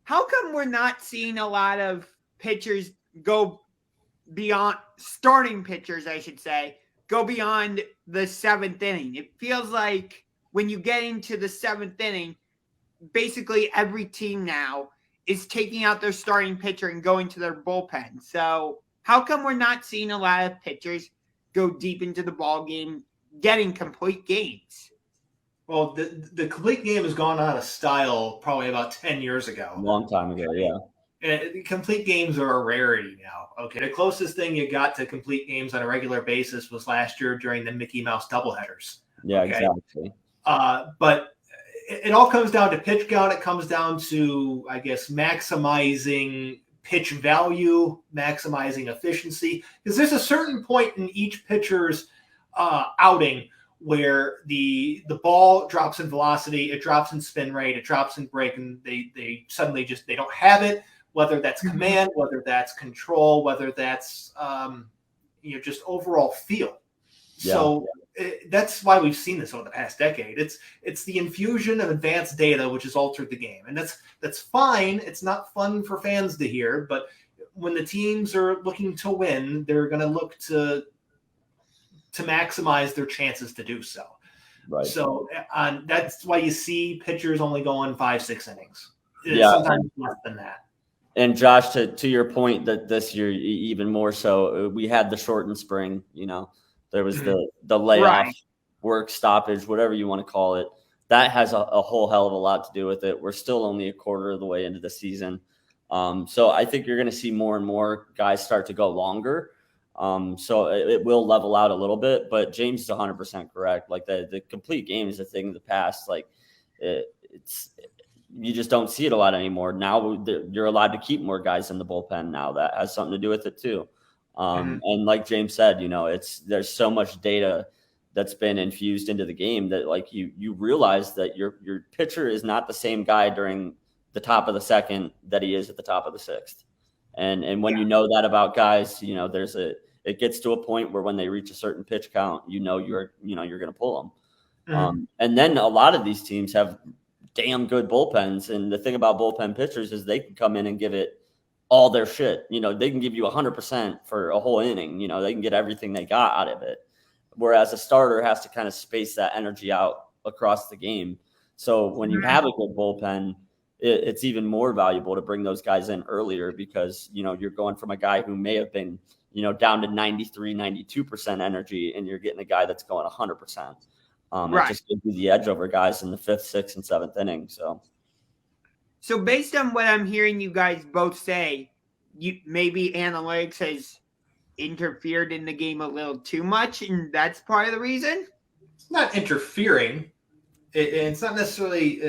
How come we're not seeing a lot of pitchers go beyond starting pitchers, I should say, go beyond the seventh inning? It feels like when you get into the seventh inning, basically every team now is taking out their starting pitcher and going to their bullpen. So how come we're not seeing a lot of pitchers go deep into the ball game, getting complete games? Well, the complete game has gone out of style probably about 10 years ago. A long time ago, yeah. And complete games are a rarity now. Okay, the closest thing you got to complete games on a regular basis was last year during the Mickey Mouse doubleheaders. Yeah, okay? Exactly. But it all comes down to pitch count. It comes down to, I guess, maximizing pitch value, maximizing efficiency. Because there's a certain point in each pitcher's outing where the ball drops in velocity, it drops in spin rate, it drops in break, and they suddenly they don't have it. Whether that's command, whether that's control, whether that's just overall feel. Yeah. So that's why we've seen this over the past decade. It's the infusion of advanced data which has altered the game, and that's fine. It's not fun for fans to hear, but when the teams are looking to win, they're going to look to maximize their chances to do so. Right. So that's why you see pitchers only going 5-6 innings. Sometimes less than that. And Josh, to your point that this year, even more so, we had the shortened spring, there was the layoff, work stoppage, whatever you want to call it. That has a whole hell of a lot to do with it. We're still only a quarter of the way into the season. So I think you're going to see more and more guys start to go longer. So it will level out a little bit, but James is 100% correct. Like the complete game is a thing of the past. Like you just don't see it a lot anymore. Now you're allowed to keep more guys in the bullpen now. That has something to do with it too. And like James said, there's so much data that's been infused into the game that like you realize that your pitcher is not the same guy during the top of the second that he is at the top of the sixth. And when you know that about guys, it gets to a point where when they reach a certain pitch count, you're going to pull them. And then a lot of these teams have damn good bullpens. And the thing about bullpen pitchers is they can come in and give it all their shit. They can give you 100% for a whole inning. They can get everything they got out of it. Whereas a starter has to kind of space that energy out across the game. So when you have a good bullpen, it's even more valuable to bring those guys in earlier because, you're going from a guy who may have been, down to 93, 92% energy, and you're getting a guy that's going 100%. It just gives you the edge over guys in the 5th, 6th, and 7th inning. So based on what I'm hearing you guys both say, maybe analytics has interfered in the game a little too much, and that's part of the reason? It's not interfering. It's not necessarily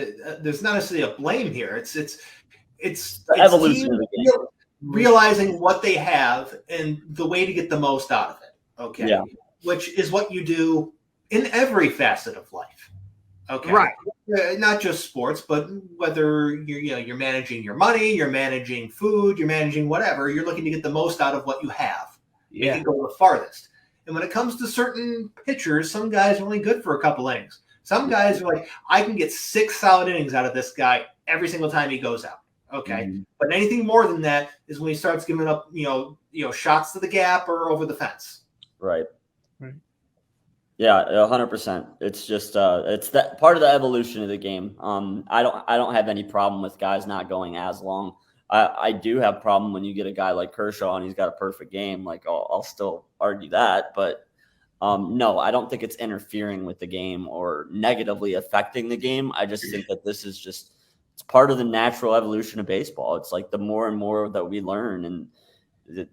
there's not necessarily a blame here. It's the evolution of the game. Realizing what they have and the way to get the most out of it. Okay. Yeah. Which is what you do in every facet of life. Okay. Right. Not just sports, but whether you're managing your money, you're managing food, you're managing whatever, you're looking to get the most out of what you have. Yeah. Make it go the farthest. And when it comes to certain pitchers, some guys are only good for a couple innings. Some guys are like, I can get 6 solid innings out of this guy every single time he goes out. Okay. But anything more than that is when he starts giving up, shots to the gap or over the fence. Right. Yeah, 100%. It's just it's that part of the evolution of the game. I don't have any problem with guys not going as long. I do have a problem when you get a guy like Kershaw and he's got a perfect game. Like I'll still argue that, but No, I don't think it's interfering with the game or negatively affecting the game. I just think that this is just, it's part of the natural evolution of baseball. It's like the more and more that we learn and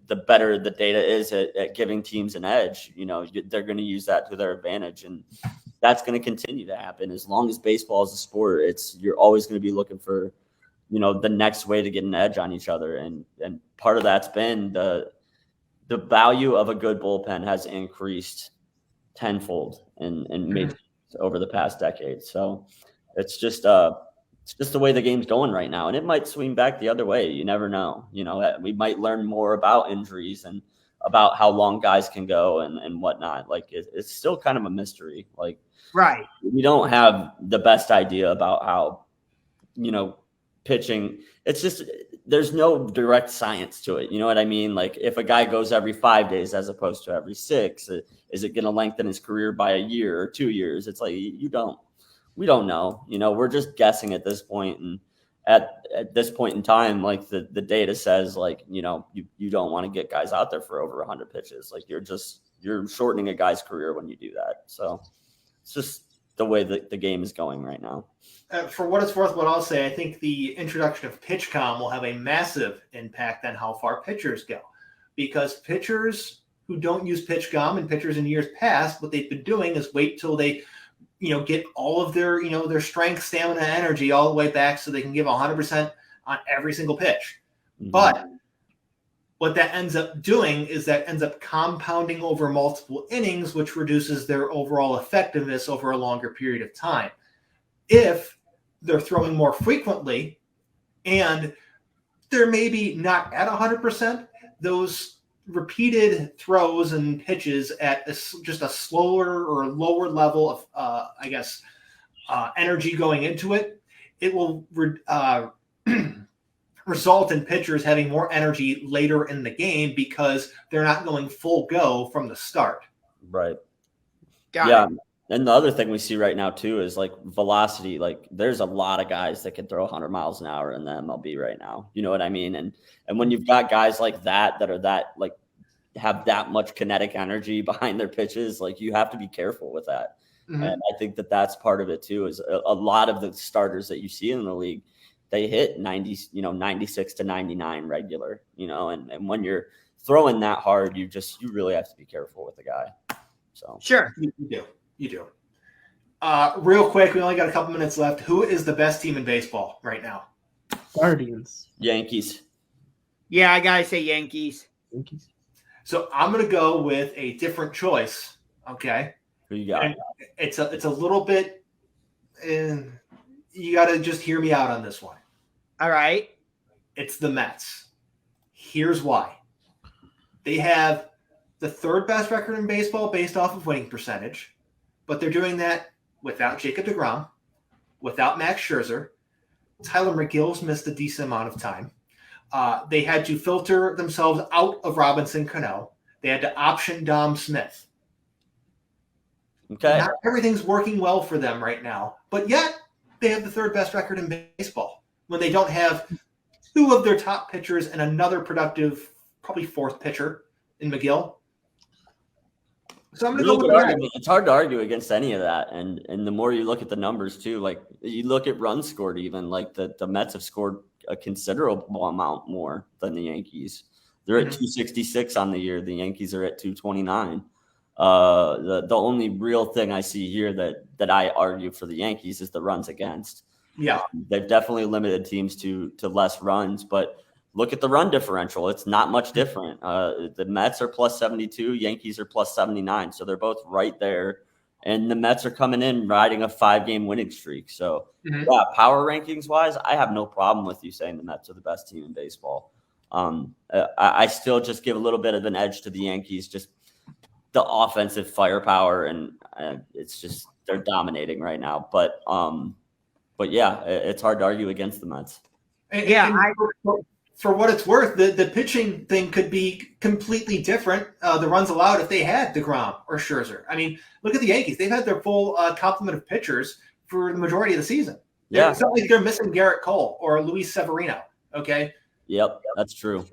the better the data is at giving teams an edge, they're going to use that to their advantage. And that's going to continue to happen as long as baseball is a sport. You're always going to be looking for, the next way to get an edge on each other. And part of that's been the value of a good bullpen has increased tenfold and made over the past decade. So it's just the way the game's going right now. And it might swing back the other way. You never know. We might learn more about injuries and about how long guys can go and whatnot. Like it's still kind of a mystery. Like, right. We don't have the best idea about how, pitching. It's just, there's no direct science to it. You know what I mean? Like if a guy goes every 5 days as opposed to every 6, is it going to lengthen his career by a year or 2 years? It's like, we don't know, we're just guessing at this point. And at this point in time, like the data says, like, you don't want to get guys out there for over 100 pitches. Like you're shortening a guy's career when you do that. So it's just the way that the game is going right now. For what it's worth, what I'll say, I think the introduction of PitchCom will have a massive impact on how far pitchers go, because pitchers who don't use PitchCom and pitchers in years past, what they've been doing is wait till they, get all of their, their strength, stamina, energy all the way back so they can give 100% on every single pitch. Mm-hmm. But what that ends up doing is that ends up compounding over multiple innings, which reduces their overall effectiveness over a longer period of time. If they're throwing more frequently and they're maybe not at 100%, those repeated throws and pitches at just a slower or lower level of, energy going into it, it will result in pitchers having more energy later in the game because they're not going full go from the start. Right. Got it. And the other thing we see right now too is like velocity. Like there's a lot of guys that can throw 100 miles an hour in the MLB right now. You know what I mean? And when you've got guys like that are that like have that much kinetic energy behind their pitches, like you have to be careful with that. Mm-hmm. And I think that that's part of it too. Is a lot of the starters that you see in the league, they hit 96 to 99 regular. And when you're throwing that hard, you really have to be careful with the guy. So sure, you do. Real quick, we only got a couple minutes left. Who is the best team in baseball right now? Guardians. Yankees. Yeah, I gotta say Yankees. So I'm gonna go with a different choice. Okay. Who you got? And it's a little bit. You got to just hear me out on this one. All right. It's the Mets. Here's why. They have the third best record in baseball based off of winning percentage, but they're doing that without Jacob deGrom, without Max Scherzer. Tyler McGill's missed a decent amount of time. They had to filter themselves out of Robinson Cano. They had to option Dom Smith. Okay. Not everything's working well for them right now, but yet they have the third best record in baseball when they don't have two of their top pitchers and another productive, probably fourth pitcher in McGill. So I'm going to go with that. It's hard to argue against any of that. And the more you look at the numbers too, like you look at runs scored, even like the Mets have scored a considerable amount more than the Yankees. They're at 266 on the year. The Yankees are at 229. The only real thing I see here that I argue for the Yankees is the runs against. Yeah. They've definitely limited teams to less runs, but look at the run differential. It's not much different. The Mets are plus 72, Yankees are plus 79. So they're both right there. And the Mets are coming in riding a 5-game winning streak. So yeah, power rankings wise, I have no problem with you saying the Mets are the best team in baseball. I still just give a little bit of an edge to the Yankees, just the offensive firepower, and it's just they're dominating right now. But yeah, it's hard to argue against the Mets. For what it's worth, the pitching thing could be completely different. The runs allowed if they had DeGrom or Scherzer. I mean, look at the Yankees; they've had their full complement of pitchers for the majority of the season. Yeah, it's not like they're missing Garrett Cole or Luis Severino. Okay. Yep, that's true.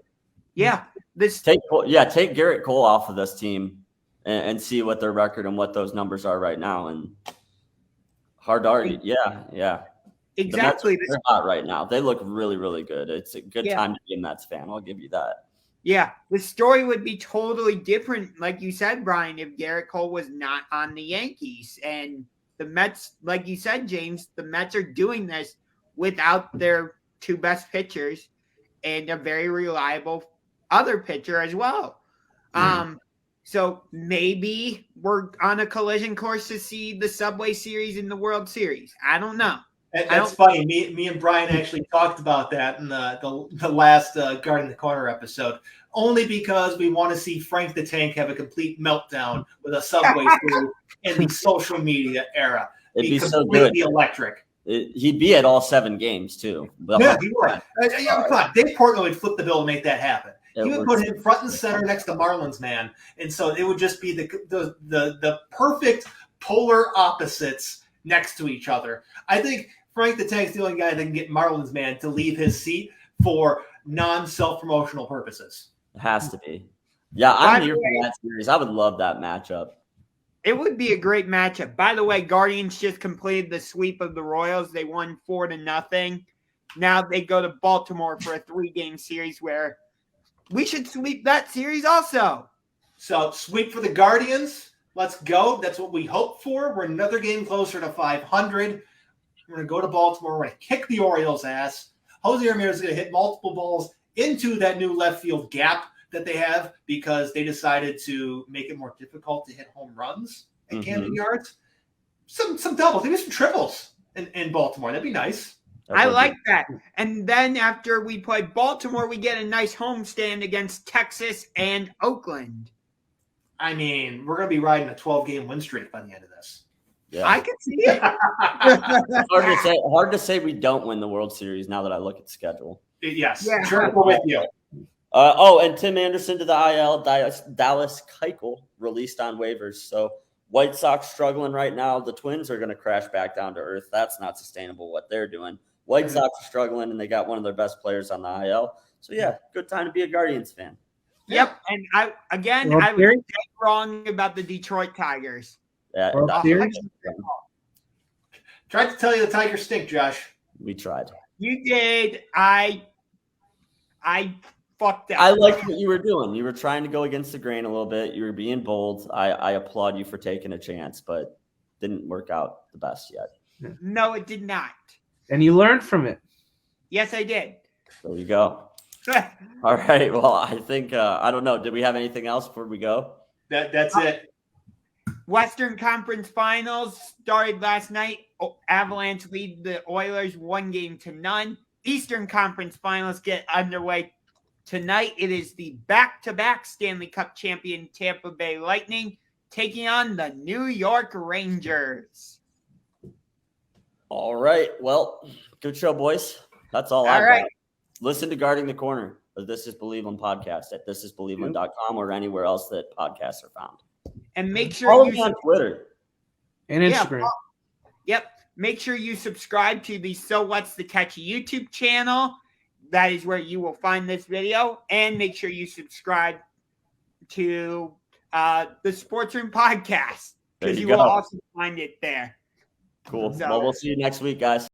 Yeah, take Garrett Cole off of this team. and see what their record and what those numbers are right now. And hard to argue. Yeah. Exactly. They're hot right now. They look really, really good. It's a good time to be a Mets fan. I'll give you that. Yeah, the story would be totally different, like you said, Brian, if Garrett Cole was not on the Yankees. And the Mets, like you said, James, the Mets are doing this without their two best pitchers and a very reliable other pitcher as well. So maybe we're on a collision course to see the Subway Series in the World Series. I don't know. That's funny. Me and Bryan actually talked about that in the last Guarding the Corner episode, only because we want to see Frank the Tank have a complete meltdown with a Subway Series in the social media era. It'd be so completely electric. He'd be at all 7 games too. Yeah, he would. Come on, Dave Portnoy would flip the bill to make that happen. He would put him front and center next to Marlins, man, and so it would just be the perfect polar opposites next to each other. I think Frank the Tank's the only guy that can get Marlins man to leave his seat for non-self-promotional purposes. It has to be. Yeah, I'm here for that series. I would love that matchup. It would be a great matchup. By the way, Guardians just completed the sweep of the Royals. They won 4-0. Now they go to Baltimore for a 3-game series where we should sweep that series also. So sweep for the Guardians. Let's go. That's what we hope for. We're another game closer to 500. We're going to go to Baltimore. We're going to kick the Orioles' ass. Jose Ramirez is going to hit multiple balls into that new left field gap that they have because they decided to make it more difficult to hit home runs at Camden Yards. Some doubles, maybe some triples in Baltimore. That'd be nice. I like that. And then after we play Baltimore, we get a nice homestand against Texas and Oakland. I mean, we're going to be riding a 12-game win streak by the end of this. Yeah. I can see it. Hard to say we don't win the World Series now that I look at the schedule. Yes, Yeah. sure, we're with you. And Tim Anderson to the IL. Dallas Keuchel released on waivers. So White Sox struggling right now. The Twins are going to crash back down to earth. That's not sustainable what they're doing. White Sox are struggling, and they got one of their best players on the IL. So, yeah, good time to be a Guardians fan. Yep. And I was dead wrong about the Detroit Tigers. Yeah, Tried to tell you the Tigers stink, Josh. we tried. You did. I fucked up. I liked what you were doing. You were trying to go against the grain a little bit. You were being bold. I applaud you for taking a chance, but didn't work out the best yet. No, it did not. And you learned from it. Yes, I did. There you go. All right. Well, I think I don't know. Did we have anything else before we go? That's it. Western Conference Finals started last night. Avalanche lead the Oilers 1-0. Eastern Conference Finals get underway tonight. It is the back-to-back Stanley Cup champion Tampa Bay Lightning taking on the New York Rangers. All right. Well, good show, boys. That's all I've got. Listen to Guarding the Corner, the This Is Believeland podcast at thisisbelieveland.com or anywhere else that podcasts are found. And make sure follow me on Twitter and Instagram. Yep. Make sure you subscribe to the So What's the Catch YouTube channel. That is where you will find this video. And make sure you subscribe to the Sports Room podcast because you will also find it there. Cool. So, well, we'll see you next week, guys.